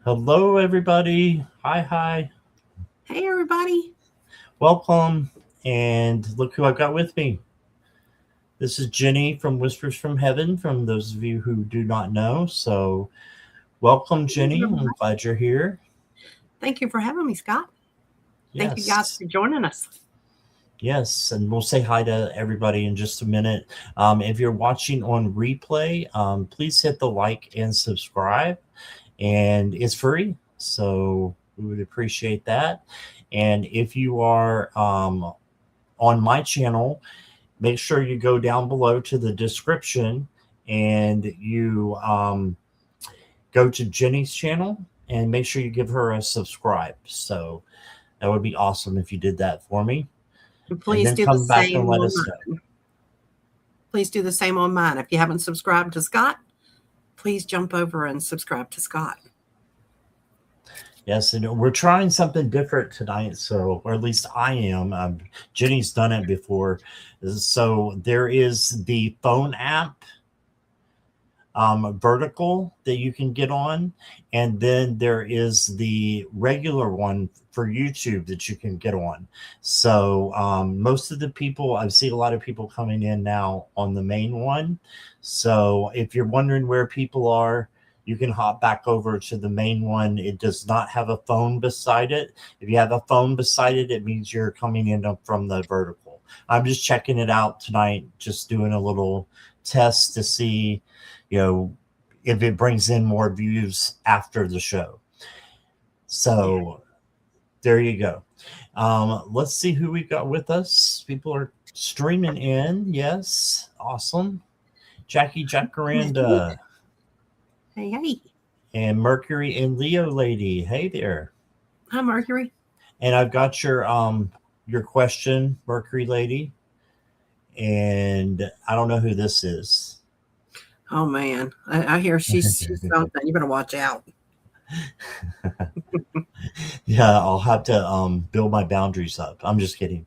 Hello, everybody. Hi. Hey, everybody. Welcome. And look who I've got with me. This is Jenny from Whispers from Heaven, from those of you who do not know. So, welcome, Jenny. I'm glad you're here. Thank you for having me, Scott. Yes. Thank you guys for joining us. Yes, and we'll say hi to everybody in just a minute. If you're watching on replay, please hit the like and subscribe. And it's free, so we would appreciate that. And if you are on my channel, make sure you go down below to the description and you go to Jenny's channel and make sure you give her a subscribe. So that would be awesome if you did that for me. And please do the same on mine. Please do the same on mine. If you haven't subscribed to Scott, please jump over and subscribe to Scott. Yes, and we're trying something different tonight, so, or at least I am. Jenny's done it before. So there is the phone app, vertical, that you can get on, and then there is the regular one for YouTube that you can get on. So most of the people, I see a lot of people coming in now on the main one. So if you're wondering where people are, you can hop back over to the main one. It does not have a phone beside it. If you have a phone beside it, it means you're coming in from the vertical. I'm just checking it out tonight, just doing a little test to see, if it brings in more views after the show. So there you go. Let's see who we got with us. People are streaming in. Yes. Awesome. Jackie Jacaranda. Hey. And Mercury and Leo lady. Hey there. Hi, Mercury. And I've got your question, Mercury lady. And I don't know who this is. Oh man, I hear she's something. You better watch out. Yeah, I'll have to build my boundaries up. I'm just kidding.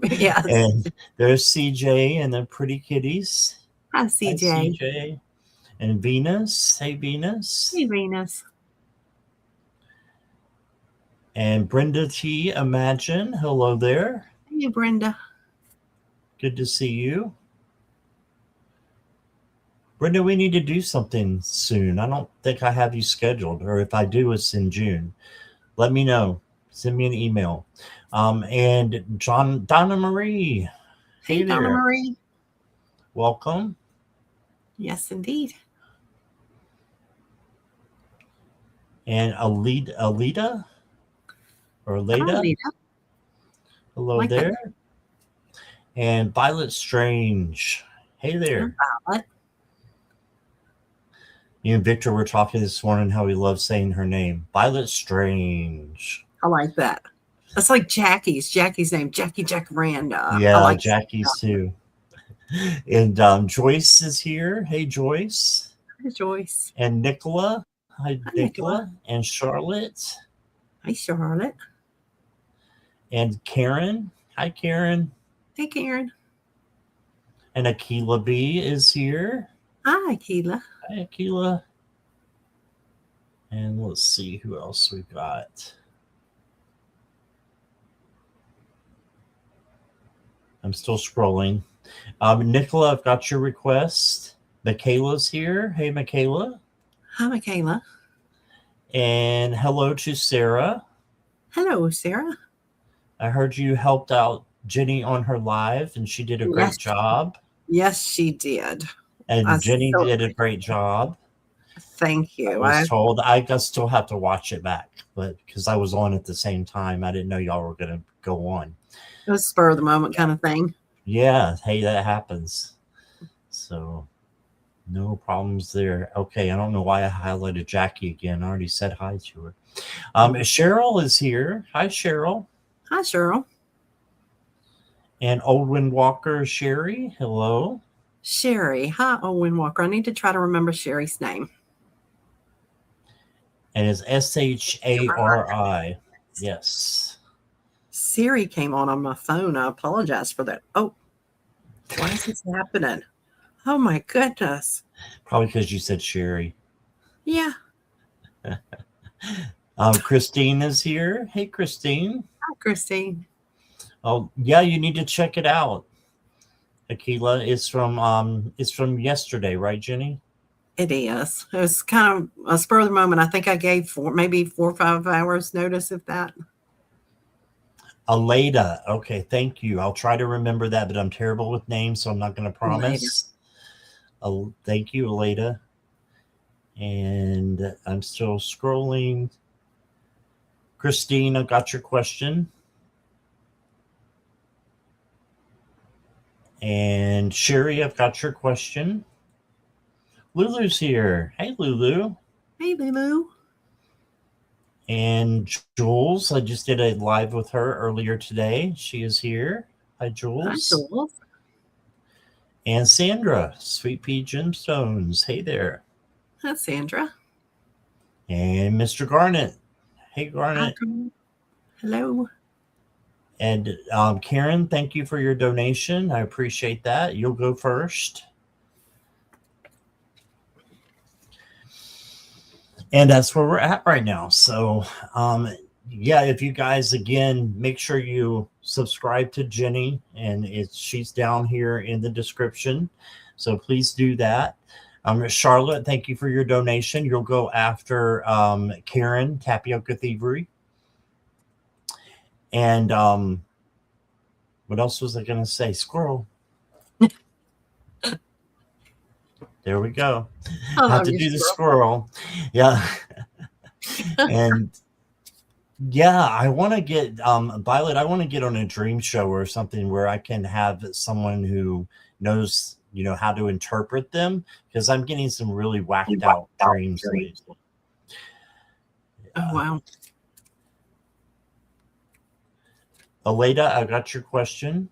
Yes. And there's CJ and the pretty kitties. Hi, CJ. Hi, CJ. And Venus. Hey, Venus. Hey, Venus. And Brenda T. Imagine. Hello there. Hey, Brenda. Good to see you. Brenda, we need to do something soon. I don't think I have you scheduled, or if I do, it's in June. Let me know. Send me an email. And Donna Marie. Hey there. Donna Marie. Welcome. Yes, indeed. And Alita? Or Leda? Hello like there. That. And Violet Strange. Hey there. Violet. You and Victor were talking this morning how he loves saying her name. Violet Strange. I like that. That's like Jackie's name. Jackie Jacaranda. Yeah, like Jackie's too. And Joyce is here. Hey, Joyce. Hi, Joyce. And Nicola. Hi, Nicola. And Charlotte. Hi, Charlotte. And Karen. Hi, Karen. Hey, Karen. And Akila B is here. Hi, Akila. Hi, Akila. And let's see who else we've got. I'm still scrolling. Nicola, I've got your request. Michaela's here. Hey, Michaela. Hi, Michaela. And hello to Sarah. Hello, Sarah. I heard you helped out Jenny on her live, and she did a great job. Yes, she did. And Jenny did a great job. Thank you. I was told I still have to watch it back, but because I was on at the same time, I didn't know y'all were going to go on. It was spur of the moment kind of thing. Yeah. Hey, that happens. So no problems there. Okay. I don't know why I highlighted Jackie again. I already said hi to her. Cheryl is here. Hi, Cheryl. Hi, Cheryl. And Owen Walker, Sherry. Hello. Sherry. Hi, Owen Walker. I need to try to remember Sherry's name. And it's Shari. Yes. Siri came on my phone. I apologize for that. Oh, why is this happening? Oh, my goodness. Probably because you said Sherry. Yeah. Christine is here. Hey, Christine. Hi, Christine. Oh, yeah, you need to check it out. Aquila, it's from yesterday, right, Jenny? It is. It was kind of a spur of the moment. I think I gave maybe 4 or 5 hours notice of that. Aleda. Okay, thank you. I'll try to remember that, but I'm terrible with names, so I'm not going to promise. Thank you, Aleda. And I'm still scrolling. Christine, I got your question. And Sherry, I've got your question. Lulu's here. Hey, Lulu. Hey, Lulu. And Jules, I just did a live with her earlier today. She is here. Hi, Jules. Hi, Jules. And Sandra, Sweet Pea Gemstones. Hey there. Hi, Sandra. And Mr. Garnet. Hey, Garnet. Hi, hello. And Karen, thank you for your donation. I appreciate that. You'll go first. And that's where we're at right now. So, yeah, if you guys, again, make sure you subscribe to Jenny, and she's down here in the description. So please do that. Charlotte, thank you for your donation. You'll go after Karen, Tapioca Thievery. And what else was I going to say? Squirrel. There we go. I have to do the squirrel. Yeah. And yeah, I want to get Violet, I want to get on a dream show or something where I can have someone who knows, how to interpret them, because I'm getting some really whacked out dreams lately. Oh, wow. Aleda, I got your question.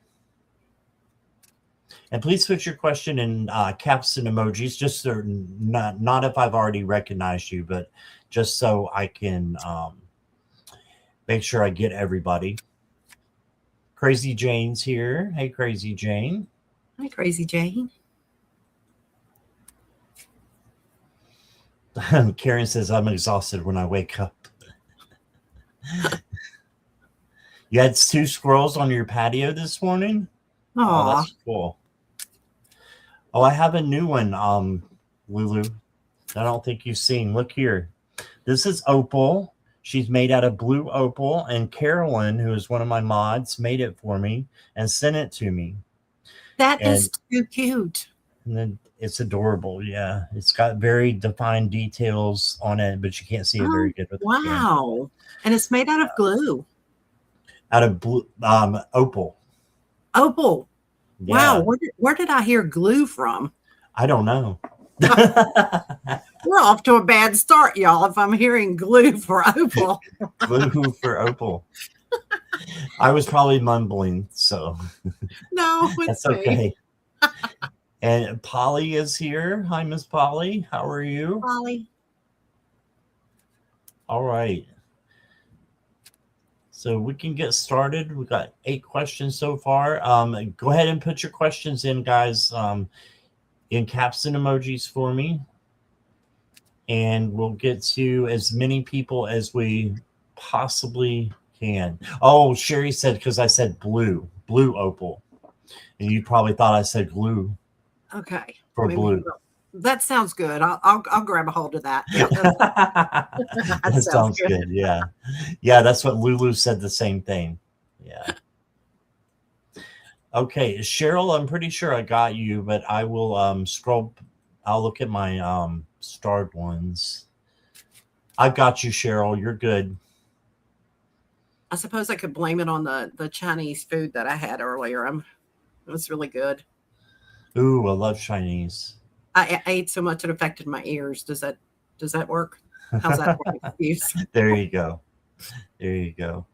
And please put your question in caps and emojis, just so not if I've already recognized you, but just so I can make sure I get everybody. Crazy Jane's here. Hey, Crazy Jane. Hi, Crazy Jane. Karen says, I'm exhausted when I wake up. You had 2 squirrels on your patio this morning? Oh, that's cool. Oh, I have a new one, Lulu. I don't think you've seen. Look here. This is opal. She's made out of blue opal, and Carolyn, who is one of my mods, made it for me and sent it to me. That is too cute. And then it's adorable. Yeah, it's got very defined details on it, but you can't see it very good with the camera. Wow. And it's made out of glue. Out of blue, opal. Opal. Yeah. Wow. Where did I hear glue from? I don't know. We're off to a bad start, y'all, if I'm hearing glue for opal. Glue for opal. I was probably mumbling, so no, that's okay. And Polly is here. Hi, Miss Polly. How are you? Polly. All right. So we can get started. We got 8 questions so far. Go ahead and put your questions in, guys, in caps and emojis for me. And we'll get to as many people as we possibly can. Oh, Sherry said, because I said blue opal. And you probably thought I said glue. Okay. For blue. That sounds good. I'll grab a hold of that. That sounds good. Yeah. Yeah, that's what Lulu said, the same thing. Yeah. Okay, Cheryl, I'm pretty sure I got you, but I will scroll. I'll look at my starred ones. I got you, Cheryl. You're good. I suppose I could blame it on the Chinese food that I had earlier. It was really good. Ooh, I love Chinese. I ate so much it affected my ears. Does that work? How's that for an excuse? There you go. There you go.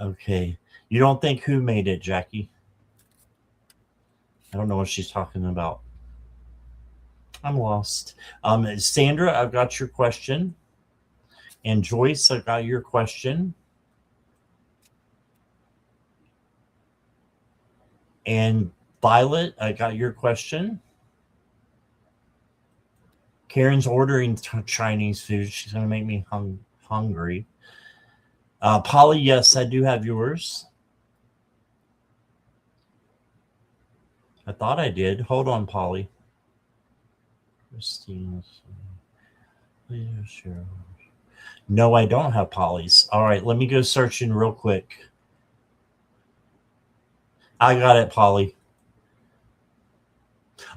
Okay. You don't think who made it, Jackie? I don't know what she's talking about. I'm lost. Sandra, I've got your question. And Joyce, I got your question. And Violet, I got your question. Karen's ordering Chinese food. She's going to make me hungry. Polly, yes, I do have yours. I thought I did. Hold on, Polly. Christine. No, I don't have Polly's. All right, let me go searching real quick. I got it, Polly.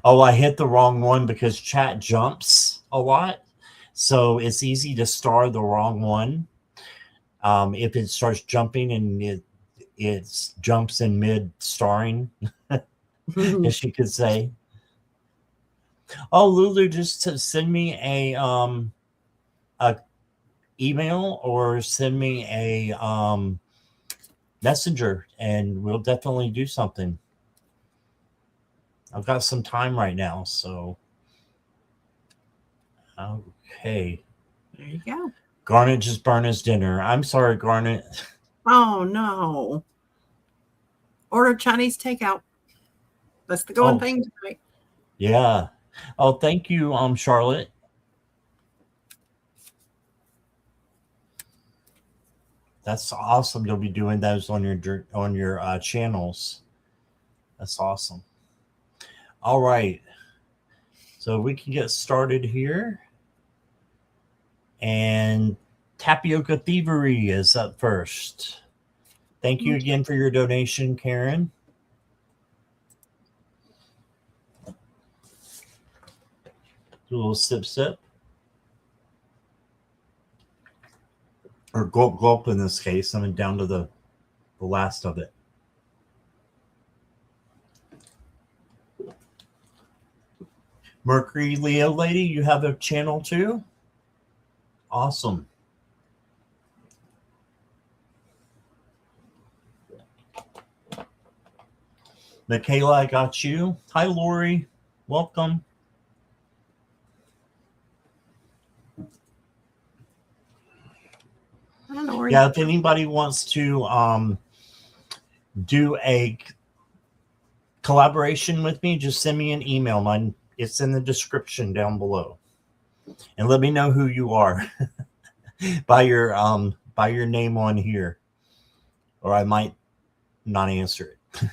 Oh, I hit the wrong one because chat jumps a lot. So it's easy to star the wrong one. If it starts jumping and it jumps in mid-starring, as you could say. Oh, Lulu, just to send me a email or send me a messenger, and we'll definitely do something. I've got some time right now, so okay. There you go. Garnet just burned his dinner. I'm sorry, Garnet. Oh no. Order Chinese takeout. That's the going thing tonight. Yeah. Oh, thank you, Charlotte. That's awesome. You'll be doing those on your channels. That's awesome. All right. So we can get started here. And Tapioca Thievery is up first. Thank you again for your donation, Karen. Do a little sip. Or gulp in this case. I'm down to the last of it. Mercury Leo Lady, you have a channel too? Awesome. Michaela, I got you. Hi, Lori. Welcome. Hi, Lori. Yeah, if anybody wants to do a collaboration with me, just send me an email. It's in the description down below. And let me know who you are by your name on here, or I might not answer it.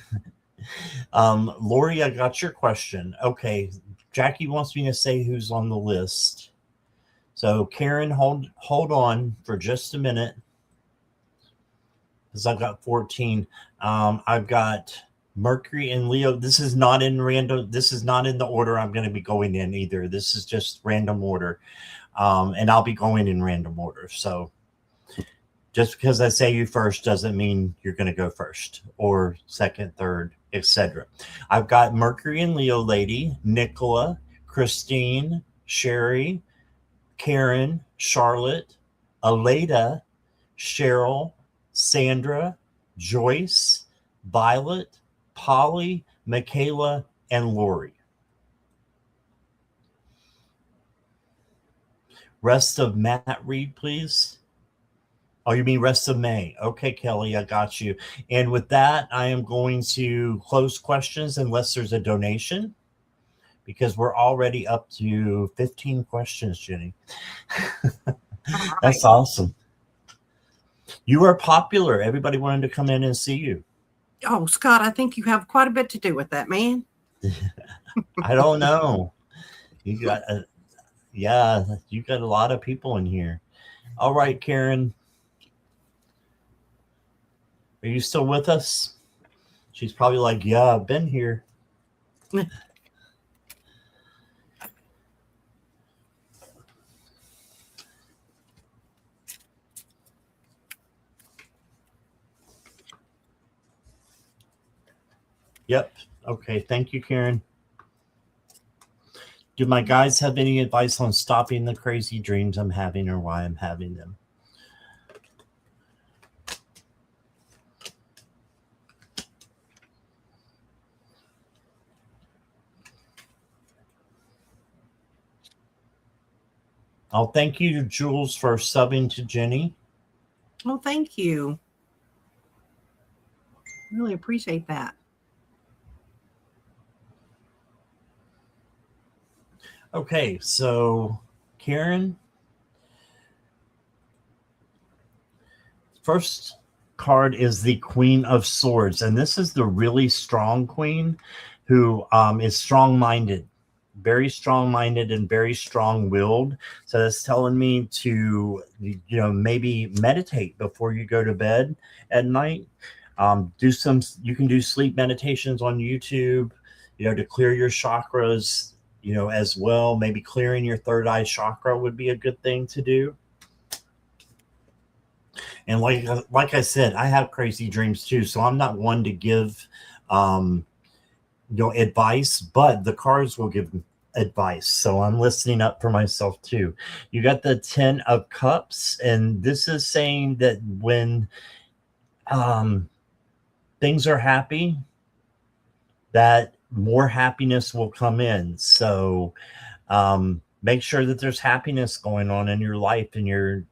Lori, I got your question. Okay, Jackie wants me to say who's on the list. So Karen, hold on for just a minute, because I've got 14. I've got Mercury and Leo. This is not in random. This is not in the order I'm going to be going in either. This is just random order. And I'll be going in random order. So just because I say you first doesn't mean you're going to go first or second, third, etc. I've got Mercury and Leo Lady, Nicola, Christine, Sherry, Karen, Charlotte, Aleda, Cheryl, Sandra, Joyce, Violet, Polly, Michaela, and Lori. Rest of Matt Reed, please. Oh, you mean rest of May? Okay, Kelly, I got you. And with that, I am going to close questions unless there's a donation, because we're already up to 15 questions, Jenny. That's awesome. You are popular. Everybody wanted to come in and see you. Oh, Scott, I think you have quite a bit to do with that, man. I don't know. You got you got a lot of people in here. All right, Karen. Are you still with us? She's probably like, yeah, I've been here. Yep. Okay. Thank you, Karen. Do my guides have any advice on stopping the crazy dreams I'm having or why I'm having them? Oh, thank you to Jules for subbing to Jenny. Oh, thank you. Really appreciate that. Okay, so Karen, first card is the Queen of Swords, and this is the really strong queen who is strong-minded, very strong-minded and very strong-willed. So that's telling me to, maybe meditate before you go to bed at night. You can do sleep meditations on YouTube, to clear your chakras, as well. Maybe clearing your third eye chakra would be a good thing to do. And like I said, I have crazy dreams too, so I'm not one to give advice, but the cards will give advice, so I'm listening up for myself too. You got the 10 of Cups, and this is saying that when things are happy, that more happiness will come in. So make sure that there's happiness going on in your life, and you're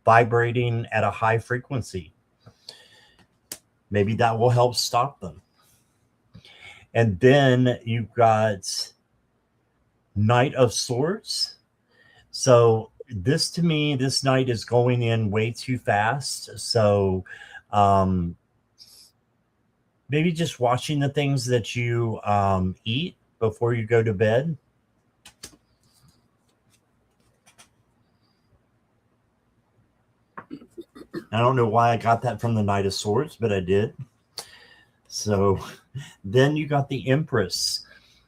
vibrating at a high frequency. Maybe that will help stop them. And then you've got Knight of Swords. So this, to me, this night is going in way too fast. So maybe just watching the things that you eat before you go to bed. I don't know why I got that from the Knight of Swords, but I did. So then you got the Empress.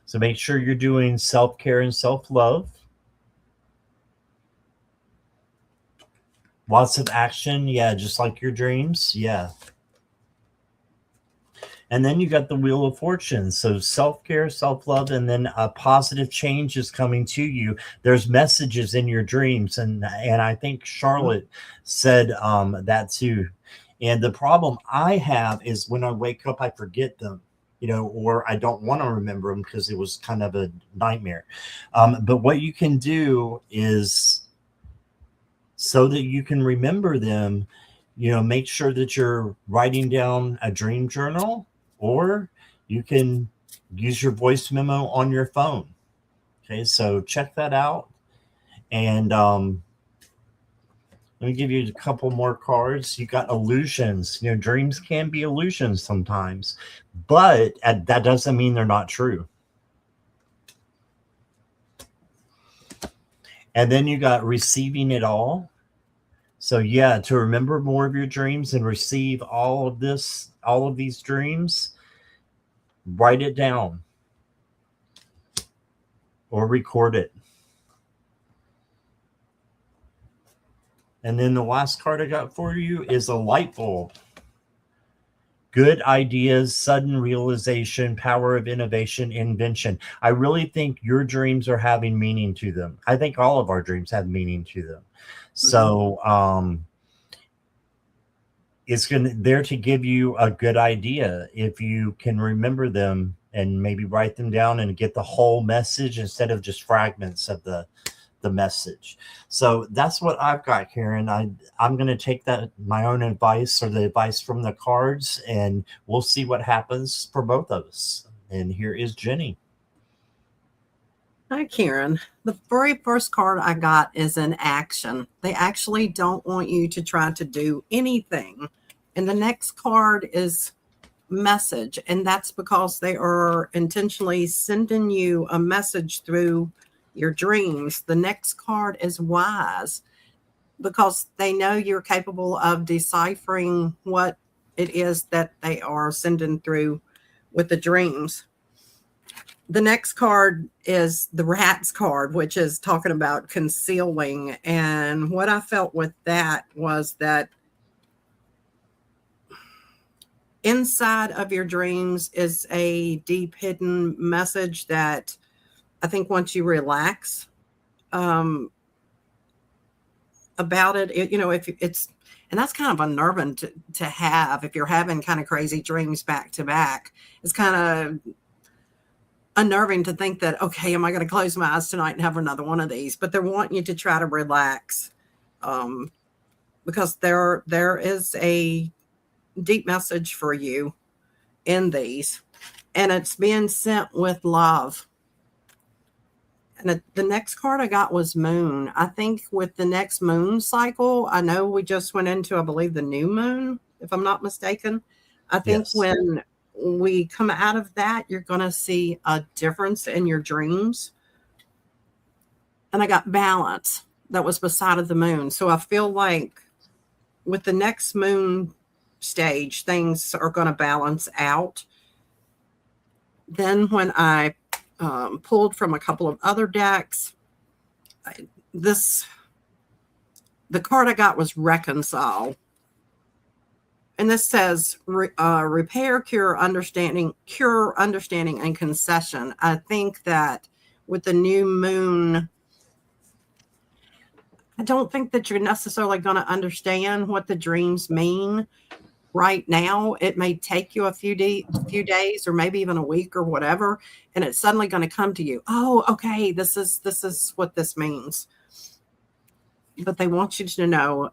So make sure you're doing self-care and self-love. Lots of action. Yeah, just like your dreams. Yeah. And then you got the Wheel of Fortune. So self-care, self-love, and then a positive change is coming to you. There's messages in your dreams. And I think Charlotte said that too. And the problem I have is when I wake up, I forget them, or I don't want to remember them because it was kind of a nightmare. But what you can do is, so that you can remember them, make sure that you're writing down a dream journal, or you can use your voice memo on your phone. Okay, so check that out. And let me give you a couple more cards. You got illusions. Dreams can be illusions sometimes, but that doesn't mean they're not true. And then you got receiving it all. So yeah, to remember more of your dreams and receive all of these dreams, write it down or record it. And then the last card I got for you is a light bulb. Good ideas, sudden realization, power of innovation, invention. I really think your dreams are having meaning to them. I think all of our dreams have meaning to them. So it's there to give you a good idea if you can remember them and maybe write them down and get the whole message instead of just fragments of the message. So that's what I've got, Karen. I'm going to take that, my own advice or the advice from the cards, and we'll see what happens for both of us. And here is Jenny. Hi, Karen. The very first card I got is an action. They actually don't want you to try to do anything. And the next card is message. And that's because they are intentionally sending you a message through your dreams. The next card is wise, because they know you're capable of deciphering what it is that they are sending through with the dreams. The next card is the Rats card, which is talking about concealing. And what I felt with that was that inside of your dreams is a deep hidden message that I think once you relax about it, if it's, and that's kind of unnerving to have if you're having kind of crazy dreams back to back. It's kind of unnerving to think that, okay, am I going to close my eyes tonight and have another one of these? But they're wanting you to try to relax because there is a deep message for you in these, and it's being sent with love. And the next card I got was Moon. I think with the next moon cycle, I know we just went into, I believe, the new moon, if I'm not mistaken. I think Yes. when we come out of that, you're going to see a difference in your dreams. And I got balance that was beside of the moon. So I feel like with the next moon stage, things are going to balance out. Then when I pulled from a couple of other decks, the card I got was Reconcile. And this says repair, cure, understanding, and concession. I think that with the new moon, I don't think that you're necessarily going to understand what the dreams mean right now. It may take you a few days or maybe even a week or whatever, and it's suddenly going to come to you. Oh, okay, this is what this means. But they want you to know,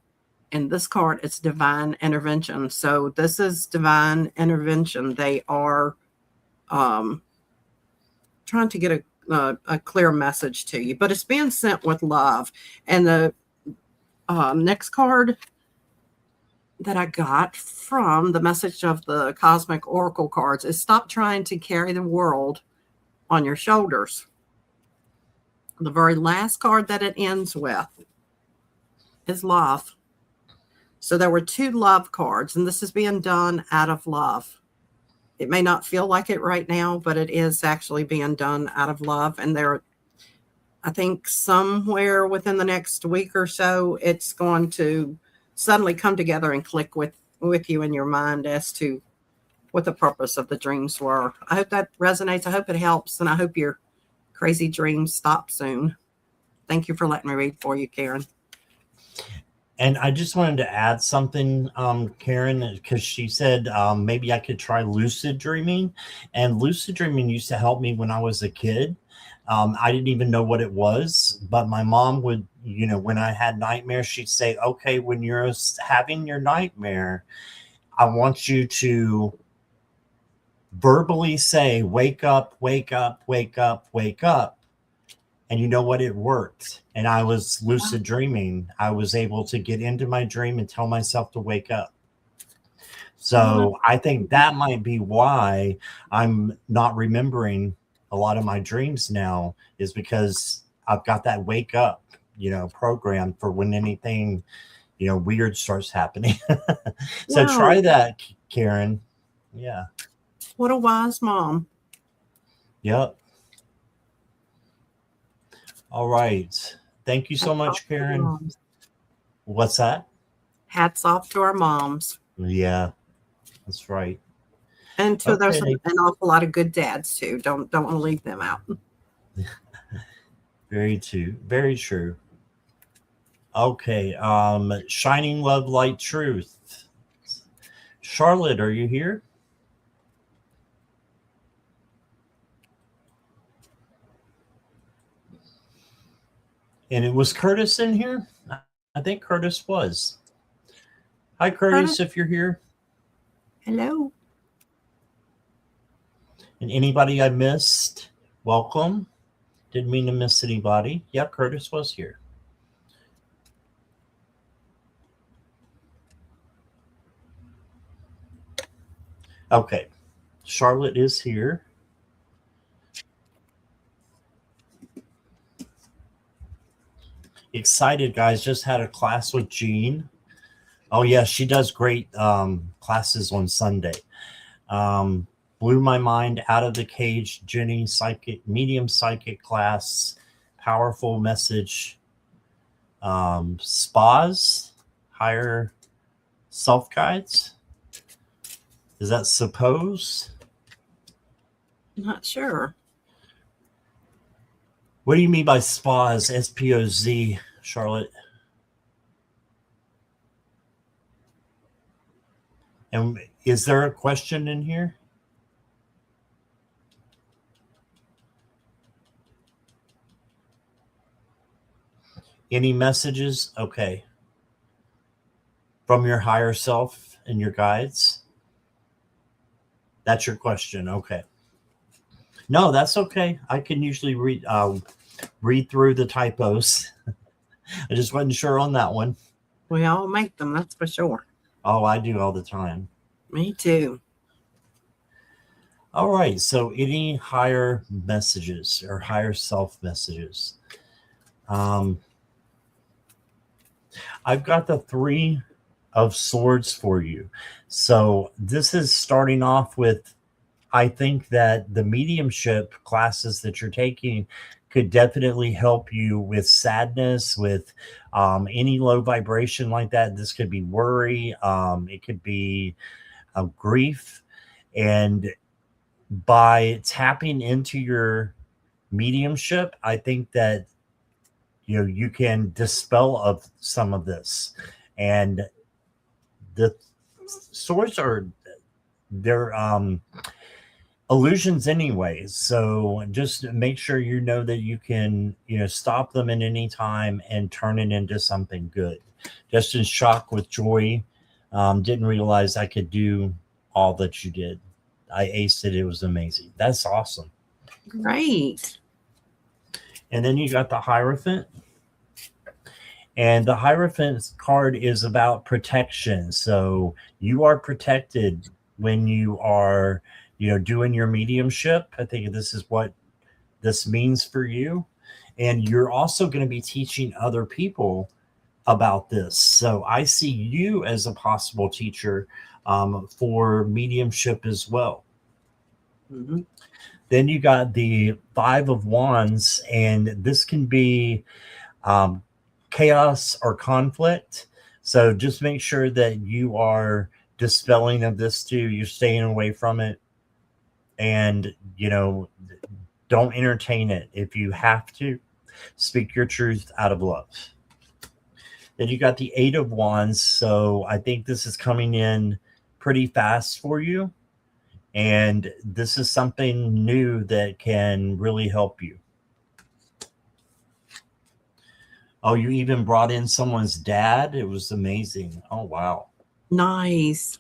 in this card, it's divine intervention. So this is divine intervention. They are trying to get a clear message to you, but it's being sent with love. And the next card that I got from the message of the Cosmic Oracle cards is stop trying to carry the world on your shoulders. The very last card that it ends with is love. So there were 2 love cards, and this is being done out of love. It may not feel like it right now, but it is actually being done out of love. And I think somewhere within the next week or so, it's going to suddenly come together and click with you in your mind as to what the purpose of the dreams were. I hope that resonates. I hope it helps, and I hope your crazy dreams stop soon. Thank you for letting me read for you, Karen. And I just wanted to add something, Karen, because she said maybe I could try lucid dreaming. And lucid dreaming used to help me when I was a kid. I didn't even know what it was, but my mom would, when I had nightmares, she'd say, okay, when you're having your nightmare, I want you to verbally say, wake up, wake up, wake up, wake up. And you know what? It worked. And I was lucid dreaming. I was able to get into my dream and tell myself to wake up. So I think that might be why I'm not remembering a lot of my dreams now, is because I've got that wake up, program for when anything, weird starts happening. So try that, Karen. Yeah. What a wise mom. Yep. All right. Thank you so much, Karen. What's that? Hats off to our moms. Yeah, that's right. And there's an awful lot of good dads too. Don't want to leave them out. Very true. Okay. Shining love, light, truth. Charlotte, are you here? And it was Curtis in here? I think Curtis was. Hi, Curtis, if you're here. Hello. And anybody I missed, welcome. Didn't mean to miss anybody. Yeah, Curtis was here. Okay. Charlotte is here. Excited, guys. Just had a class with Jean. Oh yeah, she does great classes on Sunday. Blew my mind out of the cage. Jenny, medium psychic class, powerful message. Spas, higher self guides. Is that suppose? I'm not sure. What do you mean by spas? SPOZ, Charlotte. And is there a question in here? Any messages? Okay. From your higher self and your guides? That's your question. Okay. No, that's okay. I can usually read. read through the typos. I just wasn't sure on that one. We all make them, that's for sure. Oh, I do all the time. Me too. All right. So any higher messages or higher self messages? I've got the 3 of Swords for you. So this is starting off with, I think that the mediumship classes that you're taking could definitely help you with sadness, with any low vibration like that. This could be worry. It could be grief. And by tapping into your mediumship, I think that you can dispel of some of this. And the swords they're illusions anyway, so just make sure you know that you can stop them at any time and turn it into something good. Just in shock with joy. Didn't realize I could do all that you did. I aced it. It was amazing. That's awesome. Great. And then you got the Hierophant. And the Hierophant card is about protection. So you are protected when you are, doing your mediumship. I think this is what this means for you. And you're also going to be teaching other people about this. So I see you as a possible teacher for mediumship as well. Mm-hmm. Then you got the 5 of Wands, and this can be chaos or conflict. So just make sure that you are dispelling of this too. You're staying away from it, and don't entertain it. If you have to, speak your truth out of love. Then you got the 8 of Wands. So I think this is coming in pretty fast for you, and this is something new that can really help you. Oh, you even brought in someone's dad. It was amazing. Oh, wow. Nice.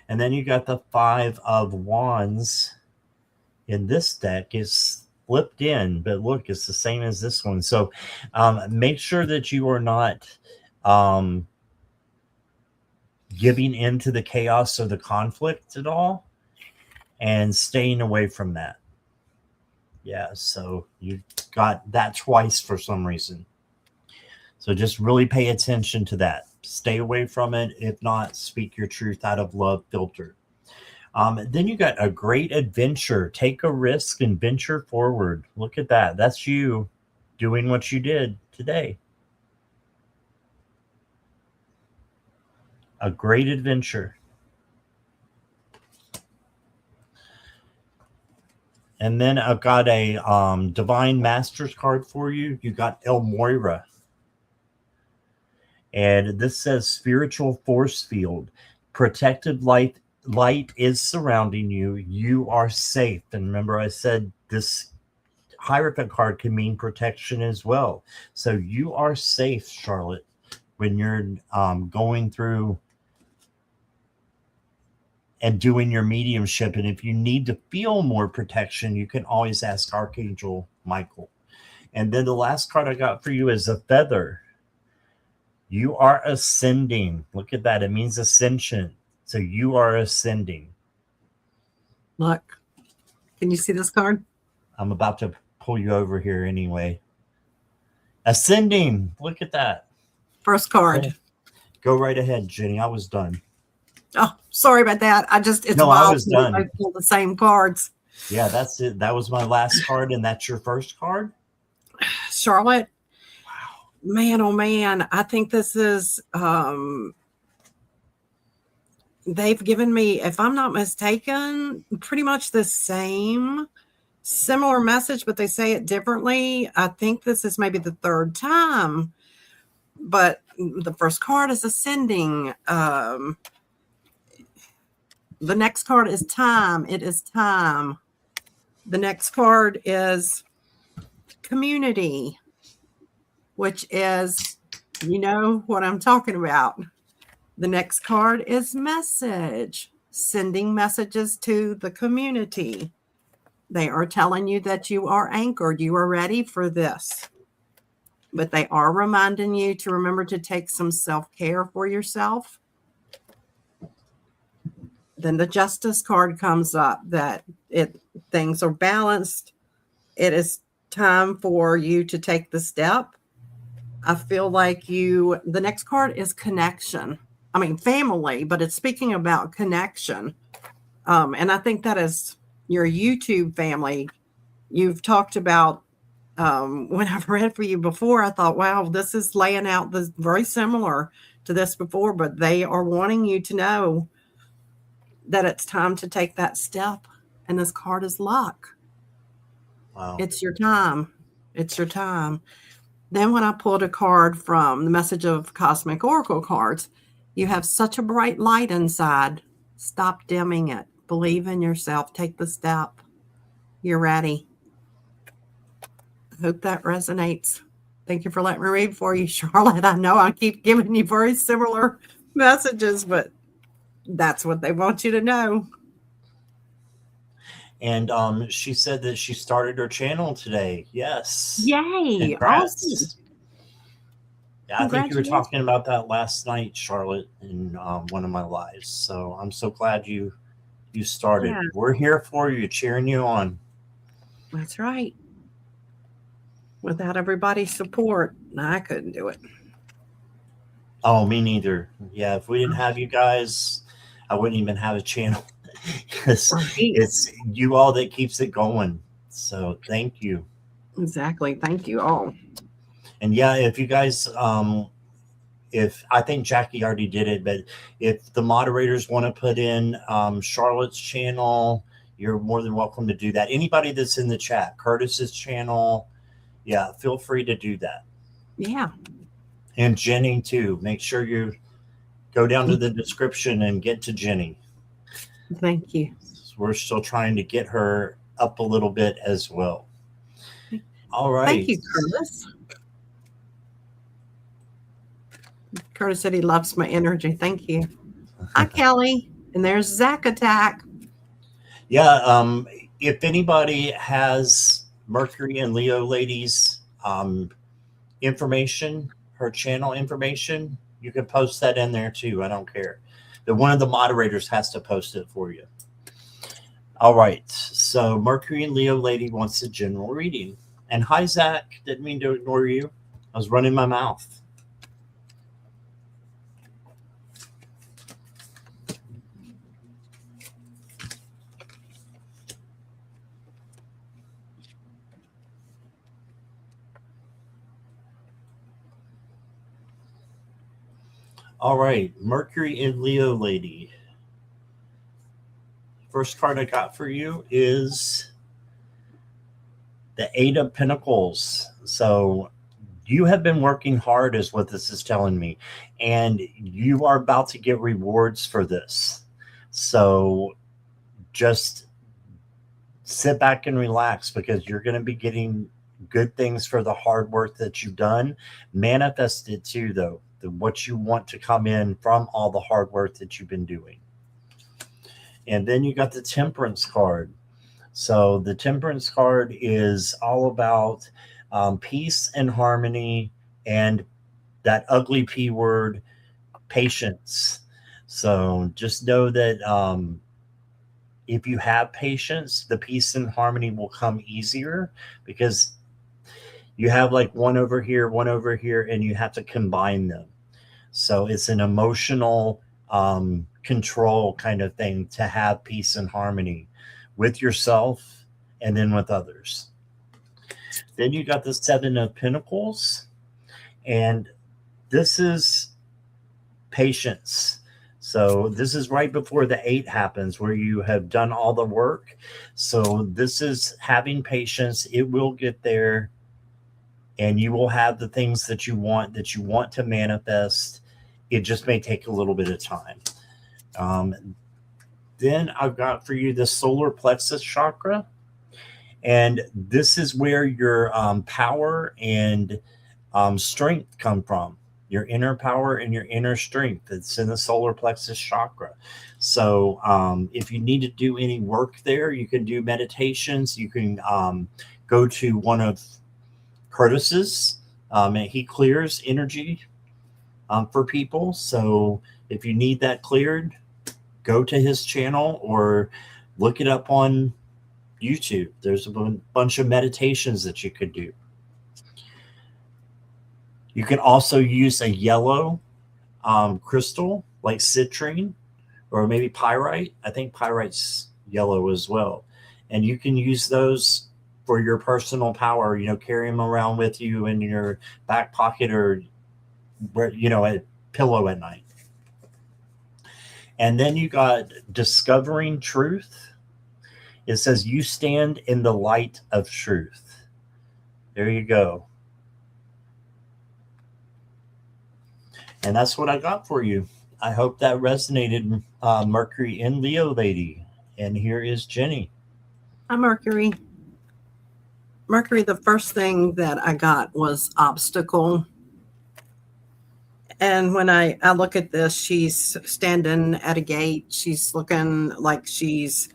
And then you got the 5 of Wands in this deck. It's flipped in, but look, it's the same as this one. So make sure that you are not giving into the chaos or the conflict at all, and staying away from that. Yeah, so you got that twice for some reason. So just really pay attention to that. Stay away from it. If not, speak your truth out of love filter. Then you got a great adventure. Take a risk and venture forward. Look at that. That's you doing what you did today. A great adventure. And then I've got a Divine Masters card for you. You got El Moira. And this says spiritual force field. Protective light is surrounding you. You are safe. And remember, I said this Hierophant card can mean protection as well. So you are safe, Charlotte, when you're going through and doing your mediumship. And if you need to feel more protection, you can always ask Archangel Michael. And then the last card I got for you is a feather. You are ascending. Look at that. It means ascension. So you are ascending. Look, can you see this card? I'm about to pull you over here anyway. Ascending. Look at that. First card. Go right ahead, Jenny. I was done. Oh, sorry about that. It's no, wild. I was done. I pulled the same cards. Yeah, that's it. That was my last card, and that's your first card? Charlotte. Wow. Man, oh man. I think this is they've given me, if I'm not mistaken, pretty much the similar message, but they say it differently. I think this is maybe the 3rd time. But the first card is ascending. The next card is time. It is time. The next card is community, which is, you know what I'm talking about. The next card is message, sending messages to the community. They are telling you that you are anchored. You are ready for this. But they are reminding you to remember to take some self-care for yourself. Then the Justice card comes up, that things are balanced. It is time for you to take the step. I feel like the next card is connection. I mean, family, but it's speaking about connection. And I think that is your YouTube family. You've talked about, when I've read for you before, I thought, wow, this is laying out this very similar to this before, but they are wanting you to know that it's time to take that step. And this card is luck. Wow. It's your time. It's your time. Then when I pulled a card from the Message of Cosmic Oracle cards, you have such a bright light inside. Stop dimming it. Believe in yourself. Take the step. You're ready. I hope that resonates. Thank you for letting me read for you, Charlotte. I know I keep giving you very similar messages, but that's what they want you to know. And she said that she started her channel today. Yes. Yay. Congrats. Awesome. Yeah, I think you were talking about that last night, Charlotte, in one of my lives. So I'm so glad you started. Yeah. We're here for you, cheering you on. That's right. Without everybody's support, I couldn't do it. Oh, me neither. Yeah, if we didn't have you guys, I wouldn't even have a channel. It's you all that keeps it going. So thank you. Exactly. Thank you all. And yeah, if you guys, if I think Jackie already did it, but if the moderators want to put in Charlotte's channel, you're more than welcome to do that. Anybody that's in the chat, Curtis's channel, yeah, feel free to do that. Yeah. And Jenny too. Make sure you go down to the description and get to Jenny. Thank you. We're still trying to get her up a little bit as well. All right. Thank you, Curtis. Curtis said he loves my energy. Thank you. Hi, Kelly. And there's Zach Attack. Yeah. If anybody has Mercury and Leo ladies information, her channel information, you can post that in there too. I don't care. But one of the moderators has to post it for you. All right. So Mercury and Leo lady wants a general reading. And hi, Zach. Didn't mean to ignore you. I was running my mouth. All right, Mercury and Leo lady. First card I got for you is the Eight of Pentacles. So you have been working hard is what this is telling me. And you are about to get rewards for this. So just sit back and relax because you're going to be getting good things for the hard work that you've done. Manifest it too, though. What you want to come in from all the hard work that you've been doing. And then you got the Temperance card. So the Temperance card is all about peace and harmony and that ugly P word, patience. So just know that if you have patience, the peace and harmony will come easier because you have like one over here, and you have to combine them. So it's an emotional control kind of thing to have peace and harmony with yourself and then with others. Then you got the Seven of Pentacles, and this is patience. So this is right before the 8 happens where you have done all the work. So this is having patience. It will get there. And you will have the things that you want to manifest. It just may take a little bit of time. Then I've got for you the solar plexus chakra. And this is where your power and strength come from. your inner power and your inner strength. It's in the solar plexus chakra. So if you need to do any work there, you can do meditations. You can go to one of Curtis's, and he clears energy for people. So if you need that cleared, go to his channel or look it up on YouTube. There's a bunch of meditations that you could do. You can also use a yellow crystal like citrine or maybe pyrite. I think pyrite's yellow as well. And you can use those for your personal power, carry them around with you in your back pocket or where, a pillow at night. And then you got discovering truth. It says you stand in the light of truth. There you go. And that's what I got for you. I hope that resonated, Mercury and Leo lady. And here is Jenny. Hi, Mercury. Mercury, the first thing that I got was obstacle. And when I look at this, she's standing at a gate. She's looking like she's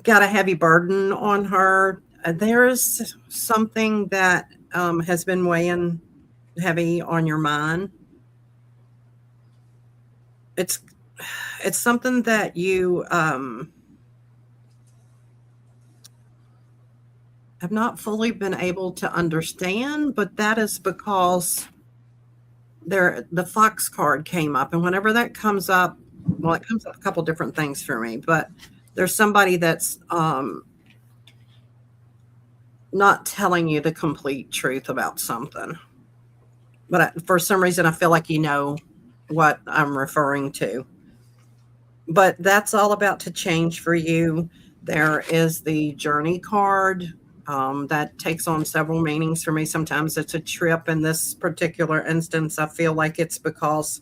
got a heavy burden on her. There is something that has been weighing heavy on your mind. It's something that you have not fully been able to understand, but that is because the Fox card came up, and whenever that comes up, well, it comes up a couple different things for me, but there's somebody that's not telling you the complete truth about something. But for some reason, I feel like you know what I'm referring to. But that's all about to change for you. There is the Journey card that takes on several meanings for me. Sometimes it's a trip. In this particular instance, I feel like it's because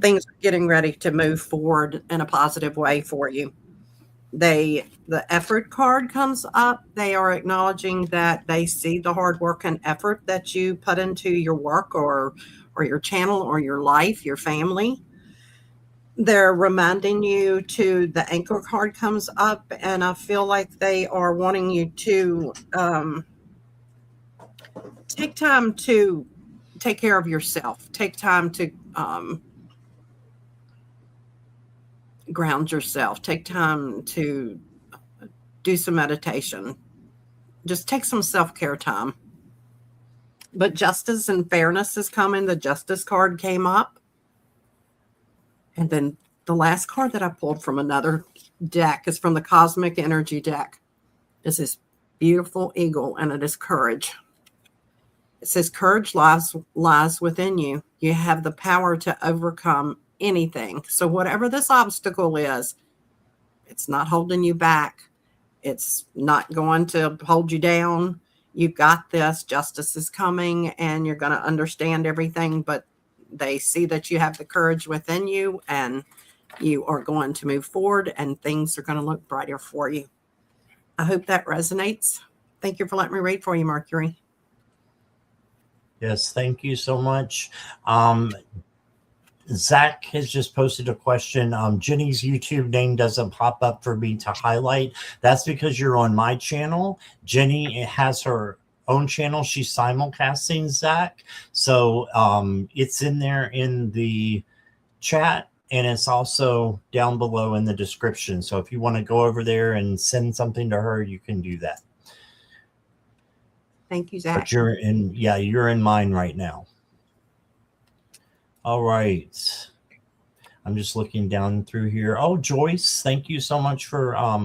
things are getting ready to move forward in a positive way for you. The effort card comes up. They are acknowledging that they see the hard work and effort that you put into your work or your channel or your life, your family. They're reminding you to the Anchor card comes up, and I feel like they are wanting you to take time to take care of yourself. Take time to ground yourself. Take time to do some meditation. Just take some self-care time. But justice and fairness is coming. The Justice card came up. And then the last card that I pulled from another deck is from the Cosmic Energy deck. It's this beautiful eagle, and it is courage. It says courage lies within you. You have the power to overcome anything. So whatever this obstacle is, it's not holding you back. It's not going to hold you down. You've got this. Justice is coming, and you're going to understand everything, but they see that you have the courage within you, and you are going to move forward, and things are going to look brighter for you. I hope that resonates. Thank you for letting me read for you, Mercury. Yes, thank you so much. Zach has just posted a question. Jenny's YouTube name doesn't pop up for me to highlight. That's because you're on my channel. Jenny has her own channel. She's simulcasting Zach. So it's in there in the chat, and it's also down below in the description. So if you want to go over there and send something to her, you can do that. Thank you, Zach. But you're in mine right now. All right. I'm just looking down through here. Oh, Joyce, thank you so much for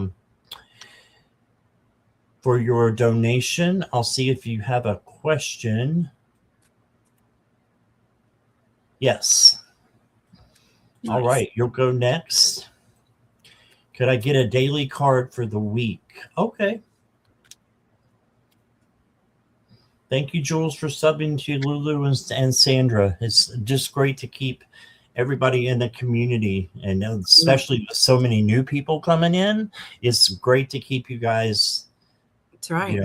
your donation. I'll see if you have a question. Yes. Nice. All right, you'll go next. Could I get a daily card for the week? Okay. Thank you, Jules, for subbing to Lulu and Sandra. It's just great to keep everybody in the community, and especially with so many new people coming in. It's great to keep you guys. That's right.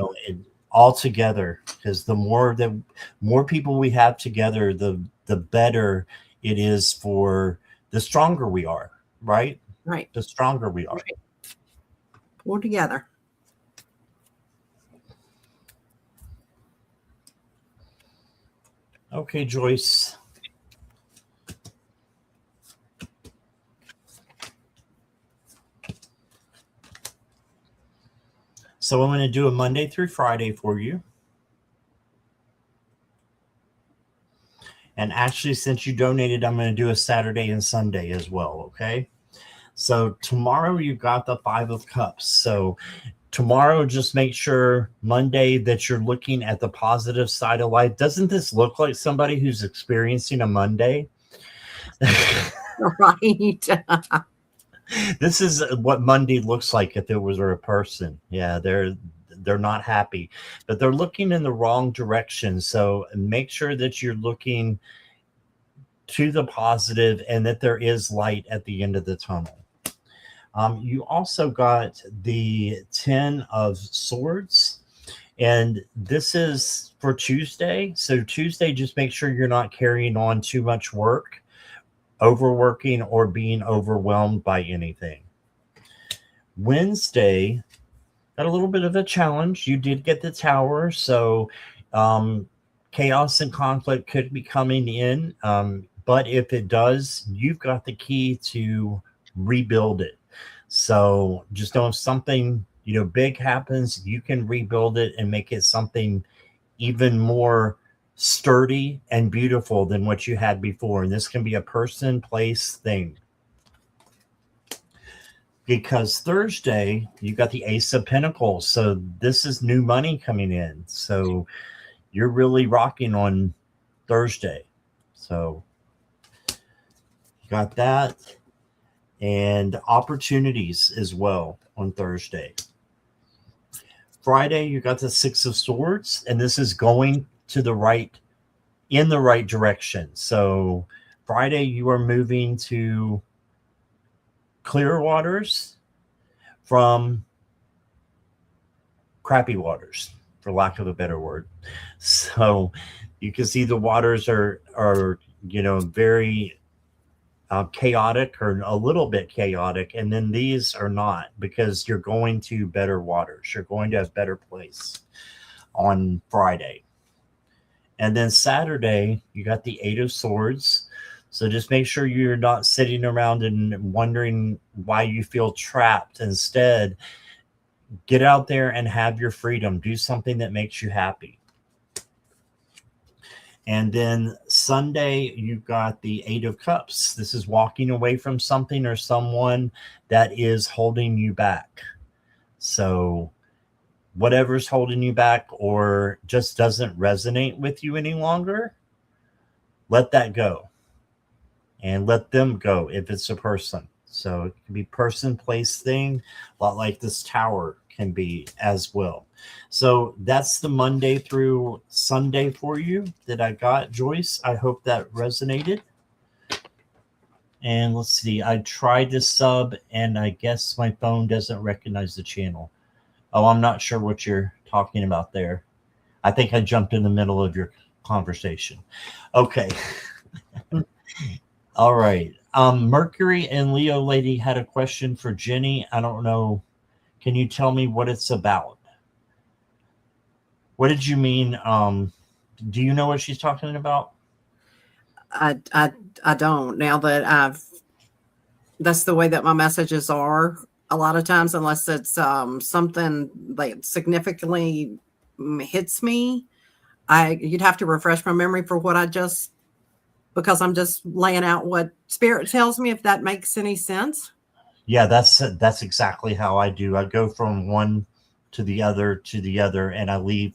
all together, because the more people we have together, the better it is for the stronger we are, right? Right. The stronger we are. Right. Pull together. Okay, Joyce. So I'm going to do a Monday through Friday for you. And actually, since you donated, I'm going to do a Saturday and Sunday as well, okay? So tomorrow you got the 5 of Cups. So tomorrow, just make sure Monday that you're looking at the positive side of life. Doesn't this look like somebody who's experiencing a Monday? Right. This is what Monday looks like if it was a person. Yeah, they're not happy, but they're looking in the wrong direction. So make sure that you're looking to the positive and that there is light at the end of the tunnel. You also got the 10 of Swords, and this is for Tuesday. So Tuesday, just make sure you're not carrying on too much work, overworking, or being overwhelmed by anything. Wednesday, got a little bit of a challenge. You did get the Tower, so chaos and conflict could be coming in. But if it does, you've got the key to rebuild it. So just know if something, big happens, you can rebuild it and make it something even more sturdy and beautiful than what you had before. And this can be a person, place, thing. Because Thursday, you got the Ace of Pentacles. So this is new money coming in. So you're really rocking on Thursday. So you got that. And opportunities as well on Thursday. Friday, you got the 6 of Swords, and this is going to in the right direction. So Friday, you are moving to clear waters from crappy waters, for lack of a better word. So you can see the waters are very chaotic or a little bit chaotic, and then these are not, because you're going to better waters. You're going to a better place on Friday. And then Saturday, you got the 8 of Swords. So just make sure you're not sitting around and wondering why you feel trapped. Instead, get out there and have your freedom. Do something that makes you happy. And then Sunday, you've got the 8 of Cups. This is walking away from something or someone that is holding you back. So whatever's holding you back or just doesn't resonate with you any longer, let that go. And let them go if it's a person. So it can be person, place, thing, a lot like this Tower can be as well. So that's the Monday through Sunday for you that I got, Joyce. I hope that resonated. And let's see. I tried to sub, and I guess my phone doesn't recognize the channel. Oh, I'm not sure what you're talking about there. I think I jumped in the middle of your conversation. Okay. All right. Mercury and Leo lady had a question for Jenny. I don't know. Can you tell me what it's about? What did you mean? Do you know what she's talking about? I don't. Now that that's the way that my messages are a lot of times, unless it's something that significantly hits me, you'd have to refresh my memory for what because I'm just laying out what Spirit tells me, if that makes any sense. Yeah, that's exactly how I do. I go from one to the other, and I leave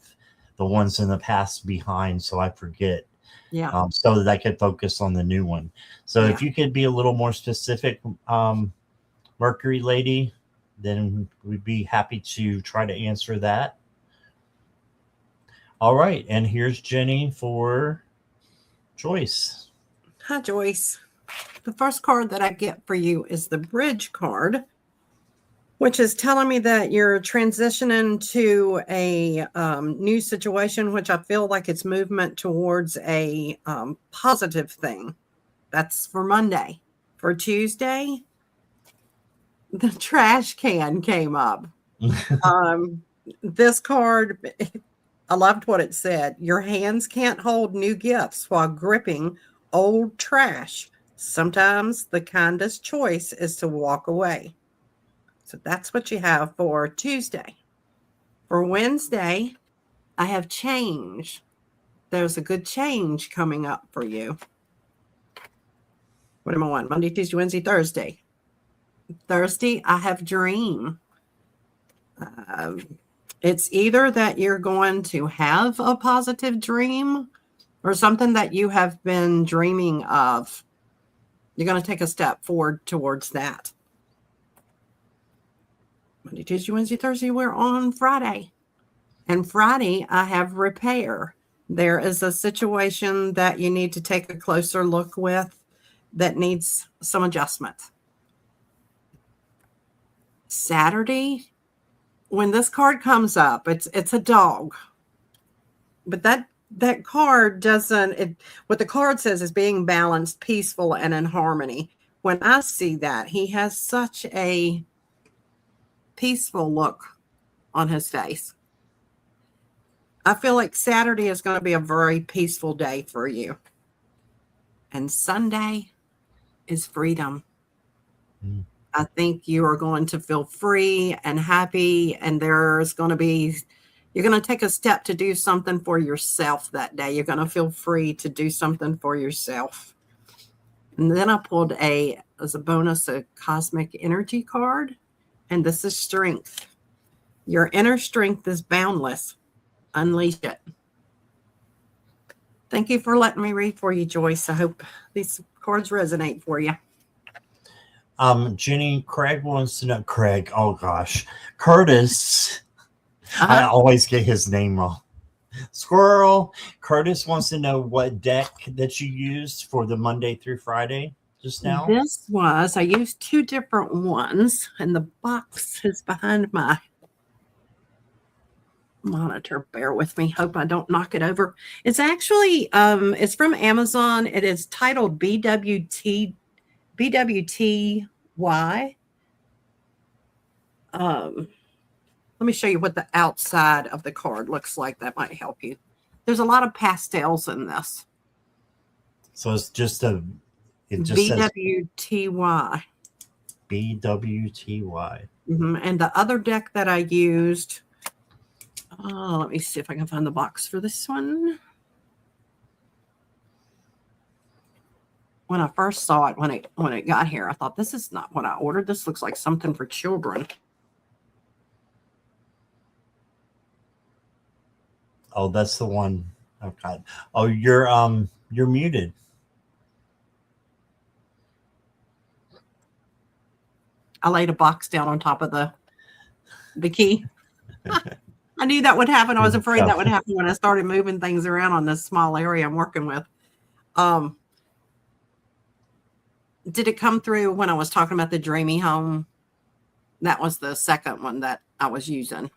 the ones in the past behind so I forget. Yeah. So that I could focus on the new one. So if you could be a little more specific, Mercury lady, then we'd be happy to try to answer that. All right. And here's Jenny for Joyce. Hi, Joyce. The first card that I get for you is the Bridge card. which is telling me that you're transitioning to a new situation, which I feel like it's movement towards a positive thing. That's for Monday. For Tuesday, the trash can came up. This card, I loved what it said. Your hands can't hold new gifts while gripping old trash. Sometimes the kindest choice is to walk away. So that's what you have for Tuesday. For Wednesday, I have change. There's a good change coming up for you. What am I on? Monday, Tuesday, Wednesday, Thursday. Thursday, I have dream. It's either that you're going to have a positive dream or something that you have been dreaming of. You're going to take a step forward towards that. Monday, Tuesday, Wednesday, Thursday, we're on Friday. And Friday, I have repair. There is a situation that you need to take a closer look with that needs some adjustment. Saturday, when this card comes up, it's a dog. But that card doesn't, what the card says is being balanced, peaceful, and in harmony. When I see that, he has such a peaceful look on his face. I feel like Saturday is going to be a very peaceful day for you. And Sunday is freedom. I think you are going to feel free and happy, and there's going to be, you're going to take a step to do something for yourself that day. You're going to feel free to do something for yourself. And then I pulled as a bonus, a cosmic energy card. And this is strength. Your inner strength is boundless. Unleash it. Thank you for letting me read for you, Joyce. I hope these cards resonate for you. Jenny, Craig wants to know. Craig, oh gosh. Curtis. I always get his name wrong. Squirrel. Curtis wants to know what deck that you used for the Monday through Friday just now. I used two different ones, and the box is behind my monitor. Bear with me. Hope I don't knock it over. It's actually, it's from Amazon. It is titled BWTY. Let me show you what the outside of the card looks like. That might help you. There's a lot of pastels in this. So it's just it just BWTY. BWTY. And the other deck that I used, let me see if I can find the box for this one. When I first saw it, when it got here, I thought, this is not what I ordered. This looks like something for children. Oh, that's the one. Okay. Oh, you're muted. I laid a box down on top of the key. I knew that would happen. I was afraid that would happen when I started moving things around on this small area I'm working with. Did it come through when I was talking about the dreamy home? That was the second one that I was using.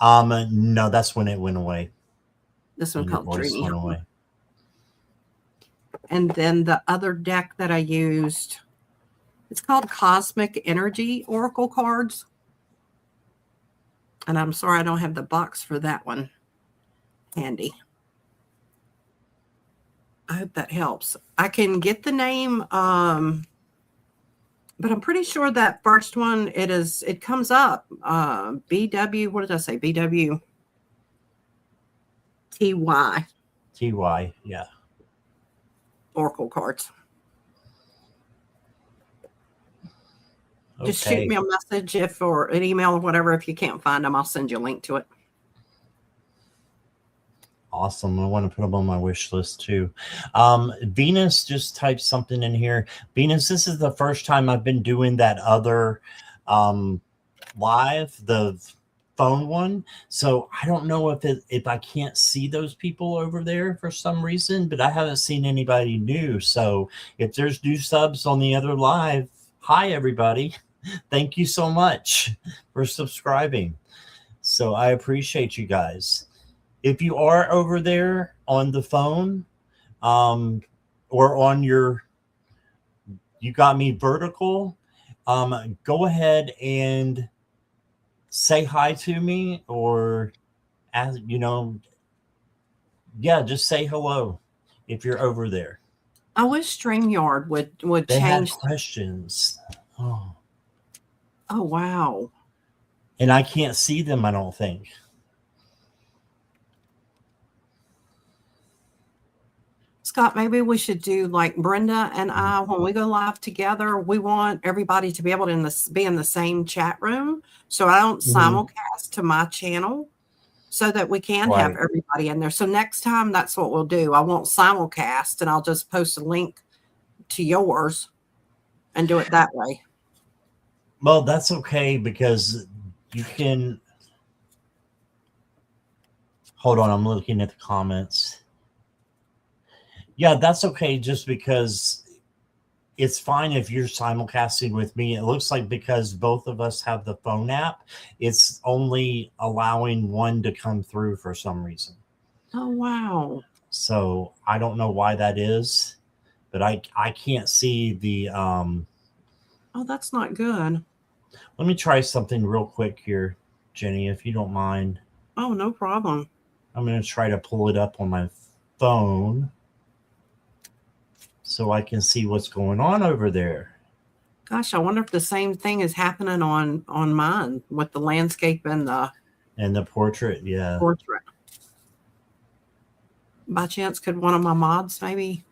No, that's when it went away. This one called Dreamy Home. And then the other deck that I used, it's called Cosmic Energy Oracle Cards. And I'm sorry I don't have the box for that one handy. I hope that helps. I can get the name, but I'm pretty sure that first one, it comes up. BW, what did I say? BWTY. TY, yeah. Oracle cards. Okay. Just shoot me a message or an email or whatever. If you can't find them, I'll send you a link to it. Awesome. I want to put them on my wish list too. Venus just typed something in here. Venus, this is the first time I've been doing that other live, the phone one. So I don't know if I can't see those people over there for some reason, but I haven't seen anybody new. So if there's new subs on the other live, hi everybody. Thank you so much for subscribing. So I appreciate you guys. If you are over there on the phone, or on your, you got me vertical, go ahead and say hi to me, or ask, just say hello if you're over there. I wish StreamYard would They had change. questions. Oh, Oh, wow. and I can't see them, I don't think. Scott, maybe we should do like Brenda and I, when we go live together, we want everybody to be able to be in the same chat room. So I don't simulcast to my channel, so that we can have everybody in there. So next time, that's what we'll do. I won't simulcast, and I'll just post a link to yours and do it that way. Well, that's okay, because you can. Hold on, I'm looking at the comments. Yeah, that's okay, just because it's fine if you're simulcasting with me. It looks like because both of us have the phone app, it's only allowing one to come through for some reason. Oh, wow. So I don't know why that is, but I can't see the... Oh, that's not good. Let me try something real quick here, Jenny, if you don't mind. Oh, no problem. I'm going to try to pull it up on my phone so I can see what's going on over there. Gosh, I wonder if the same thing is happening on mine with the landscape and the portrait. Yeah. Portrait. By chance, could one of my mods maybe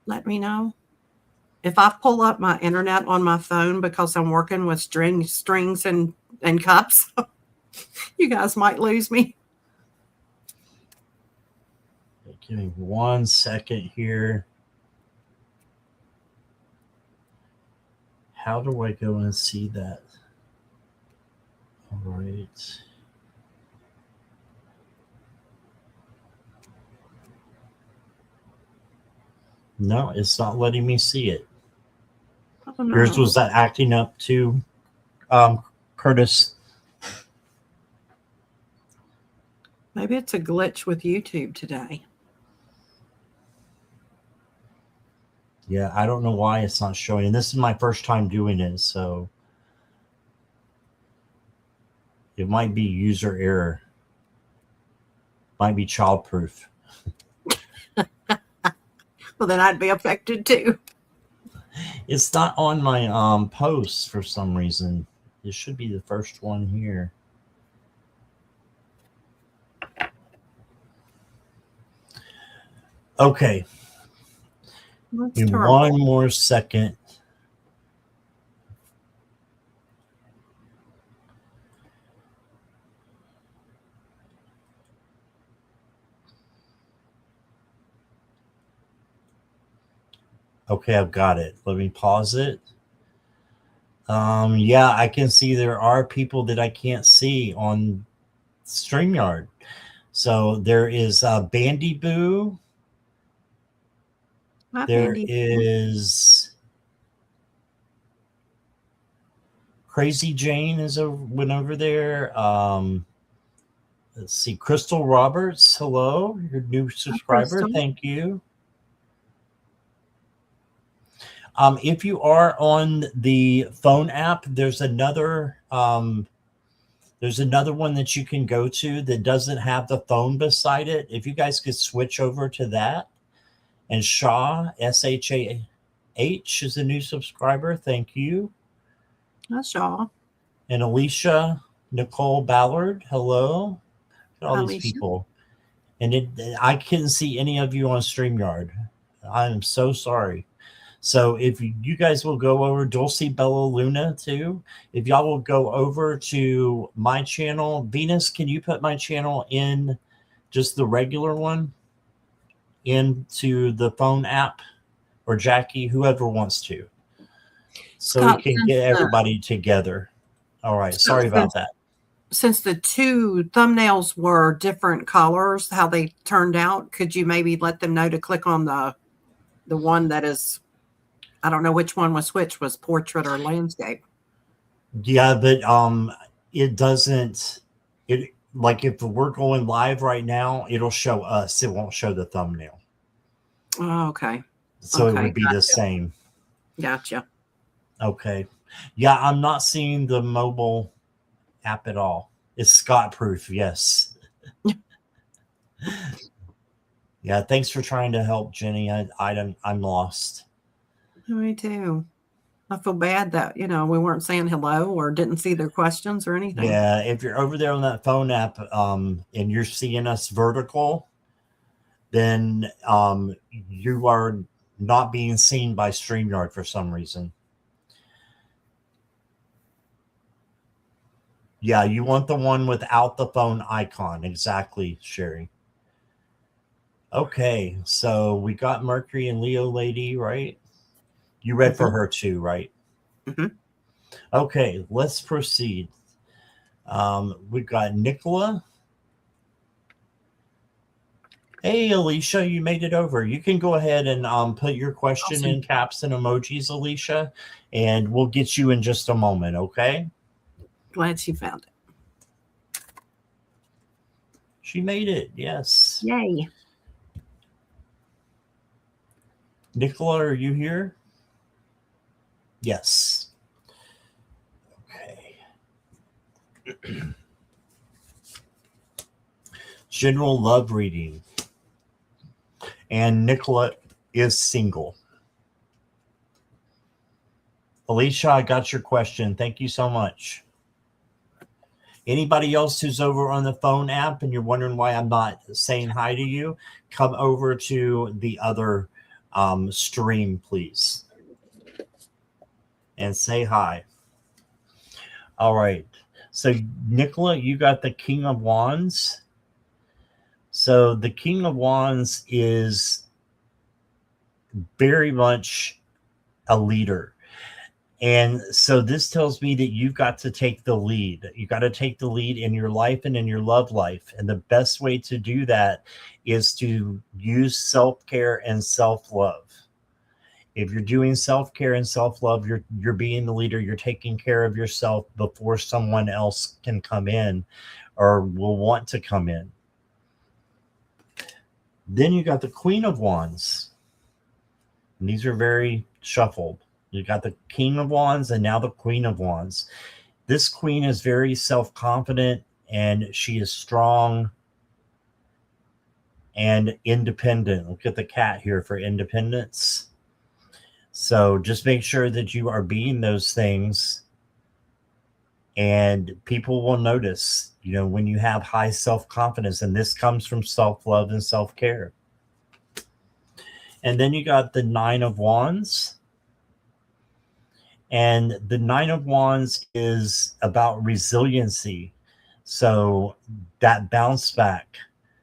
let me know? If I pull up my internet on my phone because I'm working with strings and cups, you guys might lose me. Give me 1 second here. How do I go and see that? All right. No, it's not letting me see it. Oh, no. Yours was that acting up too, Curtis? Maybe it's a glitch with YouTube today. Yeah, I don't know why it's not showing. And this is my first time doing it, so it might be user error. Might be childproof. Well, then I'd be affected too. It's not on my posts for some reason. It should be the first one here. Okay. In one more second. Okay, I've got it. Let me pause it. Yeah, I can see there are people that I can't see on StreamYard. So there is Bandy Boo. There is Crazy Jane went over there. Let's see, Crystal Roberts. Hello, your new subscriber. Thank you. If you are on the phone app, there's another one that you can go to that doesn't have the phone beside it. If you guys could switch over to that. And Shaw, S-H-A-H, is a new subscriber. Thank you. That's Shaw. And Alicia Nicole Ballard. Hello. Look at all these people. And I couldn't see any of you on StreamYard. I'm so sorry. So if you guys will go over, Dulcie Bella Luna too. If y'all will go over to my channel. Venus, can you put my channel in just the regular one? Into the phone app, or Jackie, whoever wants to, so Scott, we can get everybody together. All right, sorry about that. Since the two thumbnails were different colors, how they turned out, could you maybe let them know to click on the one that is I don't know which one was which, was portrait or landscape. Yeah, but it doesn't. It like if we're going live right now, it'll show us. It won't show the thumbnail. Oh, okay. So it would be the same. Gotcha. Okay. Yeah, I'm not seeing the mobile app at all. It's Scott proof. Yes. Yeah. Thanks for trying to help, Jenny. I'm lost. Me too. I feel bad that, we weren't saying hello or didn't see their questions or anything. Yeah. If you're over there on that phone app, and you're seeing us vertical, then you are not being seen by StreamYard for some reason. Yeah, you want the one without the phone icon. Exactly, Sherry. Okay, so we got Mercury and Leo lady, right? You read for her too, right? Mm-hmm. Okay, let's proceed. We've got Nicola. Hey, Alicia, you made it over. You can go ahead and put your question in caps and emojis, Alicia, and we'll get you in just a moment, okay? Glad she found it. She made it, yes. Yay. Nicola, are you here? Yes. Okay. General love reading. And Nicola is single. Alicia, I got your question. Thank you so much. Anybody else who's over on the phone app and you're wondering why I'm not saying hi to you, come over to the other stream, please, and say hi. All right. So, Nicola, you got the King of Wands. So, the King of Wands is very much a leader. And so this tells me that you've got to take the lead. You got to take the lead in your life and in your love life. And the best way to do that is to use self-care and self-love. If you're doing self-care and self-love, you're being the leader. You're taking care of yourself before someone else can come in or will want to come in. Then you got the Queen of Wands. And these are very shuffled. You got the King of Wands and now the Queen of Wands. This queen is very self-confident and she is strong and independent. Look at the cat here for independence. So just make sure that you are being those things and people will notice, when you have high self-confidence, and this comes from self-love and self-care. And then you got the Nine of Wands. And the Nine of Wands is about resiliency. So that bounce back,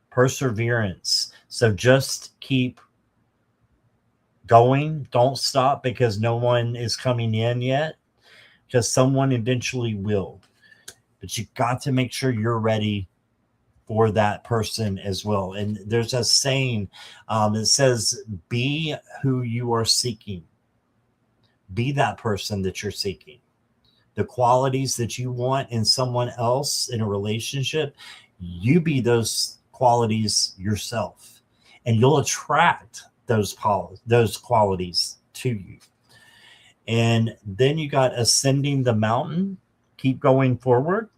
perseverance. So just keep going. Don't stop because no one is coming in yet, because someone eventually will. But you got to make sure you're ready for that person as well. And there's a saying that says, be who you are seeking. Be that person that you're seeking. The qualities that you want in someone else in a relationship, you be those qualities yourself, and you'll attract those qualities to you. And then you got ascending the mountain. Keep going forward.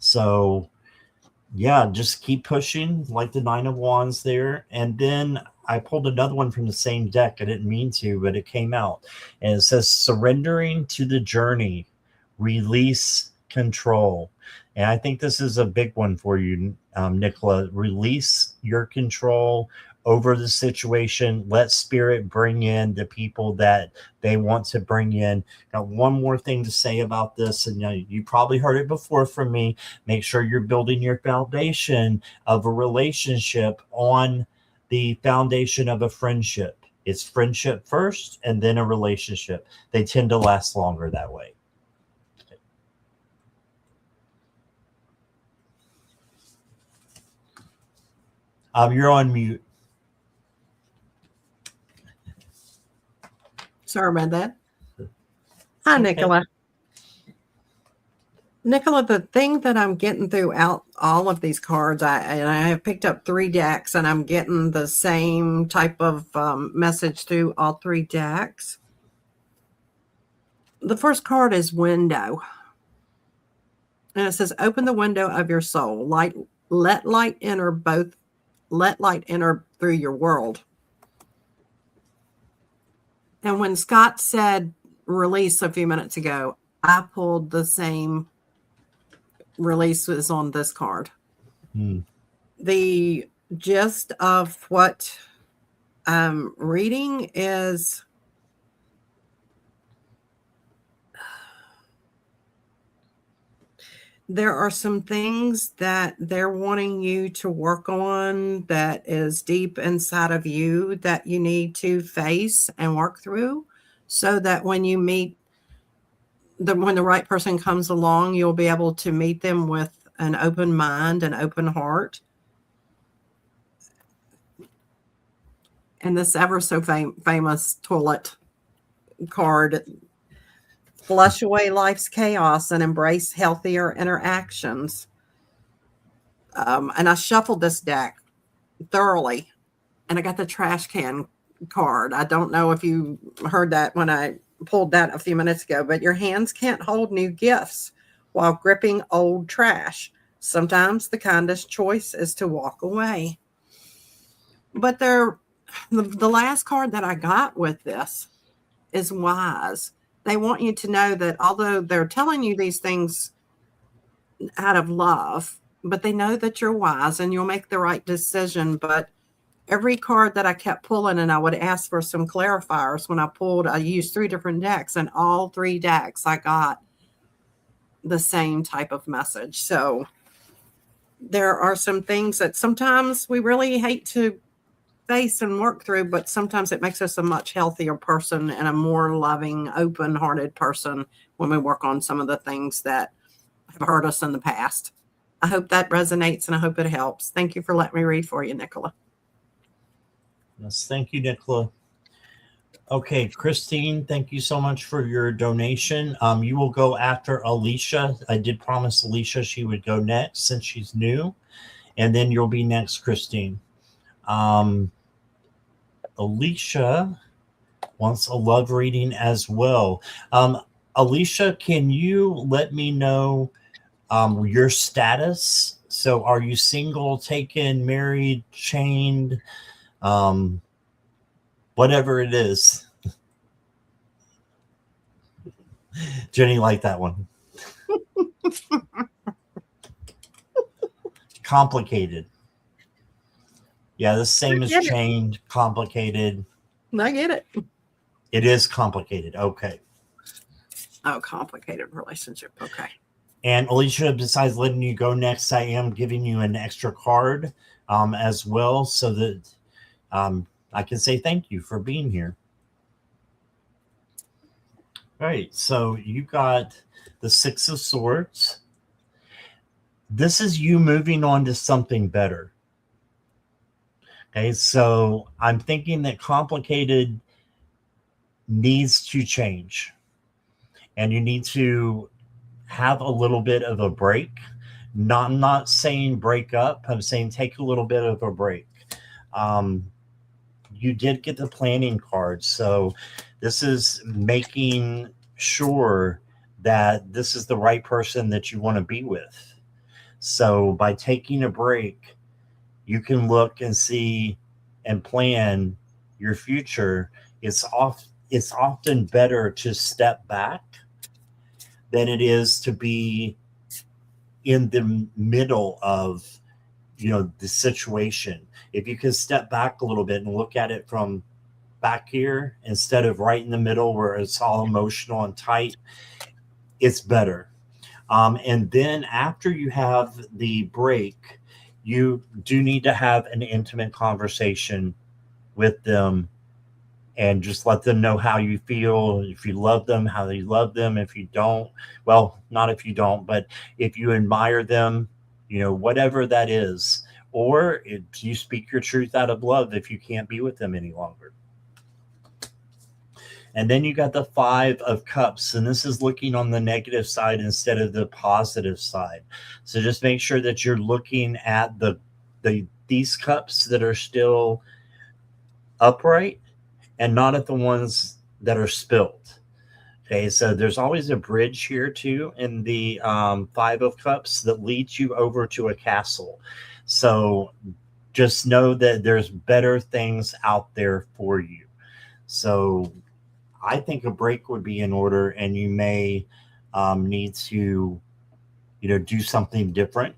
So yeah, just keep pushing like the Nine of Wands there. And then I pulled another one from the same deck. I didn't mean to, but it came out. And it says, surrendering to the journey, release control. And I think this is a big one for you, Nicola. Release your control over the situation. Let spirit bring in the people that they want to bring in. Now, one more thing to say about this, and you probably heard it before from me. Make sure you're building your foundation of a relationship on the foundation of a friendship. It's friendship first and then a relationship. They tend to last longer that way. You're on mute. Sorry about that. Hi, Okay. Nicola. Nicola, the thing that I'm getting throughout all of these cards, I have picked up 3 decks, and I'm getting the same type of message through all 3 decks. The first card is window. And it says, open the window of your soul. Let light enter through your world. And when Scott said release a few minutes ago, I pulled the same release was on this card. The gist of what I'm reading is there are some things that they're wanting you to work on that is deep inside of you that you need to face and work through, so that when you meet when the right person comes along, you'll be able to meet them with an open mind and open heart. And this ever so famous toilet card, flush away life's chaos and embrace healthier interactions. And I shuffled this deck thoroughly, and I got the trash can card. I don't know if you heard that when I pulled that a few minutes ago, but your hands can't hold new gifts while gripping old trash. Sometimes the kindest choice is to walk away. But the last card that I got with this is wise. They want you to know that although they're telling you these things out of love, but they know that you're wise and you'll make the right decision. But every card that I kept pulling, and I would ask for some clarifiers when I used 3 different decks, and all 3 decks I got the same type of message. So there are some things that sometimes we really hate to face and work through, but sometimes it makes us a much healthier person and a more loving, open-hearted person when we work on some of the things that have hurt us in the past. I hope that resonates, and I hope it helps. Thank you for letting me read for you, Nicola. Yes, thank you, Nicola. Okay, Christine, thank you so much for your donation. You will go after Alicia. I did promise Alicia she would go next since she's new, and then you'll be next, Christine. Alicia wants a love reading as well. Alicia, can you let me know your status? So are you single, taken, married, chained, whatever it is? Jenny liked that one. Complicated. Yeah, the same as chained, complicated. I get it. It is complicated. Okay. Oh, complicated relationship. Okay. And Alicia, besides letting you go next, I am giving you an extra card as well, so that I can say thank you for being here. All right, so you got the 6 of Swords. This is you moving on to something better. Okay, so I'm thinking that complicated needs to change, and you need to have a little bit of a break. I'm not saying break up. I'm saying take a little bit of a break. You did get the planning card, so this is making sure that this is the right person that you want to be with. So by taking a break, you can look and see and plan your future. It's often better to step back than it is to be in the middle of, the situation. If you can step back a little bit and look at it from back here instead of right in the middle where it's all emotional and tight, it's better. And then after you have the break, you do need to have an intimate conversation with them and just let them know how you feel. If you love them, how you love them. If you don't, well, not if you don't, but if you admire them, whatever that is, or you speak your truth out of love if you can't be with them any longer. And then you got the Five of Cups, and this is looking on the negative side instead of the positive side. So just make sure that you're looking at these cups that are still upright and not at the ones that are spilled. Okay, so there's always a bridge here too in the Five of Cups that leads you over to a castle. So just know that there's better things out there for you. So I think a break would be in order, and you may need to, do something different.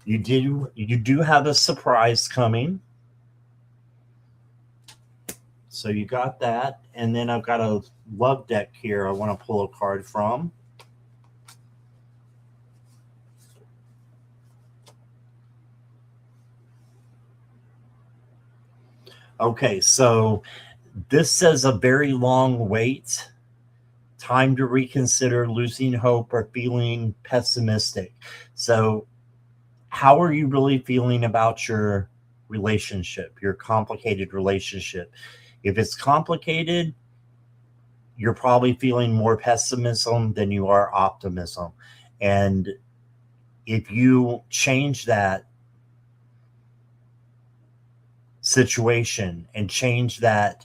You do have a surprise coming. So you got that. And then I've got a love deck here I want to pull a card from. Okay, so this says a very long wait, time to reconsider, losing hope, or feeling pessimistic. So how are you really feeling about your relationship, your complicated relationship? If it's complicated, you're probably feeling more pessimism than you are optimism. And if you change that situation and change that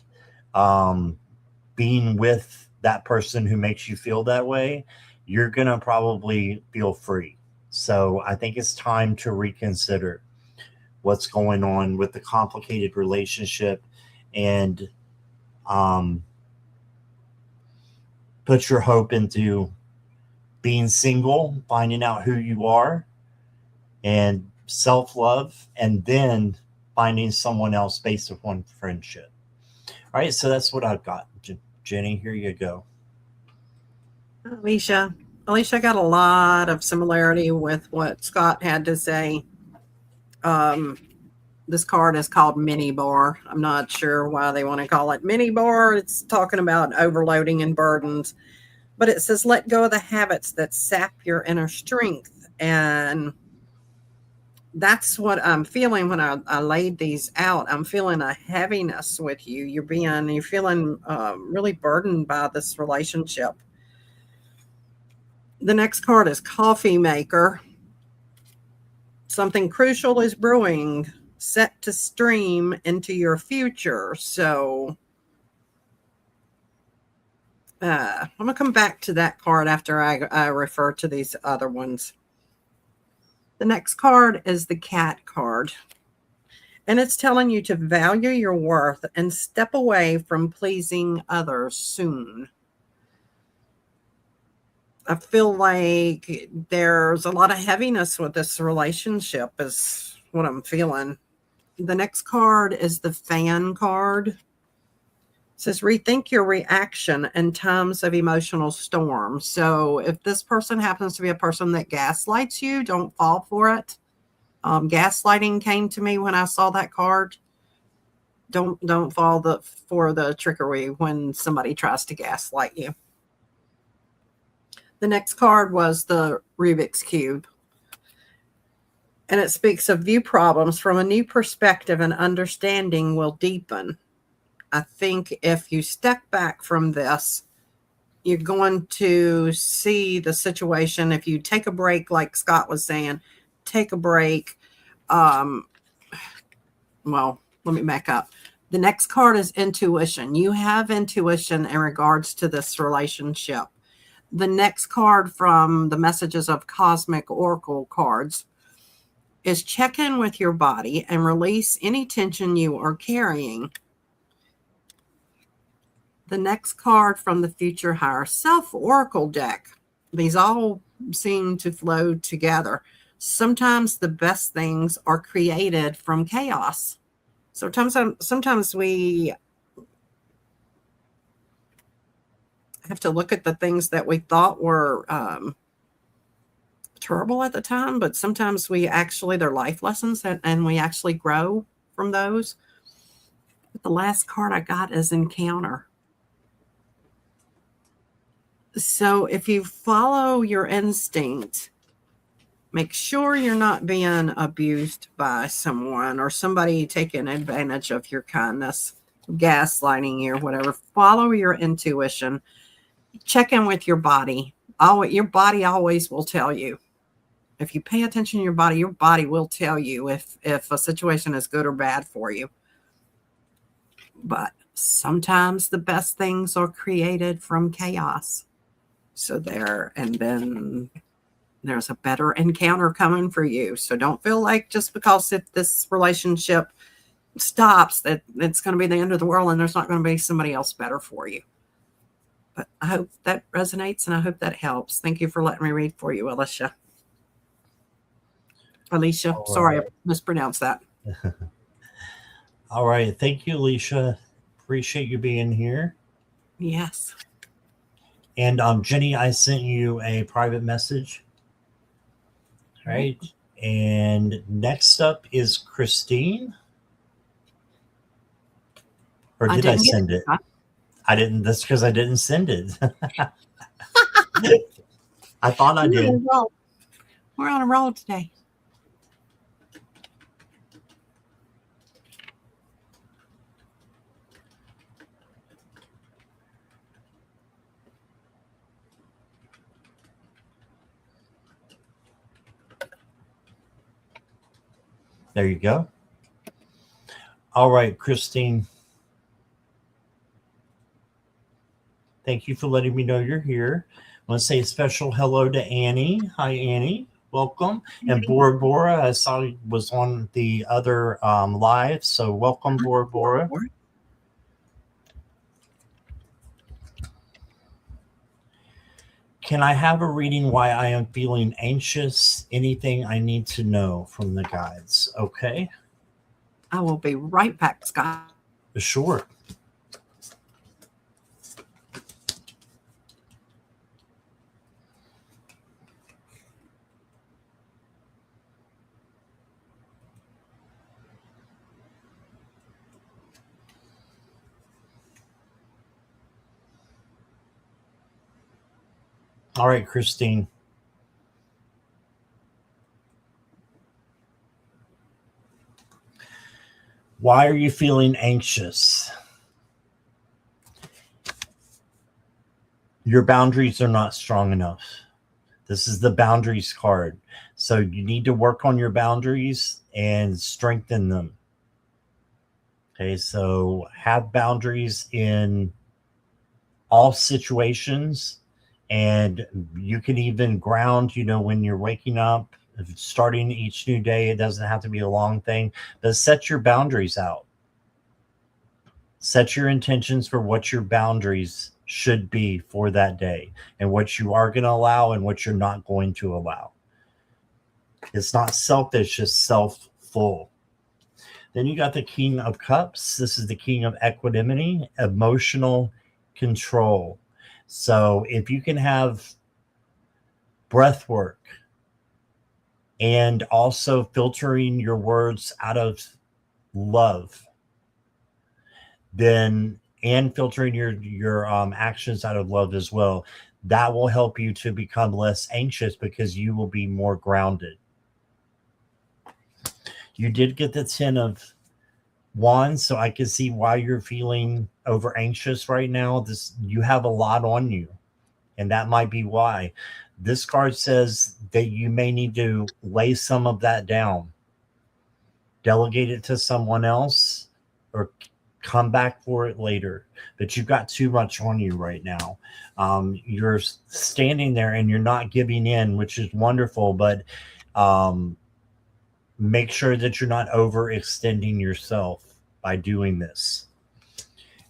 being with that person who makes you feel that way, you're going to probably feel free. So I think it's time to reconsider what's going on with the complicated relationship and put your hope into being single, finding out who you are, and self-love, and then finding someone else based upon friendship. All right, so that's what I've got. Jenny, here you go. Alicia got a lot of similarity with what Scott had to say. This card is called Mini Bar. I'm not sure why they want to call it Mini Bar. It's talking about overloading and burdens. But it says, let go of the habits that sap your inner strength. And that's what I'm feeling when I laid these out. I'm feeling a heaviness with you. You're feeling really burdened by this relationship. The next card is Coffee Maker. Something crucial is brewing, set to stream into your future. So I'm going to come back to that card after I refer to these other ones. The next card is the Cat card. And it's telling you to value your worth and step away from pleasing others soon. I feel like there's a lot of heaviness with this relationship is what I'm feeling. The next card is the Fan card. It says, rethink your reaction in times of emotional storm. So if this person happens to be a person that gaslights you, don't fall for it. Gaslighting came to me when I saw that card. Don't fall for the trickery when somebody tries to gaslight you. The next card was the Rubik's Cube. And it speaks of view problems from a new perspective, and understanding will deepen. I think if you step back from this, you're going to see the situation. If you take a break, like Scott was saying, take a break. Well, let me back up. The next card is intuition. You have intuition in regards to this relationship. The next card from the Messages of Cosmic Oracle cards is check in with your body and release any tension you are carrying. The next card from the Future Higher Self Oracle deck. These all seem to flow together. Sometimes the best things are created from chaos. Sometimes we have to look at the things that we thought were terrible at the time, but sometimes they're life lessons and we actually grow from those. But the last card I got is Encounter. So if you follow your instinct Make sure you're not being abused by someone or somebody taking advantage of your kindness, gaslighting you or whatever. Follow your intuition. Check in with your body. Your body always will tell you. If you pay attention to your body will tell you if a situation is good or bad for you. But sometimes the best things are created from chaos. So and then there's a better encounter coming for you. So don't feel like just because if this relationship stops that it's going to be the end of the world and there's not going to be somebody else better for you. But I hope that resonates and I hope that helps. Thank you for letting me read for you, Alicia. Sorry, I mispronounced that. All right. Thank you, Alicia. Appreciate you being here. Yes. And Jenny, I sent you a private message. All right. And next up is Christine. Or did I send it? I didn't. That's because I didn't send it. I thought I did. We're on a roll today. There you go. All right, Christine. Thank you for letting me know you're here. I want to say a special hello to Annie. Hi, Annie. Welcome. And Bora Bora, I saw was on the other live. So welcome, Bora Bora. Can I have a reading why I am feeling anxious? Anything I need to know from the guides? Okay. I will be right back, Scott. Sure. All right, Christine. Why are you feeling anxious? Your boundaries are not strong enough. This is the boundaries card. So you need to work on your boundaries and strengthen them. Okay, so have boundaries in all situations. And you can even ground, when you're waking up, starting each new day. It doesn't have to be a long thing, but set your boundaries out. Set your intentions for what your boundaries should be for that day and what you are going to allow and what you're not going to allow. It's not selfish, it's self-full. Then you got the King of Cups. This is the King of Equanimity, emotional control. So if you can have breath work and also filtering your words out of love, then and filtering your actions out of love as well, that will help you to become less anxious because you will be more grounded. You did get the 10 of Wands, so I can see why you're feeling over anxious right now. You have a lot on you, and that might be why. This card says that you may need to lay some of that down, delegate it to someone else, or come back for it later. But you've got too much on you right now. You're standing there and you're not giving in, which is wonderful, but make sure that you're not overextending yourself by doing this.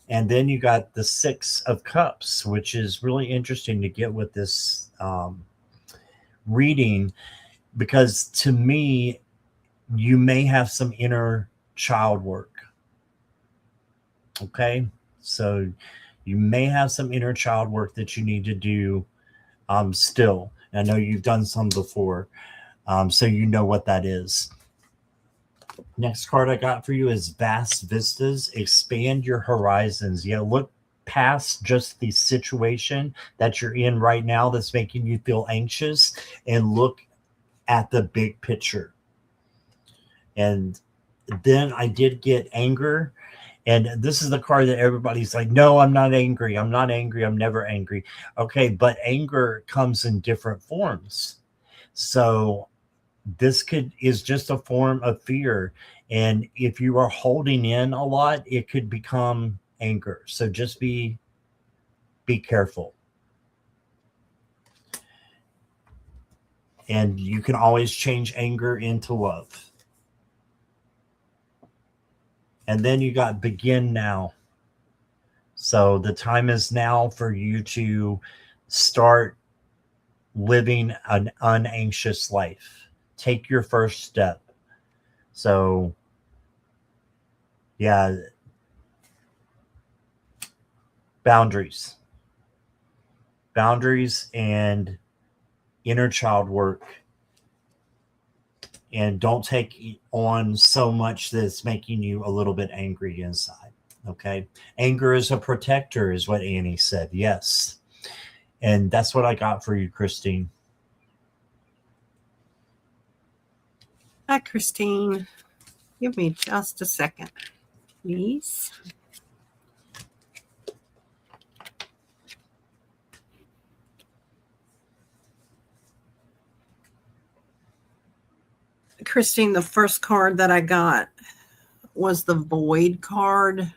And then you got the 6 of Cups, which is really interesting to get with this reading, because to me, you may have some inner child work. Okay, so you may have some inner child work that you need to do still. I know you've done some before, so you know what that is. Next card I got for you is Vast Vistas. Expand your horizons. Yeah, look past just the situation that you're in right now that's making you feel anxious and look at the big picture. And then I did get anger. And this is the card that everybody's like, no, I'm not angry. I'm not angry. I'm never angry. Okay, but anger comes in different forms. So this is just a form of fear. And if you are holding in a lot, it could become anger. So just be careful. And you can always change anger into love. And then you got begin now. So the time is now for you to start living an unanxious life. Take your first step. So, yeah, boundaries and inner child work. And don't take on so much that's making you a little bit angry inside. Okay. Anger is a protector, is what Annie said. Yes. And that's what I got for you, Christine. Hi, Christine. Give me just a second, please. Christine, the first card that I got was the Void card.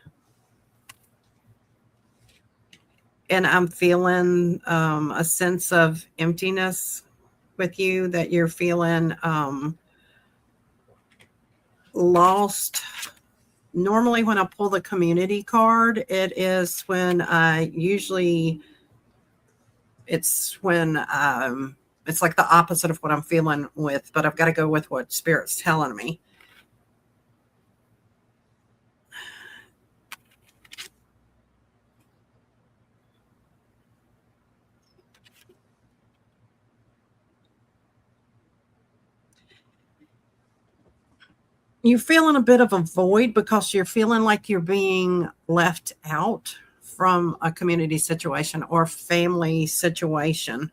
And I'm feeling a sense of emptiness with you, that you're feeling lost. Normally when I pull the community card, it is when it's like the opposite of what I'm feeling with, but I've got to go with what Spirit's telling me. You're feeling a bit of a void because you're feeling like you're being left out from a community situation or family situation.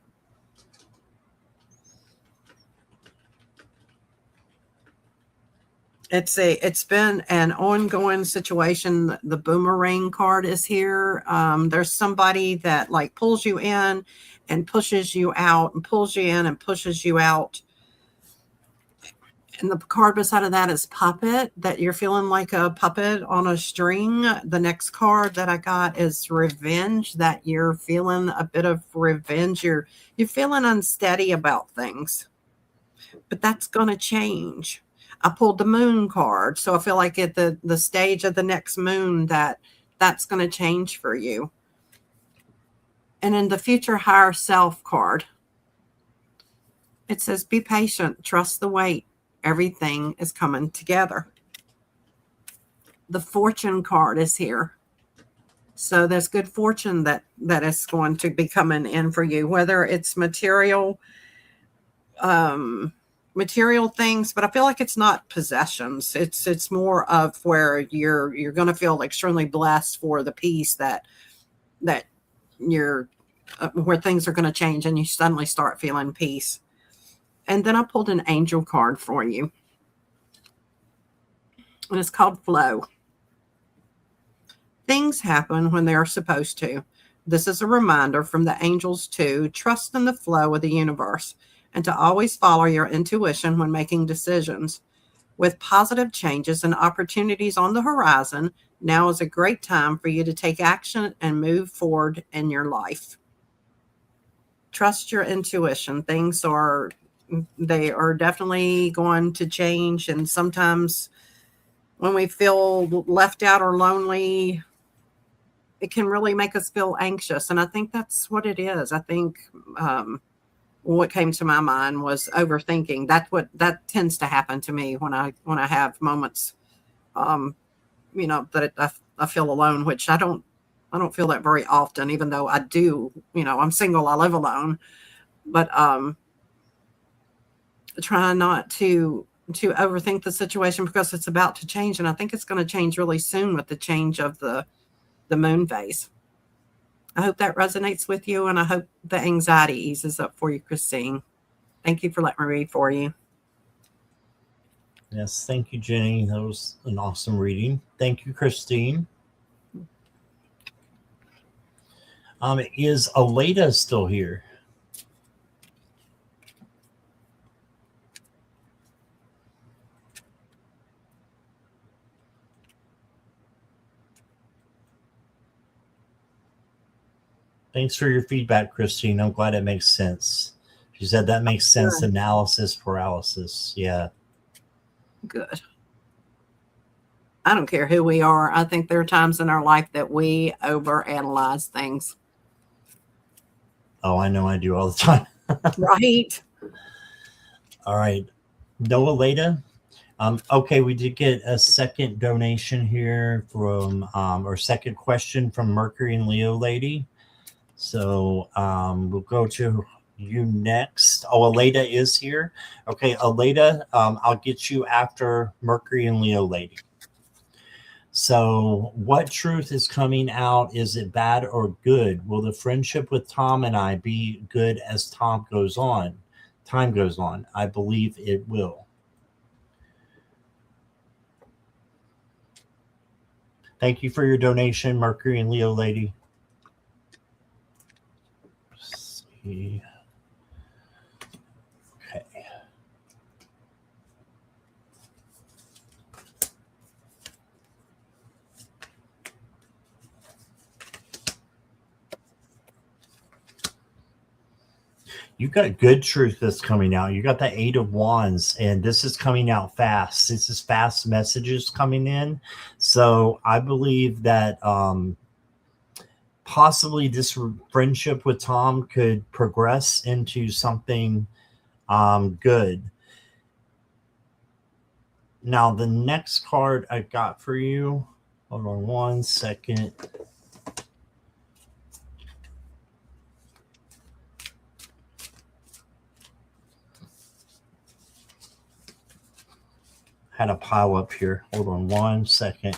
It's been an ongoing situation. The boomerang card is here. There's somebody that like pulls you in and pushes you out, and pulls you in and pushes you out. And the card beside of that is puppet, that you're feeling like a puppet on a string. The next card that I got is revenge, that you're feeling a bit of revenge. You're feeling unsteady about things, but that's going to change. I pulled the moon card. So I feel like at the stage of the next moon, that's going to change for you. And in the future higher self card, it says, be patient, trust the wait. Everything is coming together. The fortune card is here. So there's good fortune that is going to be coming in for you, whether it's material things, but I feel like it's not possessions. It's more of where you're going to feel extremely blessed for the peace that you're where things are going to change and you suddenly start feeling peace. And then I pulled an angel card for you. And it's called Flow. Things happen when they're supposed to. This is a reminder from the angels to trust in the flow of the universe and to always follow your intuition when making decisions. With positive changes and opportunities on the horizon, now is a great time for you to take action and move forward in your life. Trust your intuition. They are definitely going to change. And sometimes when we feel left out or lonely, it can really make us feel anxious. And I think that's what it is. I think what came to my mind was overthinking. That tends to happen to me when I have moments, that I feel alone, which I don't feel that very often, even though I do, I'm single, I live alone, but try not to overthink the situation because it's about to change. And I think it's going to change really soon with the change of the moon phase. I hope that resonates with you, and I hope the anxiety eases up for you, Christine. Thank you for letting me read for you. Yes, thank you, Jenny. That was an awesome reading. Thank you, Christine. Is Aleda still here? Thanks for your feedback, Christine. I'm glad it makes sense. She said that makes sense. Good. Analysis paralysis. Yeah. Good. I don't care who we are. I think there are times in our life that we overanalyze things. Oh, I know I do all the time. Right. All right. No Aleda. Okay, we did get a second donation here from, or second question from Mercury and Leo lady. So we'll go to you next. Oh, Aleda is here. Okay, Aleda, I'll get you after Mercury and Leo lady. So what truth is coming out? Is it bad or good? Will the friendship with Tom and I be good as time goes on? I believe it will. Thank you for your donation, Mercury and Leo lady. Let's see. Okay. You got good truth that's coming out. You got the 8 of Wands, and this is coming out fast. This is fast messages coming in. So I believe that possibly this friendship with Tom could progress into something good. Now, the next card I got for you, hold on one second. Had a pile up here. Hold on one second.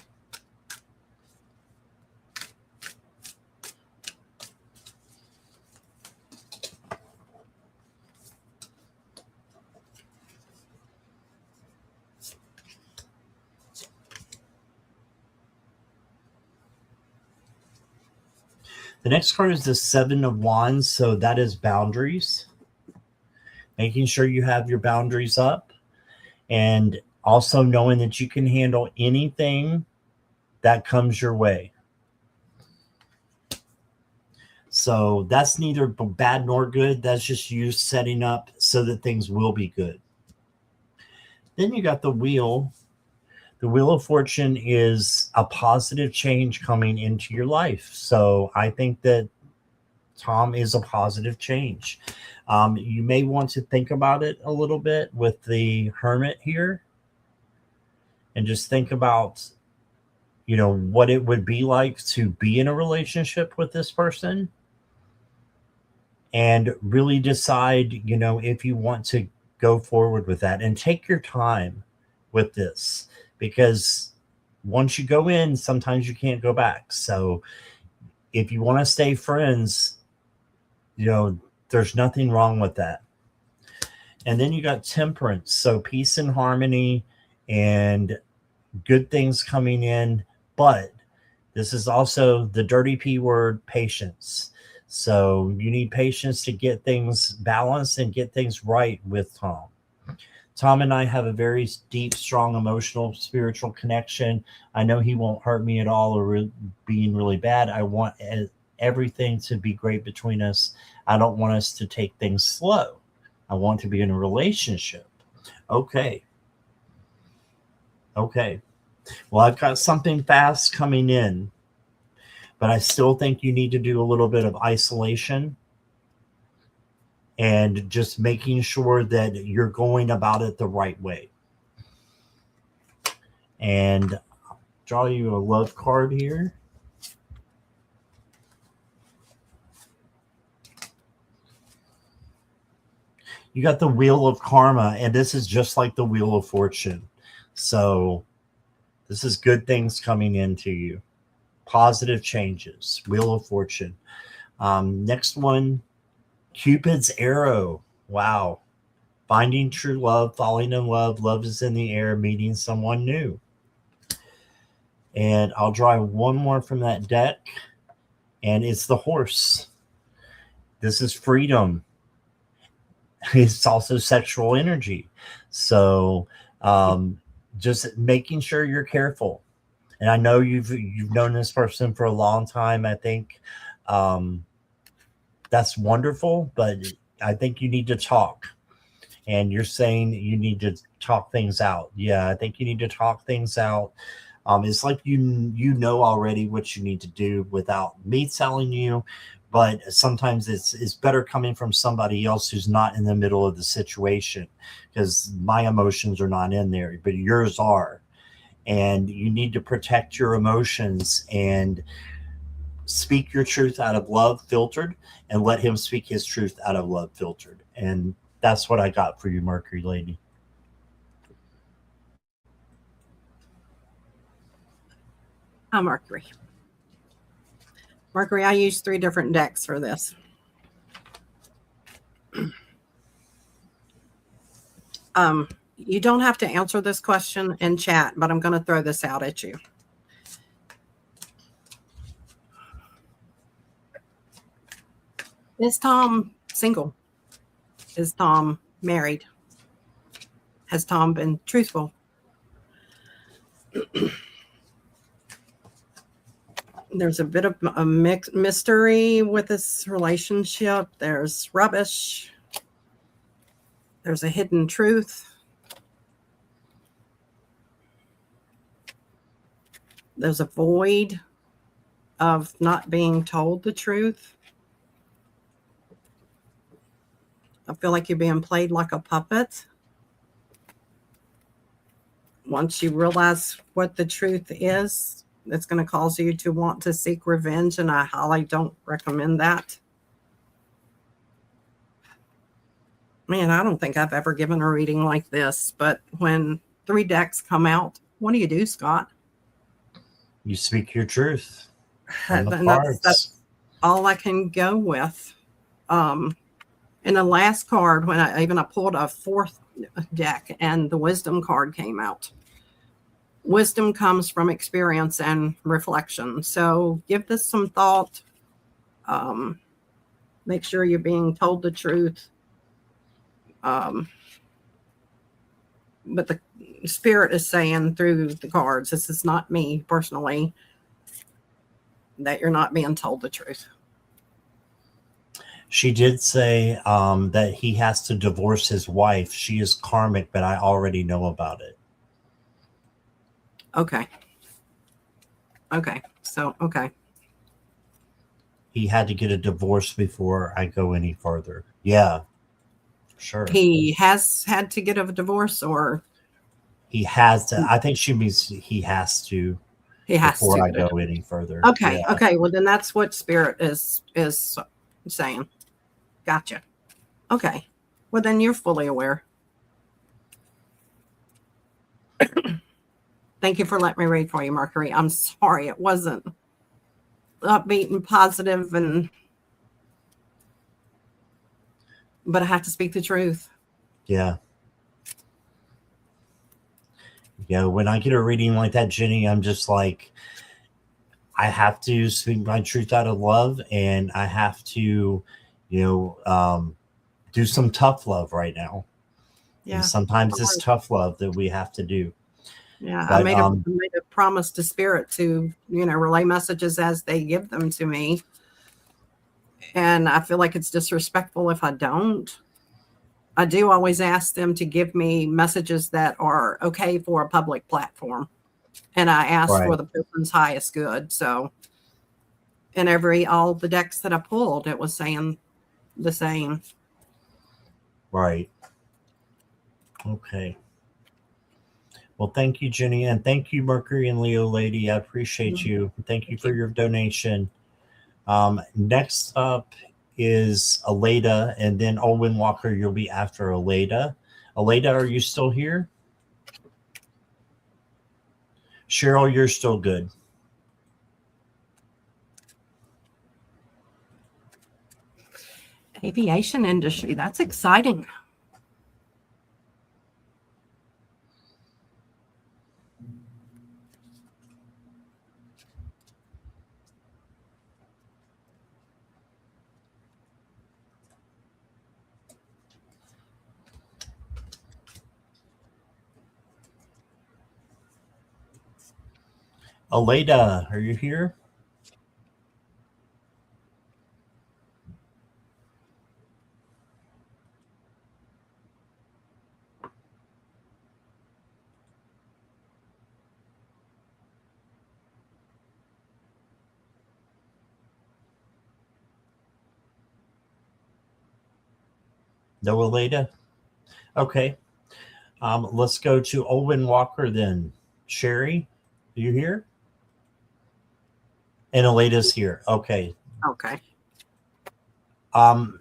The next card is the 7 of Wands. So that is boundaries. Making sure you have your boundaries up. And also knowing that you can handle anything that comes your way. So that's neither bad nor good. That's just you setting up so that things will be good. Then you got the wheel. The Wheel of Fortune is a positive change coming into your life. So I think that Tom is a positive change. You may want to think about it a little bit with the Hermit here. And just think about, you know, what it would be like to be in a relationship with this person. And really decide, you know, if you want to go forward with that. And take your time with this. Because once you go in, sometimes you can't go back. So if you want to stay friends, you know, there's nothing wrong with that. And then you got Temperance. So peace and harmony and good things coming in. But this is also the dirty P word, patience. So you need patience to get things balanced and get things right with Tom. Tom and I have a very deep, strong, emotional, spiritual connection. I know he won't hurt me at all or being really bad. I want everything to be great between us. I don't want us to take things slow. I want to be in a relationship. Okay. Well, I've got something fast coming in, but I still think you need to do a little bit of isolation. And just making sure that you're going about it the right way. And I'll draw you a love card here. You got the Wheel of Karma, and this is just like the Wheel of Fortune. So this is good things coming into you. Positive changes. Wheel of Fortune. Next one. Cupid's arrow. Wow. Finding true love, falling in love, love is in the air, meeting someone new. And I'll draw one more from that deck, and it's the horse. This is freedom. It's also sexual energy. So just making sure you're careful. And I know you've known this person for a long time. I think that's wonderful, but I think you need to talk. And you're saying that you need to talk things out. Yeah, I think you need to talk things out. It's like you know already what you need to do without me telling you, but sometimes it's better coming from somebody else who's not in the middle of the situation, because my emotions are not in there, but yours are. And you need to protect your emotions and speak your truth out of love filtered, and let him speak his truth out of love filtered. And that's what I got for you, Mercury lady. Mercury. Mercury, I used 3 different decks for this. You don't have to answer this question in chat, but I'm going to throw this out at you. Is Tom single? Is Tom married? Has Tom been truthful? There's a bit of a mystery with this relationship. There's rubbish. There's a hidden truth. There's a void of not being told the truth. I feel like you're being played like a puppet. Once you realize what the truth is, it's going to cause you to want to seek revenge, and I highly don't recommend that. Man, I don't think I've ever given a reading like this, but when 3 decks come out, what do you do, Scott? You speak your truth. And that's all I can go with. In the last card, when I pulled a 4th deck and the wisdom card came out. Wisdom comes from experience and reflection. So give this some thought. Make sure you're being told the truth. But the spirit is saying through the cards, this is not me personally, that you're not being told the truth. She did say that he has to divorce his wife. She is karmic, but I already know about it. Okay. So, okay. He had to get a divorce before I go any further. Yeah, sure. He has had to get a divorce, or he has to. I think she means he has to. He has before to I go any further. Okay. Yeah. Okay. Well, then that's what spirit is saying. Gotcha. Okay. Well, then you're fully aware. Thank you for letting me read for you, Mercury. I'm sorry it wasn't upbeat and positive, but I have to speak the truth. Yeah. Yeah. When I get a reading like that, Jenny, I'm just like, I have to speak my truth out of love, and I have to, do some tough love right now. Yeah. And sometimes it's tough love that we have to do. Yeah, but, I made a promise to spirit to, relay messages as they give them to me. And I feel like it's disrespectful if I don't. I do always ask them to give me messages that are okay for a public platform. And I ask for the person's highest good. So in all the decks that I pulled, it was saying the same. Right. Okay. Well, thank you, Jenny, and thank you, Mercury and Leo lady. I appreciate you. Thank you for your donation. Next up is Aleda, and then Owen Walker, you'll be after Aleda. Aleda, are you still here? Cheryl, you're still good. Aviation industry, that's exciting. Aleda, are you here? No, Aleda? Okay. Let's go to Owen Walker then. Sherry, are you here? And Aleda's here. Okay. Okay.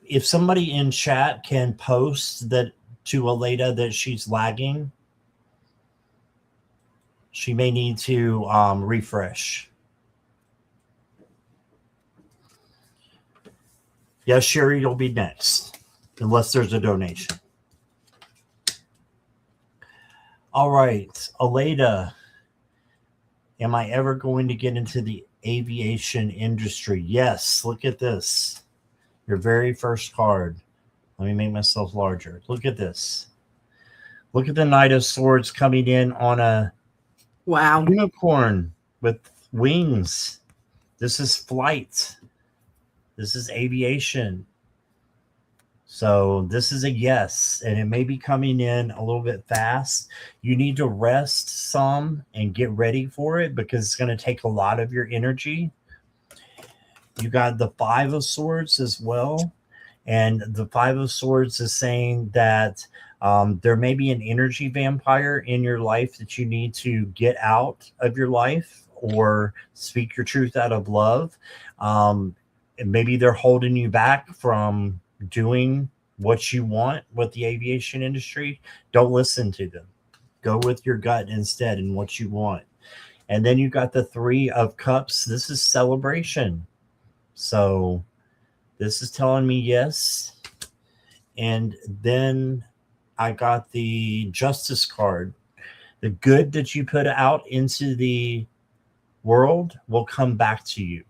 If somebody in chat can post that to Aleda that she's lagging, she may need to refresh. Yes, Sherry, you'll be next, unless there's a donation. All right, Aleda, am I ever going to get into the aviation industry? Yes, look at this. Your very first card. Let me make myself larger. Look at this. Look at the Knight of Swords coming in on a unicorn with wings. This is flight. This is aviation. So this is a yes, and it may be coming in a little bit fast. You need to rest some and get ready for it because it's going to take a lot of your energy. You got the Five of Swords as well. And the Five of Swords is saying that there may be an energy vampire in your life that you need to get out of your life or speak your truth out of love. And maybe they're holding you back from doing what you want with the aviation industry. Don't listen to them. Go with your gut instead and what you want. And then you got the Three of Cups. This is celebration. So this is telling me yes. And then I got the Justice card. The good that you put out into the world will come back to you.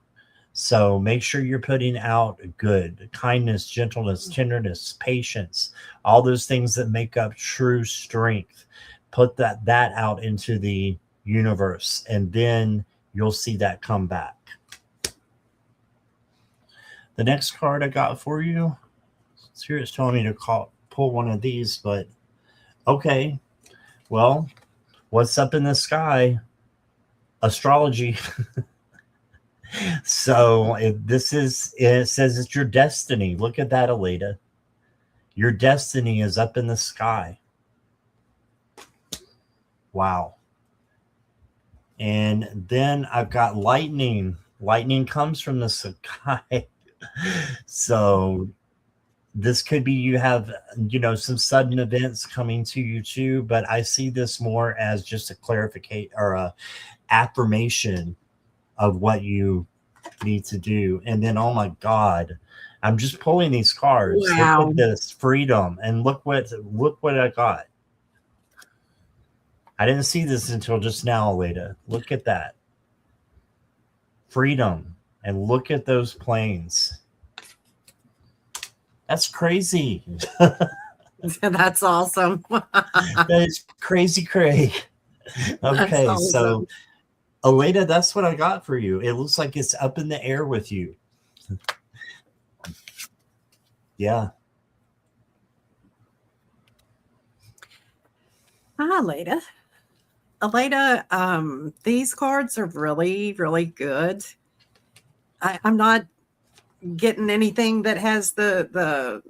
So make sure you're putting out good, kindness, gentleness, tenderness, patience, all those things that make up true strength. Put that out into the universe, and then you'll see that come back. The next card I got for you, Spirit's telling me to pull one of these, but okay. Well, what's up in the sky? Astrology. So it says it's your destiny. Look at that, Aleda. Your destiny is up in the sky. Wow. And then I've got lightning. Lightning comes from the sky. So this could be you have, some sudden events coming to you too, but I see this more as just a clarification or a affirmation of what you need to do. And then, oh my God, I'm just pulling these cards. Wow. Look at this freedom, and look what I got. I didn't see this until just now, Aleda. Look at that. Freedom. And look at those planes. That's crazy. That's awesome. That is crazy, Craig. Okay, awesome. So Aleda, that's what I got for you. It looks like it's up in the air with you. Yeah. Hi, Aleda. Aleda, these cards are really, really good. I'm not getting anything that has the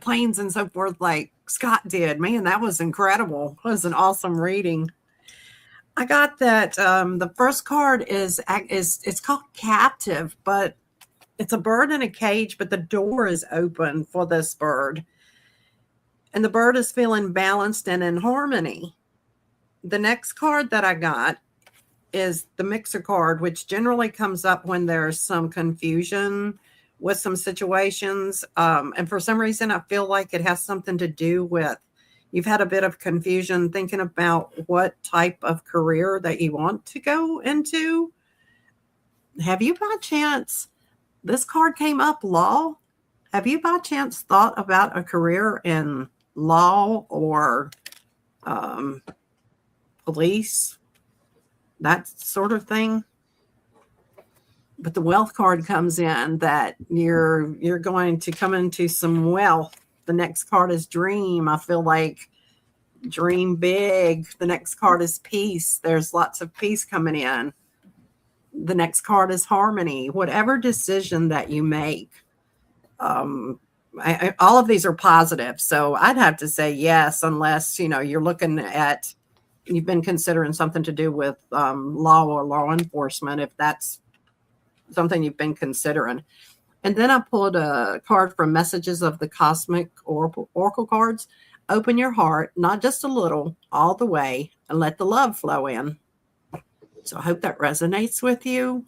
planes and so forth like Scott did. Man, that was incredible. It was an awesome reading. I got that the first card is it's called Captive, but it's a bird in a cage, but the door is open for this bird. And the bird is feeling balanced and in harmony. The next card that I got is the Mixer card, which generally comes up when there's some confusion with some situations. And for some reason, I feel like it has something to do with you've had a bit of confusion thinking about what type of career that you want to go into. Have you by chance, this card came up, law? Have you by chance thought about a career in law or police? that sort of thing. But the wealth card comes in that you're going to come into some wealth. The next card is dream. I feel like dream big. The next card is peace. There's lots of peace coming in. The next card is harmony. Whatever decision that you make, all of these are positive. So I'd have to say yes, unless, you're looking at, you've been considering something to do with law or law enforcement, if that's something you've been considering. And then I pulled a card from Messages of the Cosmic Oracle cards. Open your heart, not just a little, all the way, and let the love flow in. So I hope that resonates with you.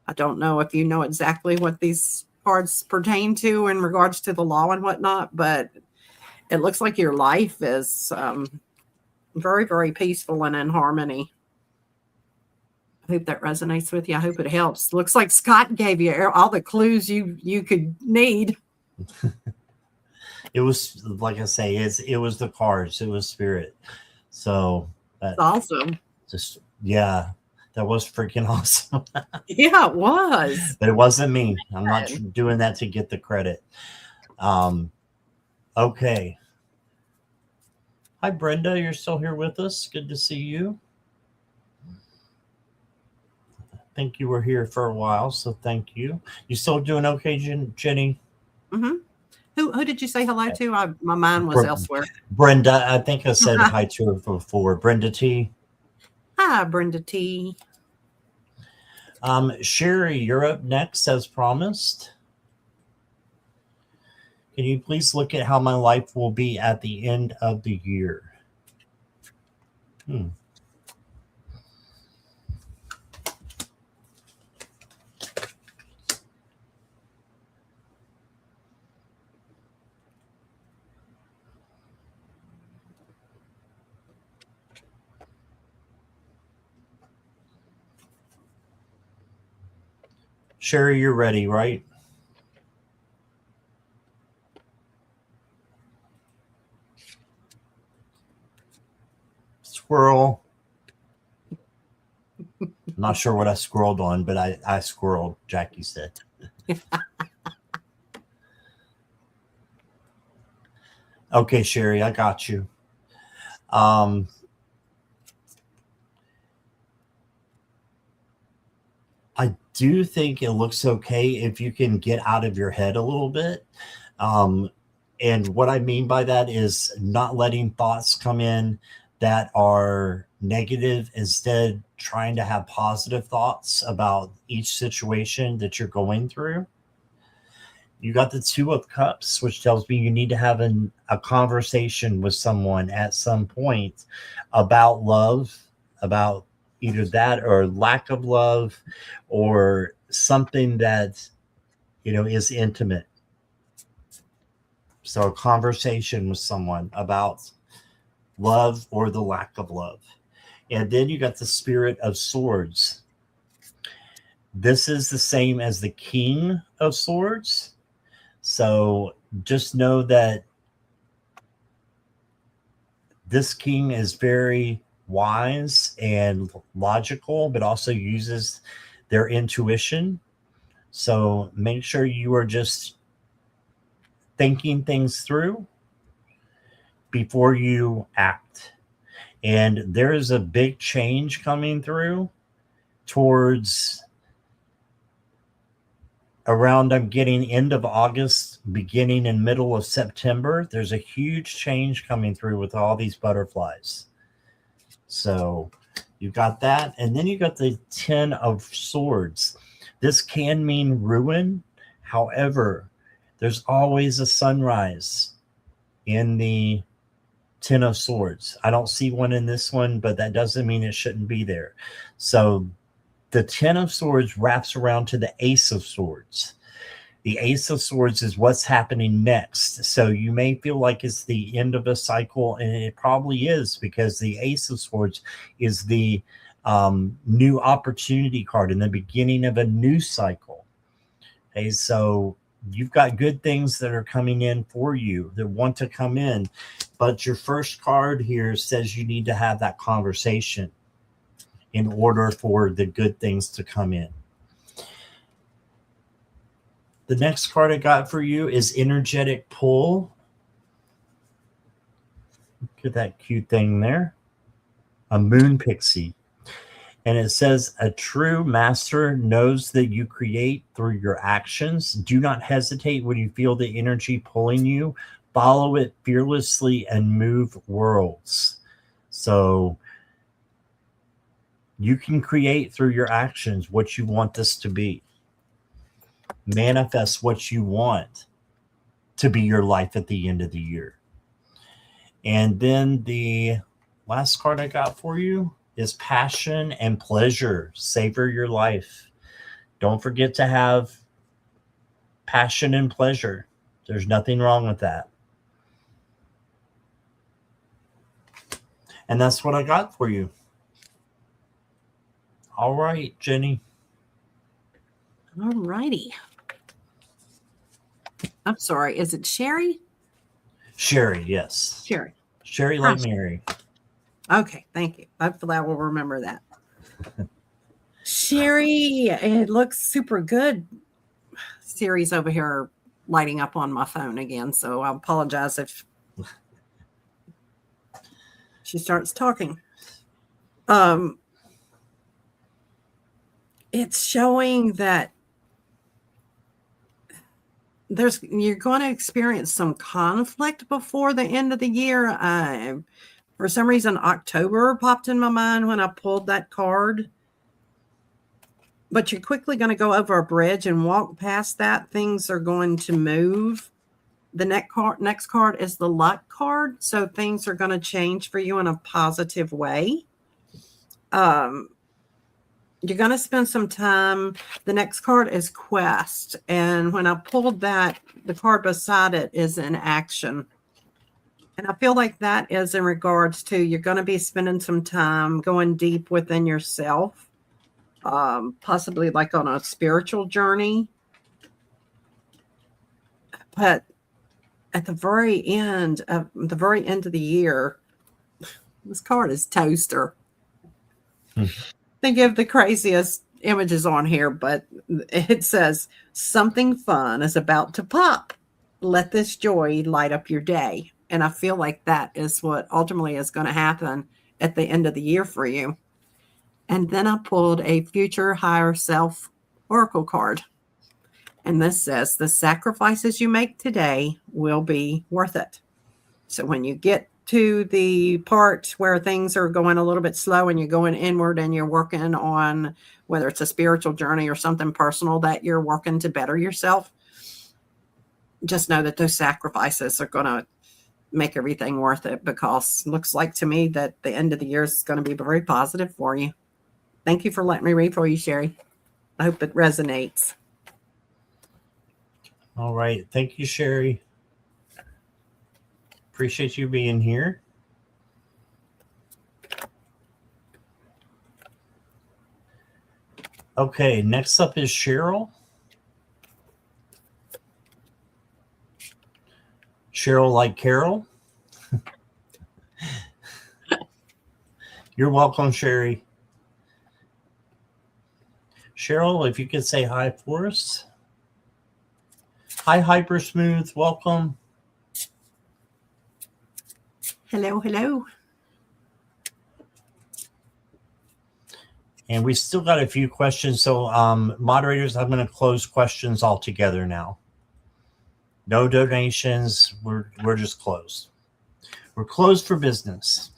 I don't know if you know exactly what these cards pertain to in regards to the law and whatnot, but it looks like your life is very, very peaceful and in harmony. I hope that resonates with you. I hope it helps. Looks like Scott gave you all the clues you could need. It was, like I say, it was the cards. It was spirit. So that's awesome. Just, yeah, that was freaking awesome. Yeah, it was. But it wasn't me. I'm not doing that to get the credit. Okay. Hi, Brenda. You're still here with us. Good to see you. I think you were here for a while, so thank you. You still doing okay, Jenny? Mm-hmm. Who did you say hello to? My mind was elsewhere. Brenda. I think I said hi to her before. Brenda T. Hi, Brenda T. Sherry, you're up next as promised. Can you please look at how my life will be at the end of the year? Sherry, you're ready, right? Squirrel. I'm not sure what I squirreled on, but I squirreled, Jackie said. Okay, Sherry, I got you. I do think it looks okay if you can get out of your head a little bit. And what I mean by that is not letting thoughts come in that are negative, instead trying to have positive thoughts about each situation that you're going through. You got the Two of Cups, which tells me you need to have a conversation with someone at some point about love, about either that or lack of love, or something that, is intimate. So a conversation with someone about love or the lack of love. And then you got the Spirit of Swords. This is the same as the King of Swords. So just know that this king is very wise and logical, but also uses their intuition. So make sure you are just thinking things through before you act. And there is a big change coming through towards around, I'm getting end of August, beginning and middle of September. There's a huge change coming through with all these butterflies. So you got that. And then you got the 10 of Swords. This can mean ruin. However, there's always a sunrise in the 10 of Swords. I don't see one in this one, but that doesn't mean it shouldn't be there. So the 10 of Swords wraps around to the Ace of Swords. The Ace of Swords is what's happening next. So you may feel like it's the end of a cycle, and it probably is, because the Ace of Swords is the new opportunity card in the beginning of a new cycle. Okay, so you've got good things that are coming in for you that want to come in, but your first card here says you need to have that conversation in order for the good things to come in. The next card I got for you is Energetic Pull. Look at that cute thing there. A moon pixie. And it says, a true master knows that you create through your actions. Do not hesitate when you feel the energy pulling you. Follow it fearlessly and move worlds. So you can create through your actions what you want this to be. Manifest what you want to be your life at the end of the year. And then the last card I got for you is Passion and Pleasure. Savor your life. Don't forget to have passion and pleasure. There's nothing wrong with that. And that's what I got for you. All right, Jenny. All righty. I'm sorry. Is it Sherry? Sherry, yes. Sherry. Sherry like Mary. Okay, thank you. Hopefully I will remember that. Sherry, it looks super good. Siri's over here lighting up on my phone again, so I apologize if she starts talking. It's showing that you're going to experience some conflict before the end of the year. For some reason, October popped in my mind when I pulled that card. But you're quickly going to go over a bridge and walk past that. Things are going to move. The next card is the luck card. So things are going to change for you in a positive way. You're going to spend some time. The next card is Quest. And when I pulled that, the card beside it is in action. And I feel like that is in regards to you're going to be spending some time going deep within yourself, possibly like on a spiritual journey. But at the very end of the year, this card is Toaster. They give the craziest images on here, but it says something fun is about to pop. Let this joy light up your day. And I feel like that is what ultimately is going to happen at the end of the year for you. And then I pulled a Future Higher Self Oracle card. And this says, the sacrifices you make today will be worth it. So when you get to the part where things are going a little bit slow and you're going inward and you're working on whether it's a spiritual journey or something personal that you're working to better yourself, just know that those sacrifices are going to make everything worth it, because it looks like to me that the end of the year is going to be very positive for you. Thank you for letting me read for you, Sherry. I hope it resonates. All right. Thank you, Sherry. Appreciate you being here. Okay, next up is Cheryl. Cheryl like Carol. You're welcome, Sherry. Cheryl, if you could say hi for us. Hi, Hyper Smooth. Welcome. Hello, hello. And we still got a few questions. So moderators, I'm going to close questions altogether now. No donations. We're just closed. We're closed for business.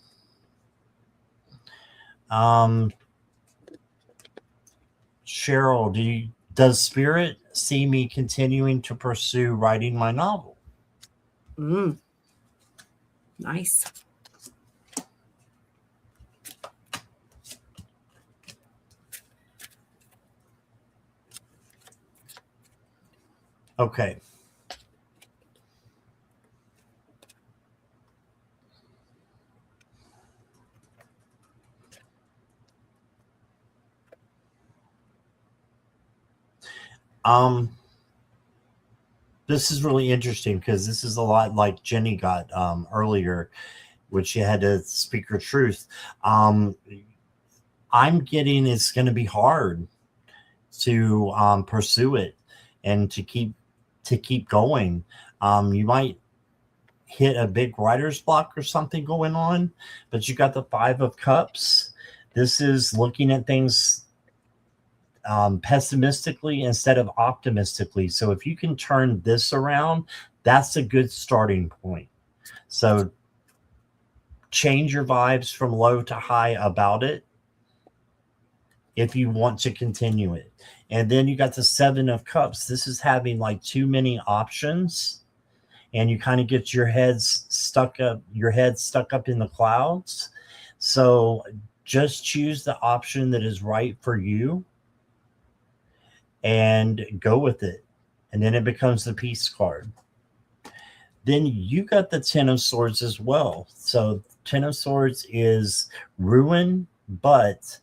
Cheryl, does Spirit see me continuing to pursue writing my novel? Nice. Okay. This is really interesting because this is a lot like Jenny got earlier, which she had to speak her truth. I'm getting it's going to be hard to pursue it and to keep going. You might hit a big writer's block or something going on, but you got the 5 of Cups. This is looking at things pessimistically instead of optimistically. So if you can turn this around, that's a good starting point. So change your vibes from low to high about it if you want to continue it. And then you got the 7 of Cups. This is having like too many options, and you kind of get your head stuck up in the clouds. So just choose the option that is right for you and go with it. And then it becomes the Peace card. Then you got the 10 of Swords as well. So 10 of Swords is ruin, but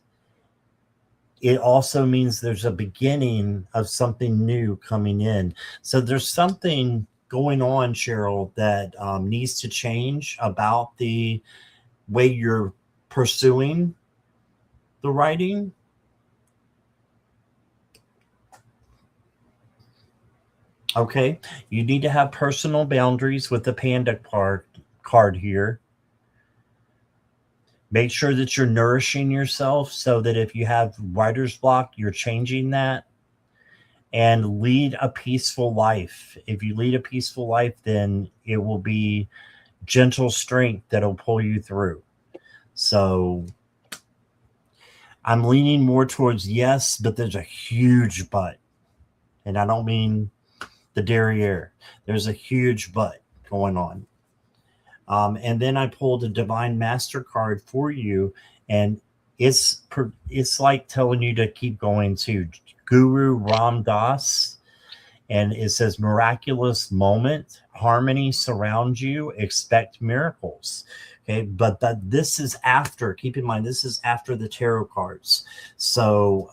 it also means there's a beginning of something new coming in. So there's something going on, Cheryl, that needs to change about the way you're pursuing the writing. Okay, you need to have personal boundaries with the Panda card here. Make sure that you're nourishing yourself so that if you have writer's block, you're changing that. And lead a peaceful life. If you lead a peaceful life, then it will be gentle strength that'll pull you through. So I'm leaning more towards yes, but there's a huge but. And I don't mean the derriere. There's a huge but going on. And then I pulled a Divine Master card for you, and it's like telling you to keep going to Guru Ram Dass, and it says miraculous moment, harmony surrounds you, expect miracles. Okay, but this is after. Keep in mind, this is after the tarot cards. So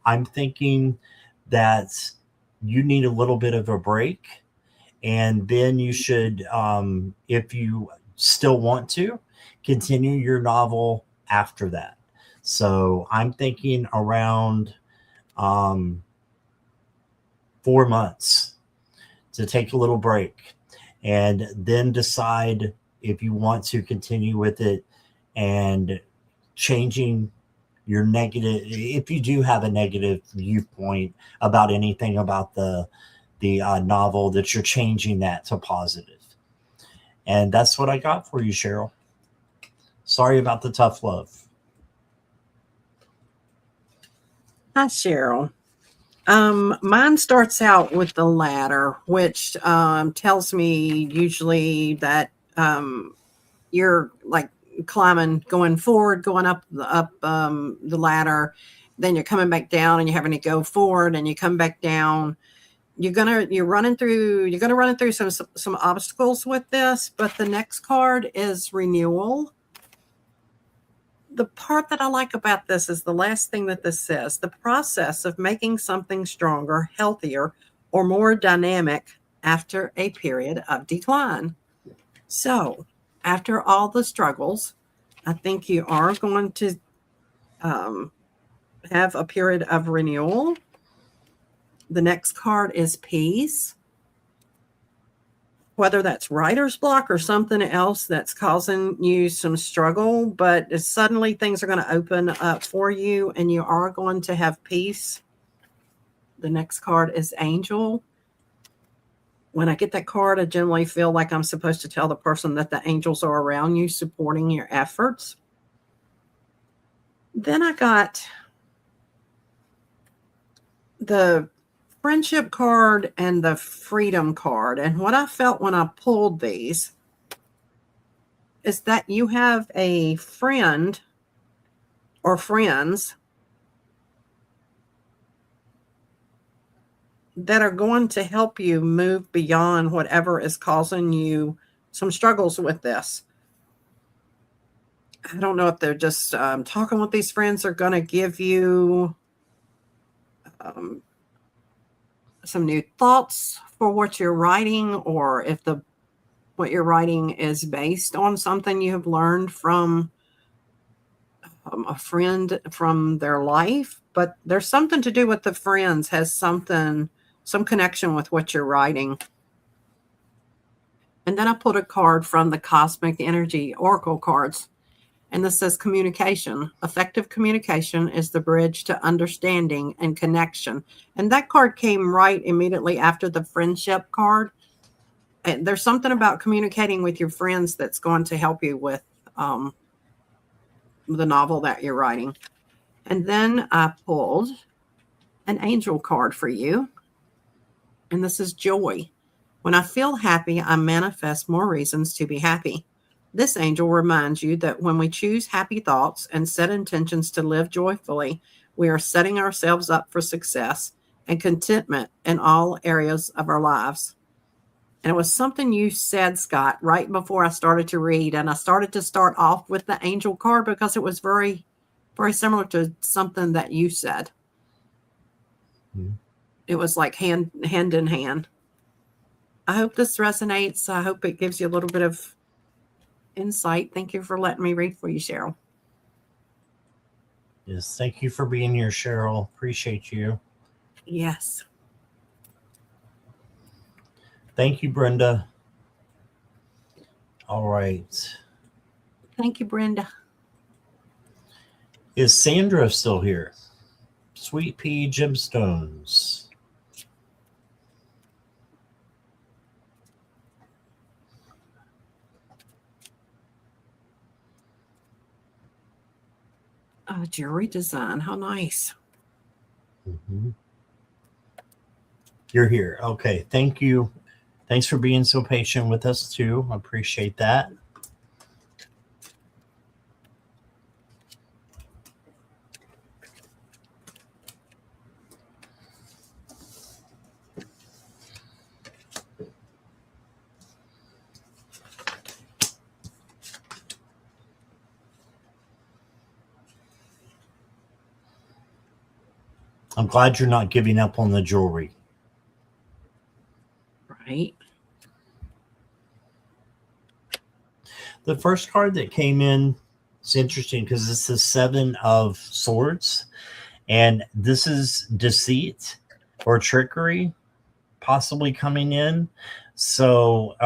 I'm thinking that you need a little bit of a break. And then you should, if you still want to, continue your novel after that. So I'm thinking around 4 months to take a little break and then decide if you want to continue with it and changing your negative, if you do have a negative viewpoint about anything about the novel, that you're changing that to positive. And that's what I got for you, Cheryl. Sorry about the tough love. Hi, Cheryl. Mine starts out with the ladder, which tells me usually that you're like climbing, going forward, going up the ladder. Then you're coming back down, and you're having to go forward, and you come back down. You're gonna run through some obstacles with this, but the next card is renewal. The part that I like about this is the last thing that this says: the process of making something stronger, healthier, or more dynamic after a period of decline. So after all the struggles, I think you are going to have a period of renewal. The next card is peace. Whether that's writer's block or something else that's causing you some struggle, but suddenly things are going to open up for you and you are going to have peace. The next card is angel. When I get that card, I generally feel like I'm supposed to tell the person that the angels are around you, supporting your efforts. Then I got the friendship card and the freedom card. And what I felt when I pulled these is that you have a friend or friends that are going to help you move beyond whatever is causing you some struggles with this. I don't know if they're just talking with these friends are going to give you some new thoughts for what you're writing, or if what you're writing is based on something you have learned from a friend from their life, but there's something to do with the friends, has some connection with what you're writing. And then I pulled a card from the Cosmic Energy Oracle cards. And this says communication. Effective communication is the bridge to understanding and connection. And that card came right immediately after the friendship card. And there's something about communicating with your friends that's going to help you with the novel that you're writing. And then I pulled an angel card for you. And this is joy. When I feel happy, I manifest more reasons to be happy. This angel reminds you that when we choose happy thoughts and set intentions to live joyfully, we are setting ourselves up for success and contentment in all areas of our lives. And it was something you said, Scott, right before I started to read. And I started off with the angel card because it was very, very similar to something that you said. Mm-hmm. It was like hand in hand. I hope this resonates. I hope it gives you a little bit of insight. Thank you for letting me read for you, Cheryl. Yes, thank you for being here, Cheryl. Appreciate you. Yes. Thank you, Brenda. All right. Thank you, Brenda. Is Sandra still here? Sweet Pea Gemstones. Jewelry design. How nice. Mm-hmm. You're here. Okay. Thank you. Thanks for being so patient with us, too. I appreciate that. I'm glad you're not giving up on the jewelry. Right. The first card that came in is interesting because it's the Seven of Swords. And this is deceit or trickery possibly coming in. So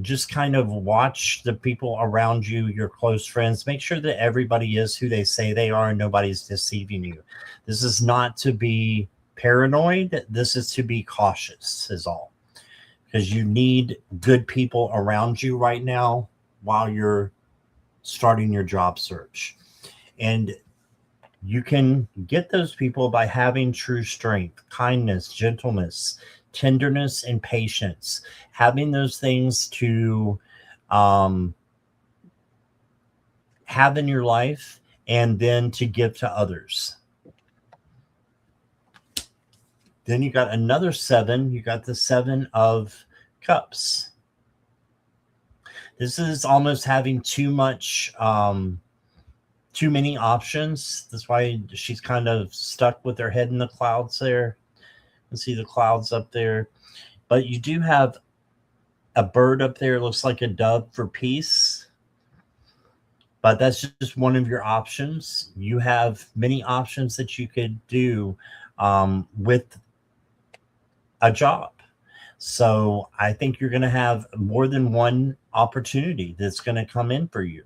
just kind of watch the people around you, your close friends. Make sure that everybody is who they say they are and nobody's deceiving you. This is not to be paranoid. This is to be cautious is all. Because you need good people around you right now while you're starting your job search. And you can get those people by having true strength, kindness, gentleness, tenderness, and patience. Having those things to have in your life and then to give to others. Then you got another seven. You got the Seven of Cups. This is almost having too much, too many options. That's why she's kind of stuck with her head in the clouds there. You can see the clouds up there. But you do have a bird up there. It looks like a dove for peace. But that's just one of your options. You have many options that you could do with a job. So I think you're going to have more than one opportunity that's going to come in for you.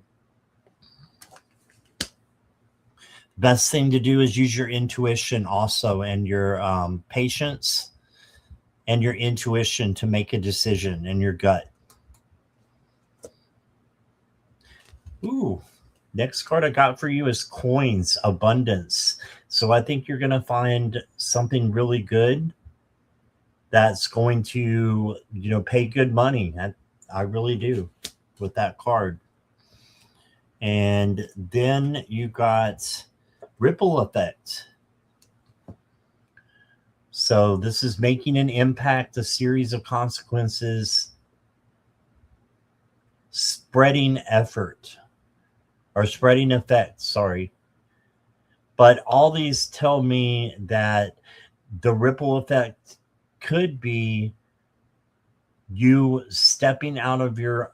Best thing to do is use your intuition also and your patience and your intuition to make a decision and your gut. Ooh, next card I got for you is Coins, Abundance. So I think you're going to find something really good that's going to, pay good money. I really do with that card. And then you got Ripple Effect. So this is making an impact, a series of consequences, spreading effort or spreading effect, sorry. But all these tell me that the ripple effect could be you stepping out of your,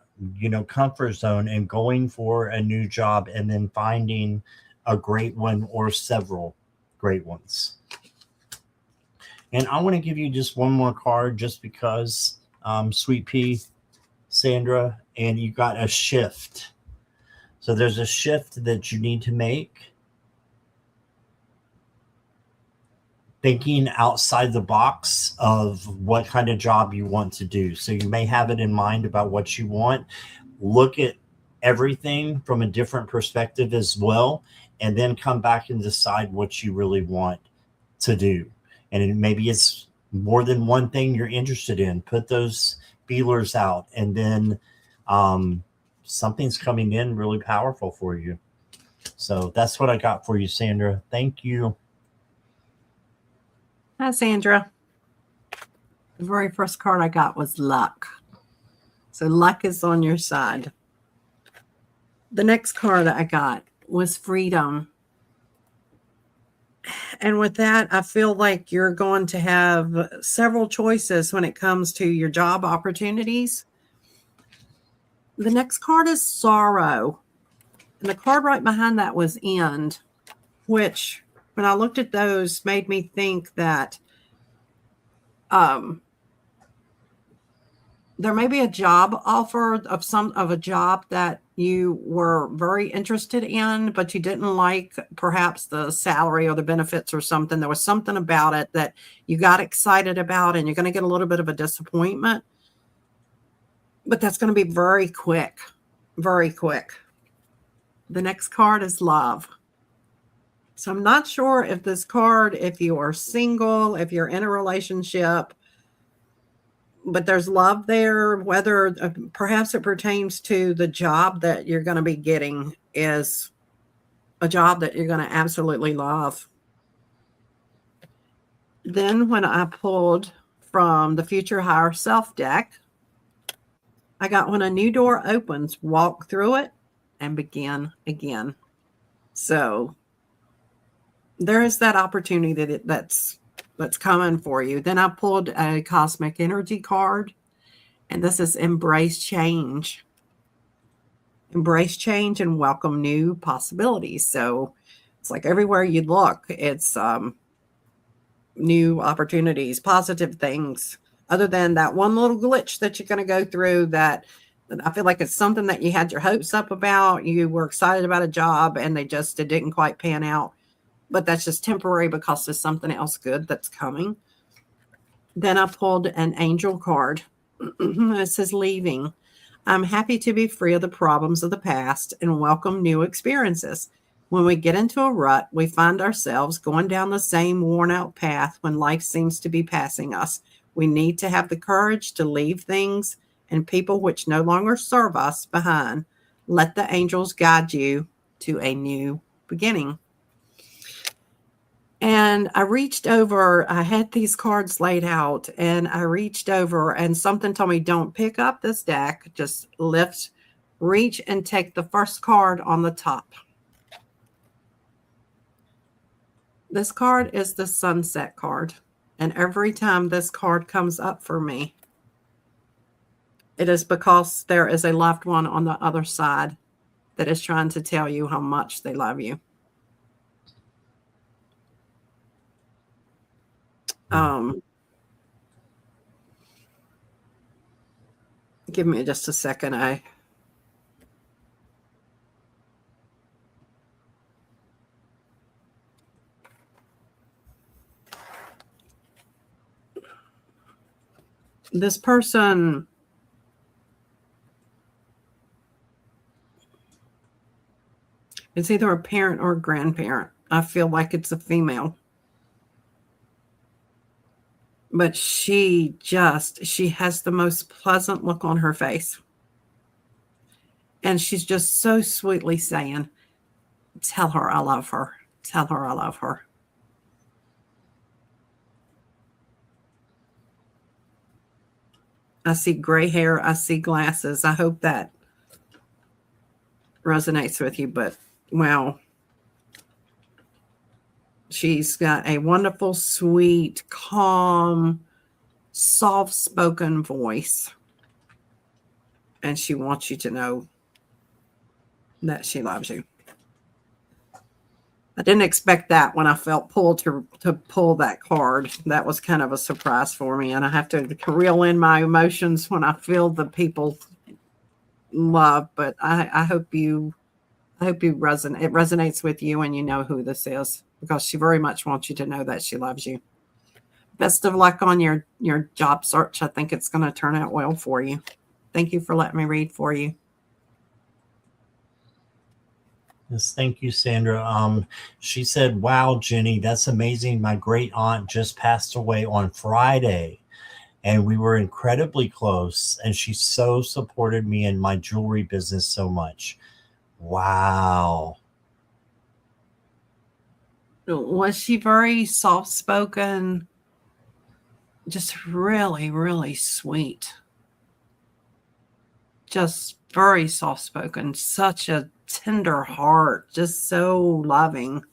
comfort zone and going for a new job and then finding a great one or several great ones. And I want to give you just one more card just because, Sweet Pea, Sandra, and you got a shift. So there's a shift that you need to make. Thinking outside the box of what kind of job you want to do. So you may have it in mind about what you want. Look at everything from a different perspective as well, and then come back and decide what you really want to do. And maybe it's more than one thing you're interested in. Put those feelers out, and then something's coming in really powerful for you. So that's what I got for you, Sandra. Thank you. Hi, Sandra. The very first card I got was luck. So luck is on your side. The next card I got was freedom. And with that, I feel like you're going to have several choices when it comes to your job opportunities. The next card is sorrow. And the card right behind that was end, which when I looked at those made me think that there may be a job offer of a job that you were very interested in, but you didn't like perhaps the salary or the benefits or something. There was something about it that you got excited about, and you're going to get a little bit of a disappointment. But that's going to be very quick, very quick. The next card is love. So I'm not sure if this card, if you are single, if you're in a relationship, but there's love there, whether perhaps it pertains to the job that you're going to be getting is a job that you're going to absolutely love. Then when I pulled from the Future Higher Self deck, I got when a new door opens, walk through it and begin again. So there is that opportunity that's coming for you. Then I pulled a cosmic energy card, and this is embrace change. Embrace change and welcome new possibilities. So it's like everywhere you look, it's new opportunities, positive things, other than that one little glitch that you're going to go through that I feel like it's something that you had your hopes up about. You were excited about a job and it didn't quite pan out. But that's just temporary because there's something else good that's coming. Then I pulled an angel card. It says leaving. I'm happy to be free of the problems of the past and welcome new experiences. When we get into a rut, we find ourselves going down the same worn out path when life seems to be passing us. We need to have the courage to leave things and people which no longer serve us behind. Let the angels guide you to a new beginning. And I reached over, I had these cards laid out, and I reached over and something told me, don't pick up this deck, just reach and take the first card on the top. This card is the sunset card. And every time this card comes up for me, it is because there is a loved one on the other side that is trying to tell you how much they love you. Give me just a second. This person is either a parent or a grandparent. I feel like it's a female. But she has the most pleasant look on her face. And she's just so sweetly saying, tell her I love her. Tell her I love her. I see gray hair. I see glasses. I hope that resonates with you. But, wow. She's got a wonderful, sweet, calm, soft-spoken voice. And she wants you to know that she loves you. I didn't expect that when I felt pulled to pull that card. That was kind of a surprise for me, and I have to reel in my emotions when I feel the people love. But I hope you it resonates with you, and you know who this is, because she very much wants you to know that she loves you. Best of luck on your job search. I think it's going to turn out well for you. Thank you for letting me read for you. Yes, thank you, Sandra. She said, "Wow, Jenny, that's amazing. My great aunt just passed away on Friday, and we were incredibly close. And she so supported me in my jewelry business so much." Wow. Was she very soft spoken? Just really, really sweet. Just very soft spoken. Such a tender heart. Just so loving.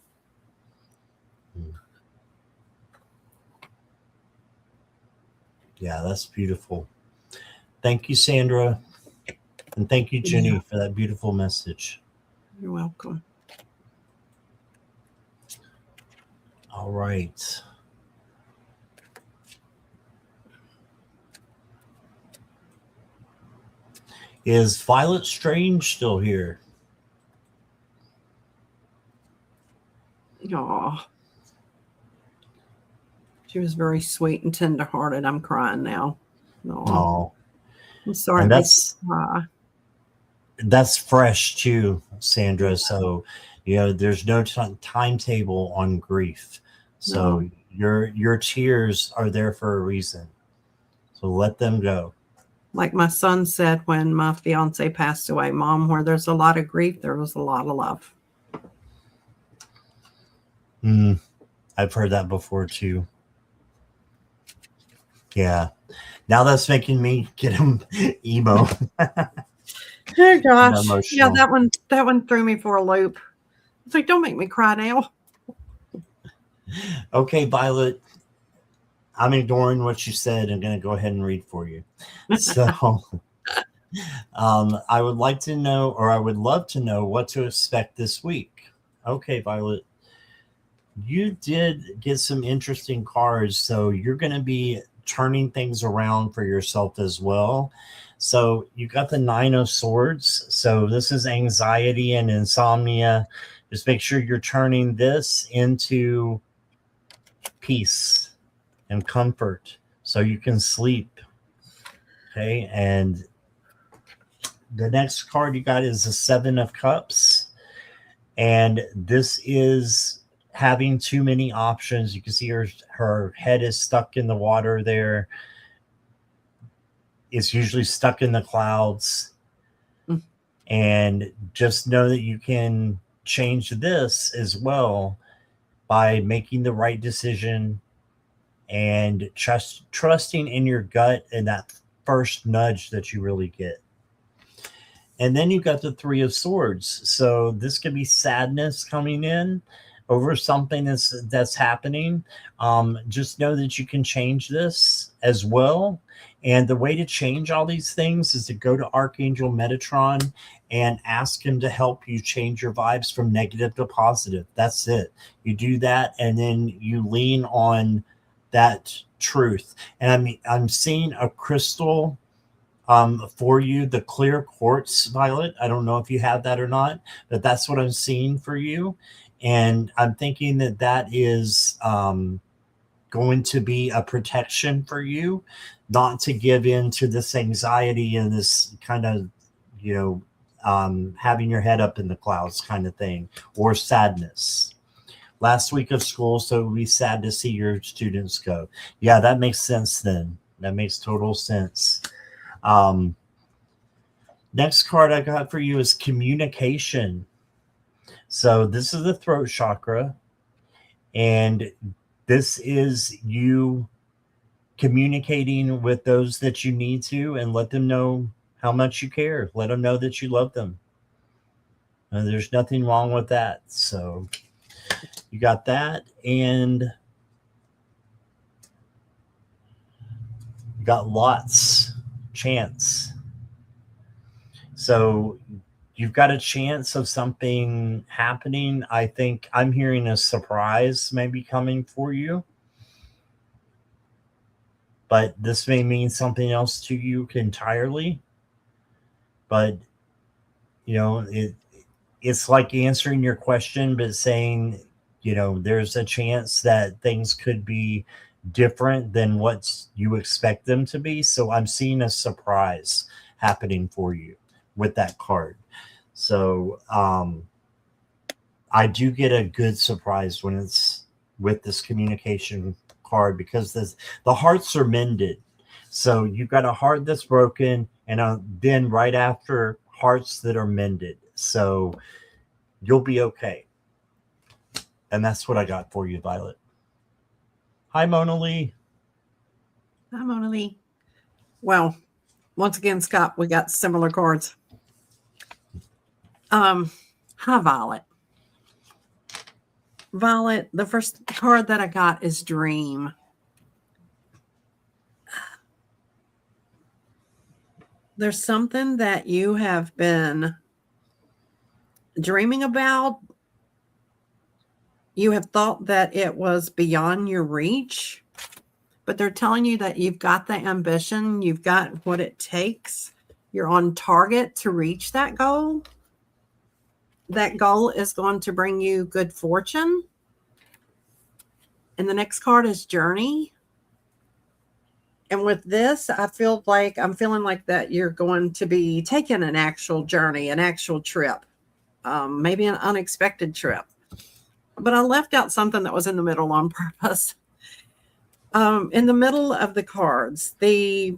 Yeah, that's beautiful. Thank you, Sandra. And thank you, Jenny, for that beautiful message. You're welcome. All right. Is Violet Strange still here? Aw. She was very sweet and tender-hearted. I'm crying now. Oh, I'm sorry. and that's fresh too, Sandra. So, there's no timetable on grief. So your tears are there for a reason. So let them go. Like my son said when my fiance passed away, Mom, where there's a lot of grief, there was a lot of love. I've heard that before too. Yeah. Now that's making me get him emo. Oh gosh. Yeah, that one threw me for a loop. It's like, don't make me cry now. Okay, Violet. I'm ignoring what you said. I'm going to go ahead and read for you. So I would like to know, or I would love to know, what to expect this week. Okay, Violet. You did get some interesting cards, so you're going to be turning things around for yourself as well. So you got the 9 of Swords. So this is anxiety and insomnia. Just make sure you're turning this into peace and comfort so you can sleep. Okay, and the next card you got is the 7 of Cups, and this is having too many options. You can see her head is stuck in the water there. It's usually stuck in the clouds. And just know that you can change this as well by making the right decision and trusting in your gut and that first nudge that you really get. And then you got the 3 of Swords. So this could be sadness coming in over something that's happening. Just know that you can change this as well. And the way to change all these things is to go to Archangel Metatron and ask him to help you change your vibes from negative to positive. That's it. You do that, and then you lean on that truth. And I'm seeing a crystal for you, the clear quartz, Violet. I don't know if you have that or not, but that's what I'm seeing for you. And I'm thinking that is going to be a protection for you, not to give in to this anxiety and this kind of, having your head up in the clouds kind of thing, or sadness. Last week of school, so it would be sad to see your students go. Yeah, that makes sense then. That makes total sense. Next card I got for you is communication. So this is the throat chakra, and this is you communicating with those that you need to, and let them know how much you care. Let them know that you love them. And there's nothing wrong with that. So you got that, and you got lots chance. So you've got a chance of something happening. I think I'm hearing a surprise maybe coming for you. But this may mean something else to you entirely. But, you know, it's like answering your question, but saying, you know, there's a chance that things could be different than what you expect them to be. So I'm seeing a surprise happening for you with that card. So I do get a good surprise when it's with this communication card, because the hearts are mended. So you've got a heart that's broken, and then right after, hearts that are mended. So you'll be okay. And that's what I got for you, Violet. Hi, Mona Lee. Hi, Mona Lee. Well, once again, Scott, we got similar cards. Hi, Violet. Violet, the first card that I got is Dream. There's something that you have been dreaming about. You have thought that it was beyond your reach, but they're telling you that you've got the ambition, you've got what it takes, you're on target to reach that goal. That goal is going to bring you good fortune. And the next card is Journey. And with this, I'm feeling like that you're going to be taking an actual journey, an actual trip, maybe an unexpected trip. But I left out something that was in the middle on purpose. In the middle of the cards, the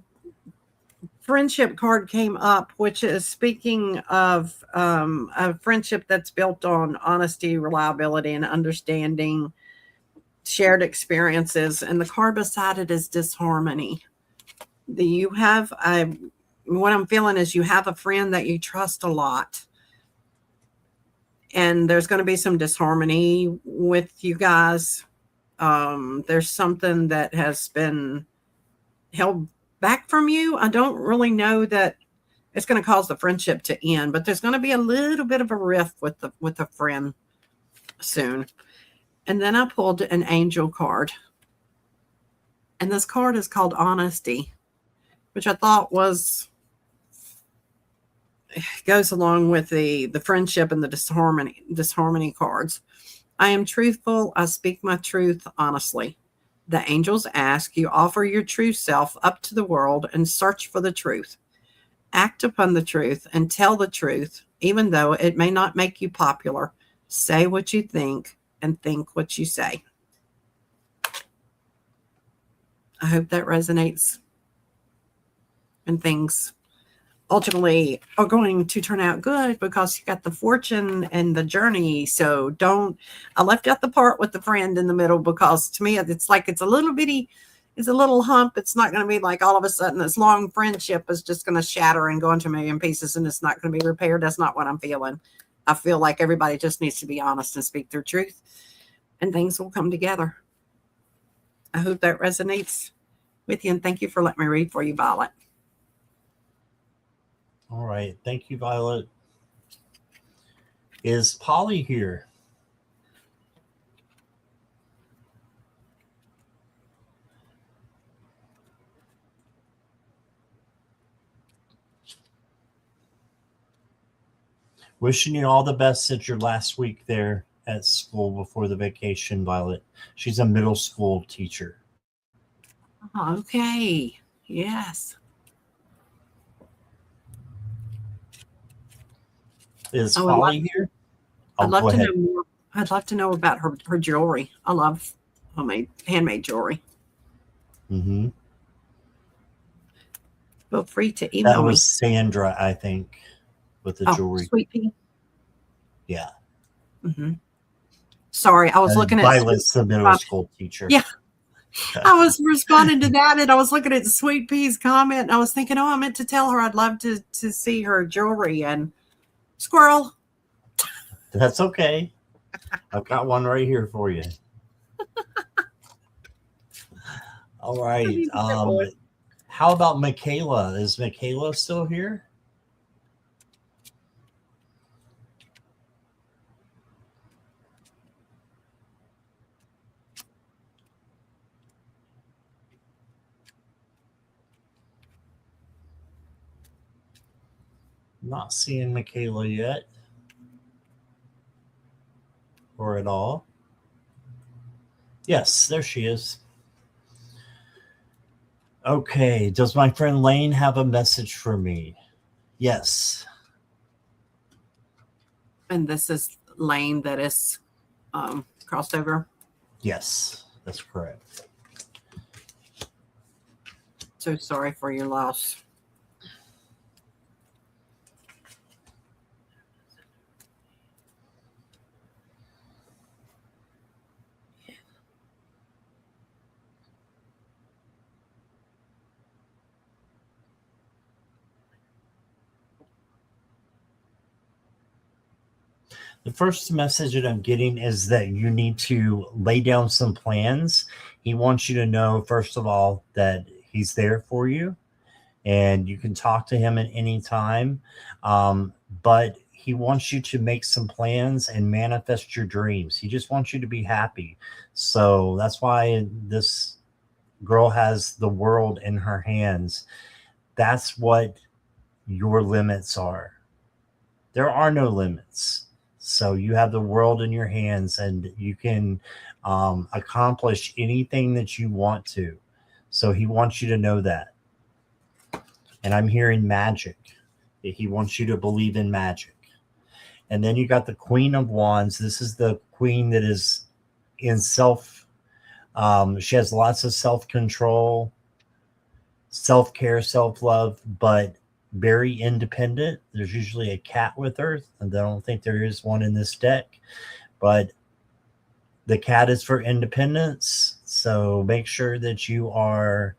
friendship card came up, which is speaking of a friendship that's built on honesty, reliability, and understanding, shared experiences. And the card beside it is disharmony. What I'm feeling is you have a friend that you trust a lot. And there's going to be some disharmony with you guys. There's something that has been held back from you. I don't really know that it's going to cause the friendship to end, but there's going to be a little bit of a rift with a friend soon. And then I pulled an angel card. And this card is called Honesty, which I thought goes along with the friendship and the disharmony cards. I am truthful. I speak my truth honestly. The angels ask you offer your true self up to the world and search for the truth. Act upon the truth and tell the truth, even though it may not make you popular. Say what you think and think what you say. I hope that resonates, and things ultimately are going to turn out good because you got the fortune and the journey. So I left out the part with the friend in the middle, because to me, it's like it's a little hump. It's not going to be like all of a sudden this long friendship is just going to shatter and go into a million pieces and it's not going to be repaired. That's not what I'm feeling. I feel like everybody just needs to be honest and speak their truth, and things will come together. I hope that resonates with you, and thank you for letting me read for you, Violet. All right. Thank you, Violet. Is Polly here? Wishing you all the best at your last week there at school before the vacation, Violet. She's a middle school teacher. Okay. Yes. Is Polly here? I'd love to know more. I'd love to know about her jewelry. I love handmade jewelry. Mm-hmm. Feel free to email me. That was Sandra, I think, with the jewelry. Sweet Pea. Yeah. Mm-hmm. Sorry, I was looking at Violet's the middle school teacher. Yeah. I was responding to that, and I was looking at Sweet Pea's comment, and I was thinking, I meant to tell her I'd love to see her jewelry, and squirrel. That's okay. I've got one right here for you. All right. How about Michaela? Is Michaela still here? Not seeing Michaela yet. Or at all. Yes, there she is. Okay, does my friend Lane have a message for me? Yes. And this is Lane that is crossed over. Yes, that's correct. So sorry for your loss. The first message that I'm getting is that you need to lay down some plans. He wants you to know, first of all, that he's there for you and you can talk to him at any time. But he wants you to make some plans and manifest your dreams. He just wants you to be happy. So that's why this girl has the world in her hands. That's what your limits are. There are no limits. So you have the world in your hands and you can accomplish anything that you want to. So he wants you to know that. And I'm hearing magic. He wants you to believe in magic. And then you got the Queen of Wands. This is the queen that is in self. She has lots of self-control, self-care, self-love, but very independent. There's usually a cat with her, and I don't think there is one in this deck, but the cat is for independence. So make sure that you are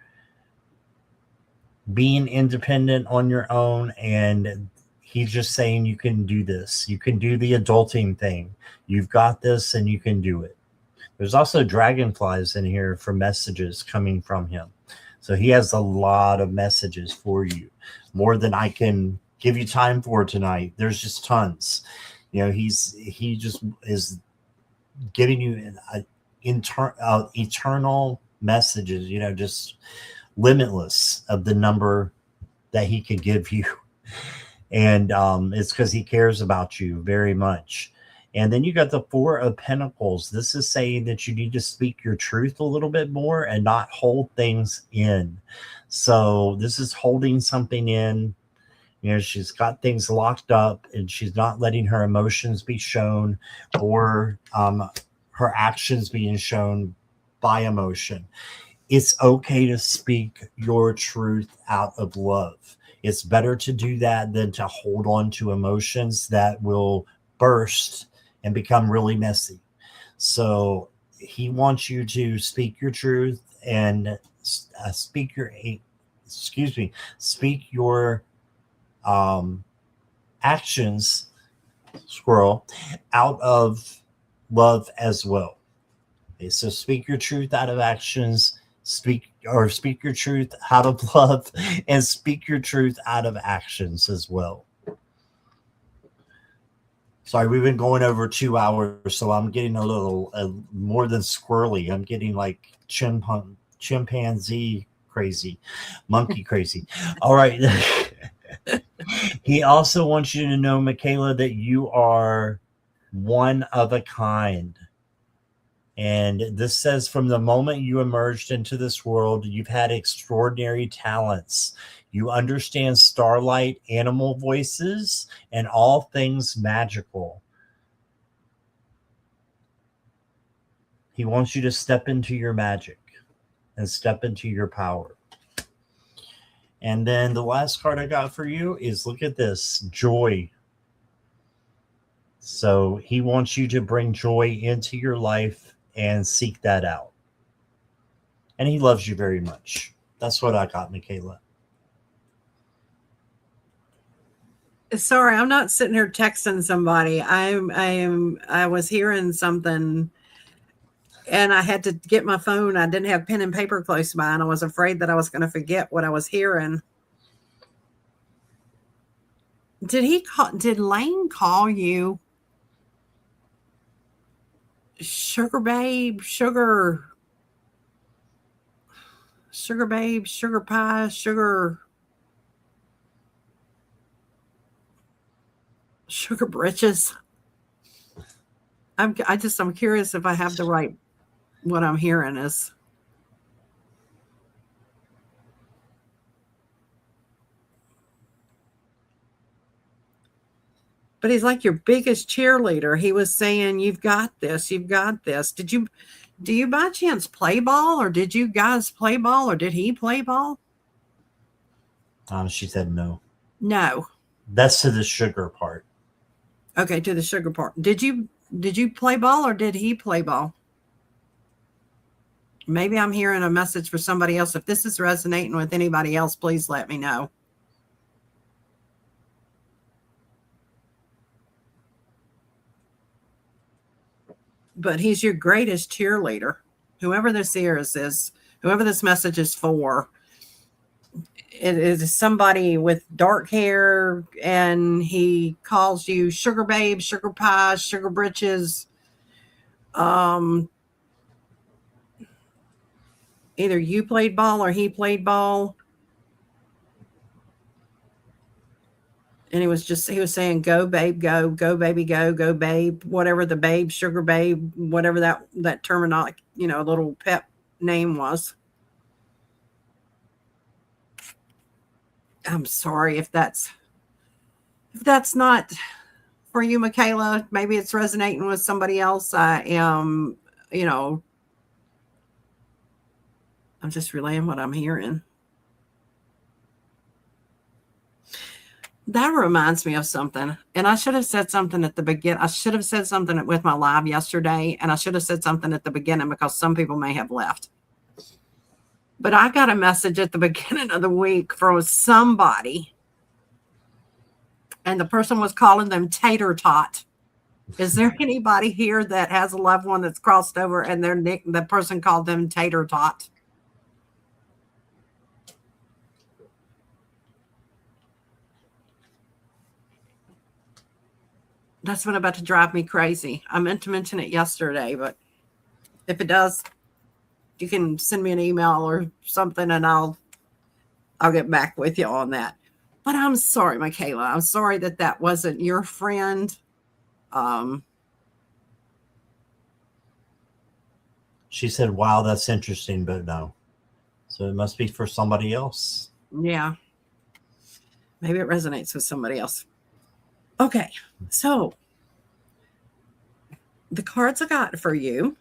being independent on your own, and he's just saying you can do this. You can do the adulting thing. You've got this and you can do it. There's also dragonflies in here for messages coming from him. So he has a lot of messages for you, more than I can give you time for tonight. There's just tons. You know, he just is giving you eternal messages, you know, just limitless of the number that he could give you. And it's because he cares about you very much. And then you got the Four of Pentacles. This is saying that you need to speak your truth a little bit more and not hold things in. So this is holding something in. You know, she's got things locked up and she's not letting her emotions be shown or her actions being shown by emotion. It's okay to speak your truth out of love. It's better to do that than to hold on to emotions that will burst and become really messy. So he wants you to speak your truth and speak your actions, squirrel, out of love as well. Okay, so speak your truth out of actions, speak your truth out of love, and speak your truth out of actions as well. Sorry, we've been going over 2 hours, so I'm getting a little more than squirrely. I'm getting like chimpanzee crazy, monkey crazy. All right. He also wants you to know, Michaela, that you are one of a kind. And this says from the moment you emerged into this world, you've had extraordinary talents. You understand starlight, animal voices, and all things magical. He wants you to step into your magic and step into your power. And then the last card I got for you is, look at this, joy. So he wants you to bring joy into your life and seek that out. And he loves you very much. That's what I got, Michaela. Sorry, I'm not sitting here texting somebody. I was hearing something and I had to get my phone. I didn't have pen and paper close by, and I was afraid that I was going to forget what I was hearing. Did Lane call you sugar babe, sugar babe, sugar pie, sugar? Sugar britches. I'm curious if I have the right, what I'm hearing is. But he's like your biggest cheerleader. He was saying, you've got this, you've got this. Do you by chance play ball, or did you guys play ball, or did he play ball? She said no. No. That's to the sugar part. Okay, to the sugar part. Did you play ball, or did he play ball? Maybe I'm hearing a message for somebody else. If this is resonating with anybody else, please let me know. But he's your greatest cheerleader. Whoever this is, whoever this message is for, it is somebody with dark hair, and he calls you sugar babe, sugar pie, sugar britches. Either you played ball or he played ball. And he was saying, go babe, go baby, go babe, whatever the babe, sugar babe, whatever that terminology, little pep name was. I'm sorry if that's not for you, Michaela. Maybe it's resonating with somebody else. I am, I'm just relaying what I'm hearing. That reminds me of something. And I should have said something at the beginning. I should have said something with my live yesterday. And I should have said something at the beginning because some people may have left. But I got a message at the beginning of the week from somebody. And the person was calling them tater tot. Is there anybody here that has a loved one that's crossed over and the person called them tater tot? That's been about to drive me crazy. I meant to mention it yesterday, but if it does, you can send me an email or something and I'll get back with you on that. But I'm sorry, Michaela. I'm sorry that wasn't your friend. She said, wow, that's interesting, but no. So it must be for somebody else. Yeah. Maybe it resonates with somebody else. Okay. So the cards I got for you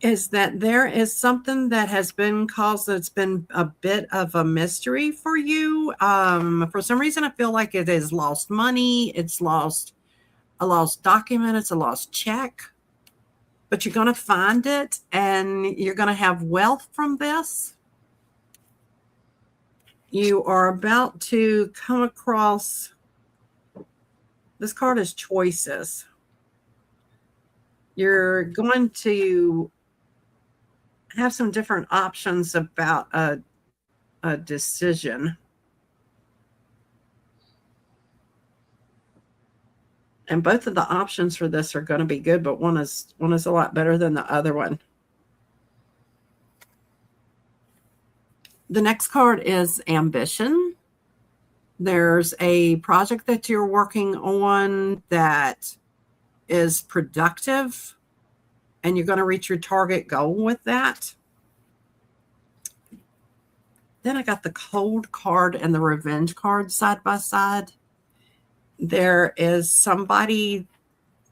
is that there is something that has been caused that's been a bit of a mystery for you. For some reason, I feel like it has lost money. It's a lost document. It's a lost check. But you're going to find it and you're going to have wealth from this. You are about to come across, this card is choices. You're going to have some different options about a decision. And both of the options for this are going to be good, but one is a lot better than the other one. The next card is ambition. There's a project that you're working on that is productive, and you're going to reach your target goal with that. Then I got the cold card and the revenge card side by side. There is somebody,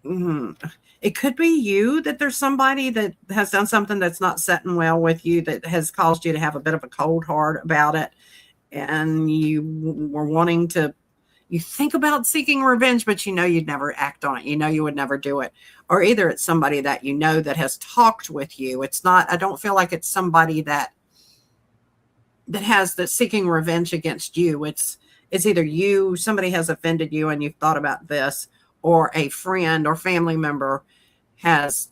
it could be you, that there's somebody that has done something that's not setting well with you, that has caused you to have a bit of a cold heart about it. And you were wanting to, you think about seeking revenge, but you'd never act on it. You would never do it. Or either it's somebody that that has talked with you. It's not, I don't feel like it's somebody that has the seeking revenge against you. It's either you, somebody has offended you and you've thought about this, or a friend or family member has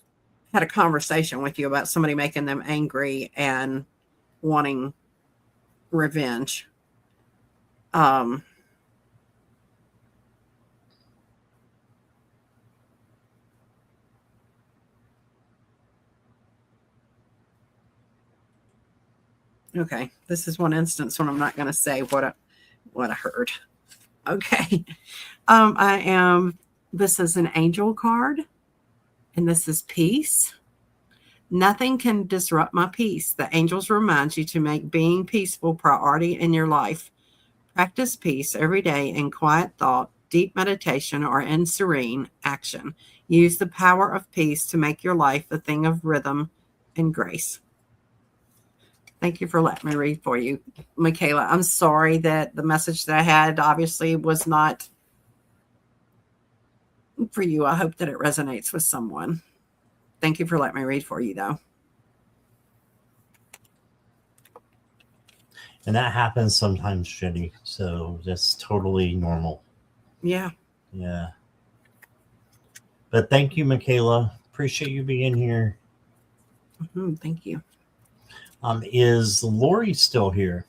had a conversation with you about somebody making them angry and wanting revenge. Okay, this is one instance when I'm not going to say what I heard. Okay. This is an angel card, and this is peace. Nothing can disrupt my peace. The angels remind you to make being peaceful priority in your life. Practice peace every day in quiet thought, deep meditation, or in serene action. Use the power of peace to make your life a thing of rhythm and grace. Thank you for letting me read for you, Michaela. I'm sorry that the message that I had obviously was not for you. I hope that it resonates with someone. Thank you for letting me read for you, though. And that happens sometimes, Jenny. So that's totally normal. Yeah. Yeah. But thank you, Michaela. Appreciate you being here. Thank you. Is Lori still here?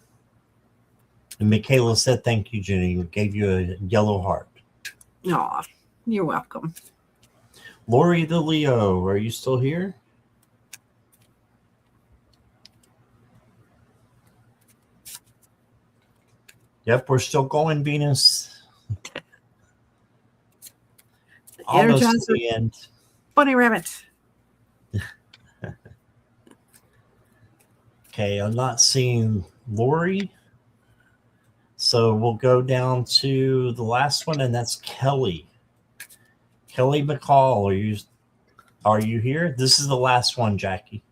And Michaela said, thank you, Jenny. We gave you a yellow heart. Aw, you're welcome. Lori the Leo, are you still here? Yep, we're still going, Venus. Almost to the end. Bunny rabbit. Okay, I'm not seeing Lori. So we'll go down to the last one, and that's Kelly. Kelly McCall, are you here? This is the last one, Jackie.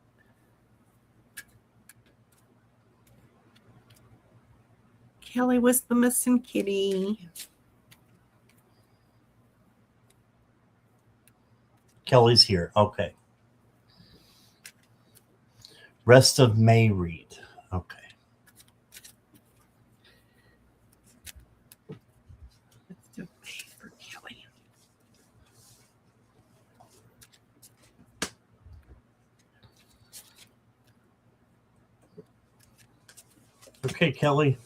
Kelly was the missing kitty. Kelly's here. Okay. Rest of May read. Okay. Let's do May for Kelly. Okay, Kelly.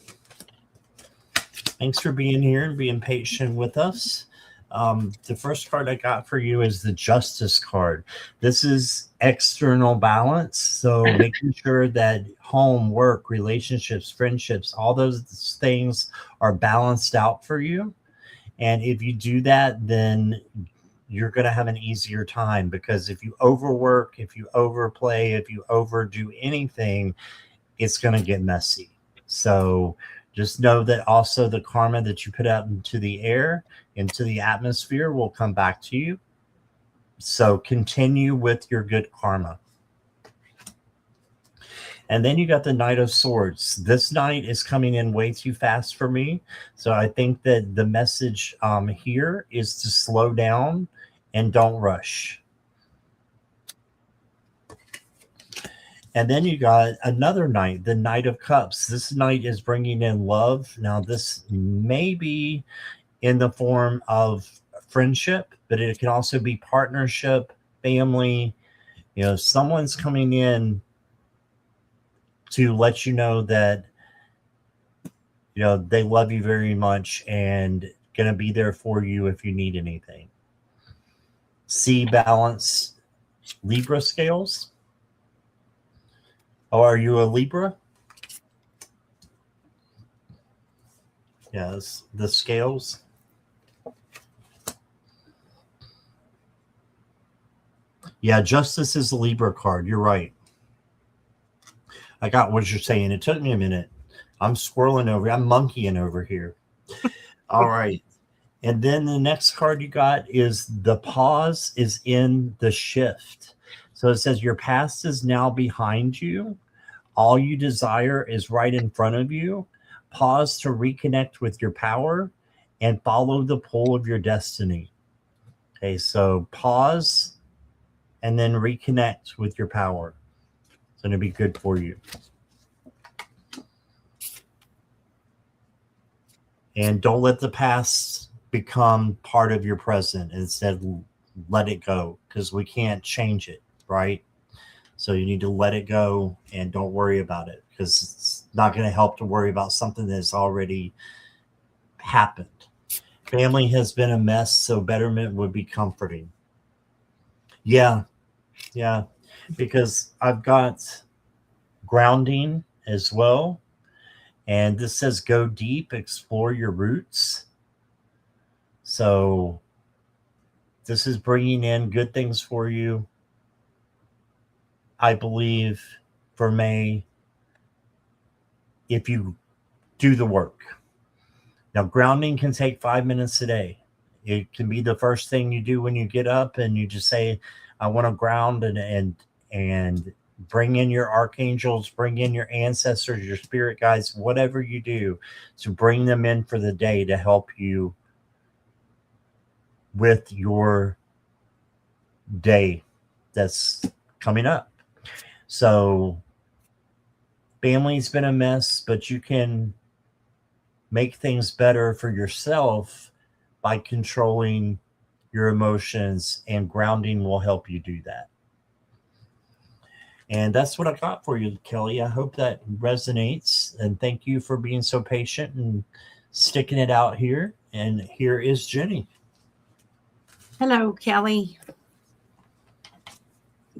Thanks for being here and being patient with us. The first card I got for you is the Justice card. This is external balance. So making sure that home, work, relationships, friendships, all those things are balanced out for you. And if you do that, then you're going to have an easier time, because if you overwork, if you overplay, if you overdo anything, it's going to get messy. So just know that also the karma that you put out into the air, into the atmosphere, will come back to you. So continue with your good karma. And then you got the Knight of Swords. This knight is coming in way too fast for me. So I think that the message here is to slow down and don't rush. And then you got another knight, the Knight of Cups. This knight is bringing in love. Now, this may be in the form of friendship, but it can also be partnership, family. You know, someone's coming in to let you know that, you know, they love you very much and going to be there for you if you need anything. Sea balance, Libra scales. Oh, are you a Libra? Yes, the scales. Yeah, Justice is the Libra card. You're right. I got what you're saying. It took me a minute. I'm swirling over. I'm monkeying over here. All right. And then the next card you got is the pause is in the shift. So it says your past is now behind you. All you desire is right in front of you. Pause to reconnect with your power and follow the pull of your destiny. Okay, so pause and then reconnect with your power. It's going to be good for you. And don't let the past become part of your present. Instead, let it go, because we can't change it, right? So you need to let it go and don't worry about it, because it's not going to help to worry about something that's already happened. Family has been a mess, so betterment would be comforting. Yeah, because I've got grounding as well. And this says go deep, explore your roots. So this is bringing in good things for you, I believe, for May, if you do the work. Now, grounding can take 5 minutes a day. It can be the first thing you do when you get up, and you just say, I want to ground, and bring in your archangels, bring in your ancestors, your spirit guides, whatever you do, to bring them in for the day to help you with your day that's coming up. So family's been a mess, but you can make things better for yourself by controlling your emotions, and grounding will help you do that. And that's what I got for you, Kelly. I hope that resonates, and thank you for being so patient and sticking it out here. And here is Jenny. Hello, Kelly.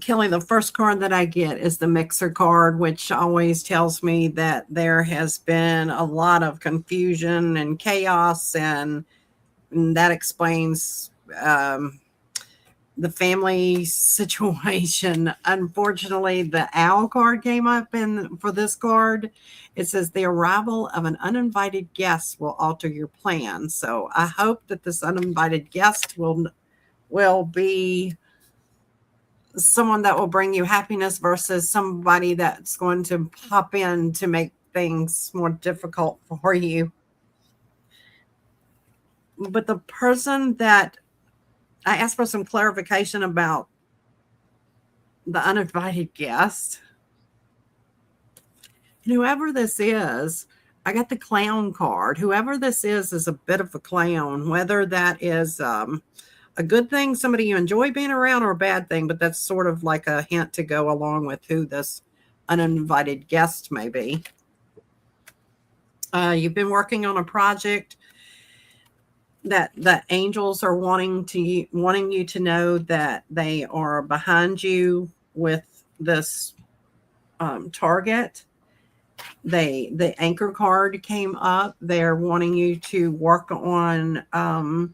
Kelly, the first card that I get is the Mixer card, which always tells me that there has been a lot of confusion and chaos, and that explains the family situation. Unfortunately, the Owl card came up, and for this card, it says the arrival of an uninvited guest will alter your plans. So I hope that this uninvited guest will be someone that will bring you happiness versus somebody that's going to pop in to make things more difficult for you. But the person that I asked for some clarification about the uninvited guest, and whoever this is, I got the clown card. Whoever this is a bit of a clown, whether that is a good thing, somebody you enjoy being around, or a bad thing, but that's sort of like a hint to go along with who this uninvited guest may be. You've been working on a project that the angels are wanting you to know that they are behind you with this target. The anchor card came up. They're wanting you to work on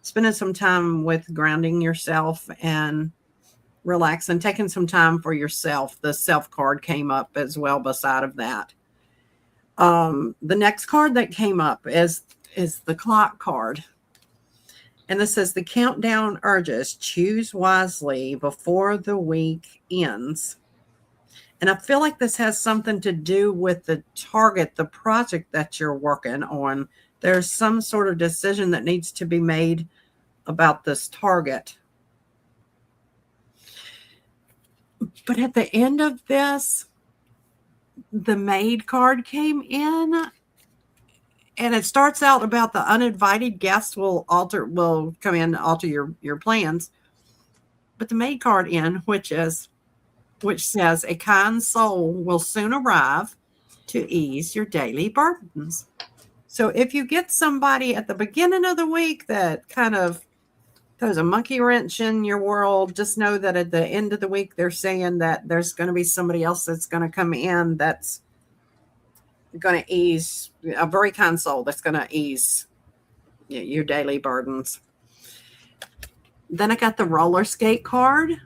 spending some time with grounding yourself and relaxing, taking some time for yourself. The self card came up as well beside of that. The next card that came up is the clock card. And this says the countdown urges, choose wisely before the week ends. And I feel like this has something to do with the target, the project that you're working on. There's some sort of decision that needs to be made about this target. But at the end of this, the Maid card came in, and it starts out about the uninvited guest will come in to alter your plans. But the Maid card which says a kind soul will soon arrive to ease your daily burdens. So if you get somebody at the beginning of the week that kind of throws a monkey wrench in your world, just know that at the end of the week, they're saying that there's going to be somebody else that's going to come in that's going to ease, a very kind soul that's going to ease your daily burdens. Then I got the roller skate card,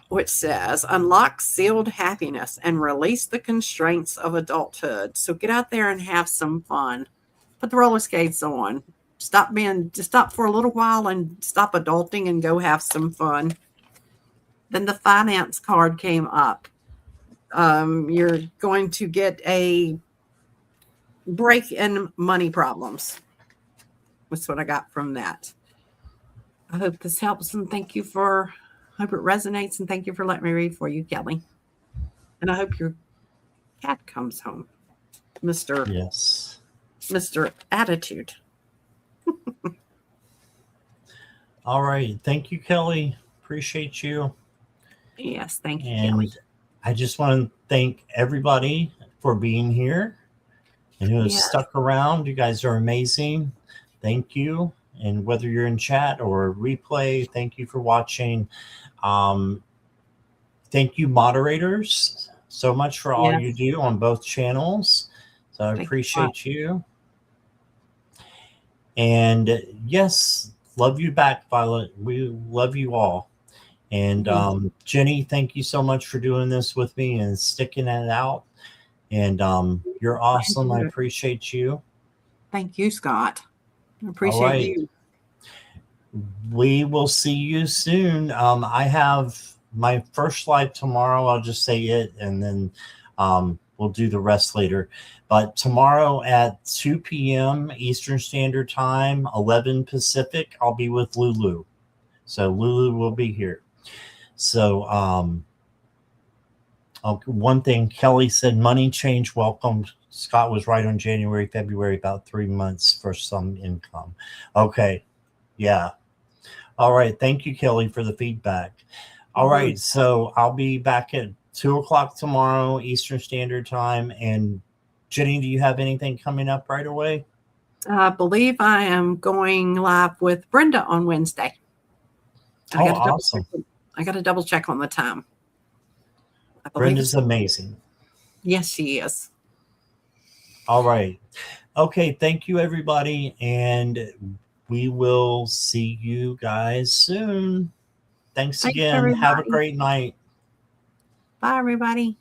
which says unlock sealed happiness and release the constraints of adulthood. So get out there and have some fun. Put the roller skates on. Stop for a little while and stop adulting and go have some fun. Then the finance card came up. You're going to get a break in money problems. That's what I got from that. I hope this helps, and hope it resonates, and thank you for letting me read for you, Kelly. And I hope your cat comes home, Mr. Yes. Mr. Attitude. All right. Thank you, Kelly. Appreciate you. Yes, thank you, and Kelly. I just want to thank everybody for being here and who has stuck around. You guys are amazing. Thank you. And whether you're in chat or replay, thank you for watching. Thank you, moderators, so much for all you do on both channels. So I appreciate you. And yes, love you back, Violet. We love you all. And Jenny, thank you so much for doing this with me and sticking it out. And you're awesome. I appreciate you. Thank you, Scott. I All appreciate right. you. We will see you soon. I have my first live tomorrow. I'll just say it, and then we'll do the rest later. But tomorrow at 2 p.m. Eastern Standard Time, 11 Pacific, I'll be with Lulu. So Lulu will be here. So one thing Kelly said, money change welcome. Scott was right on January, February, about 3 months for some income. Okay. Yeah. All right. Thank you, Kelly, for the feedback. All right. So I'll be back at 2 o'clock tomorrow, Eastern Standard Time. And Jenny, do you have anything coming up right away? I believe I am going live with Brenda on Wednesday. Awesome. I got to double check on the time. Brenda's amazing. Yes, she is. All right. Okay. Thank you, everybody. And we will see you guys soon. Thanks again. Everybody. Have a great night. Bye, everybody.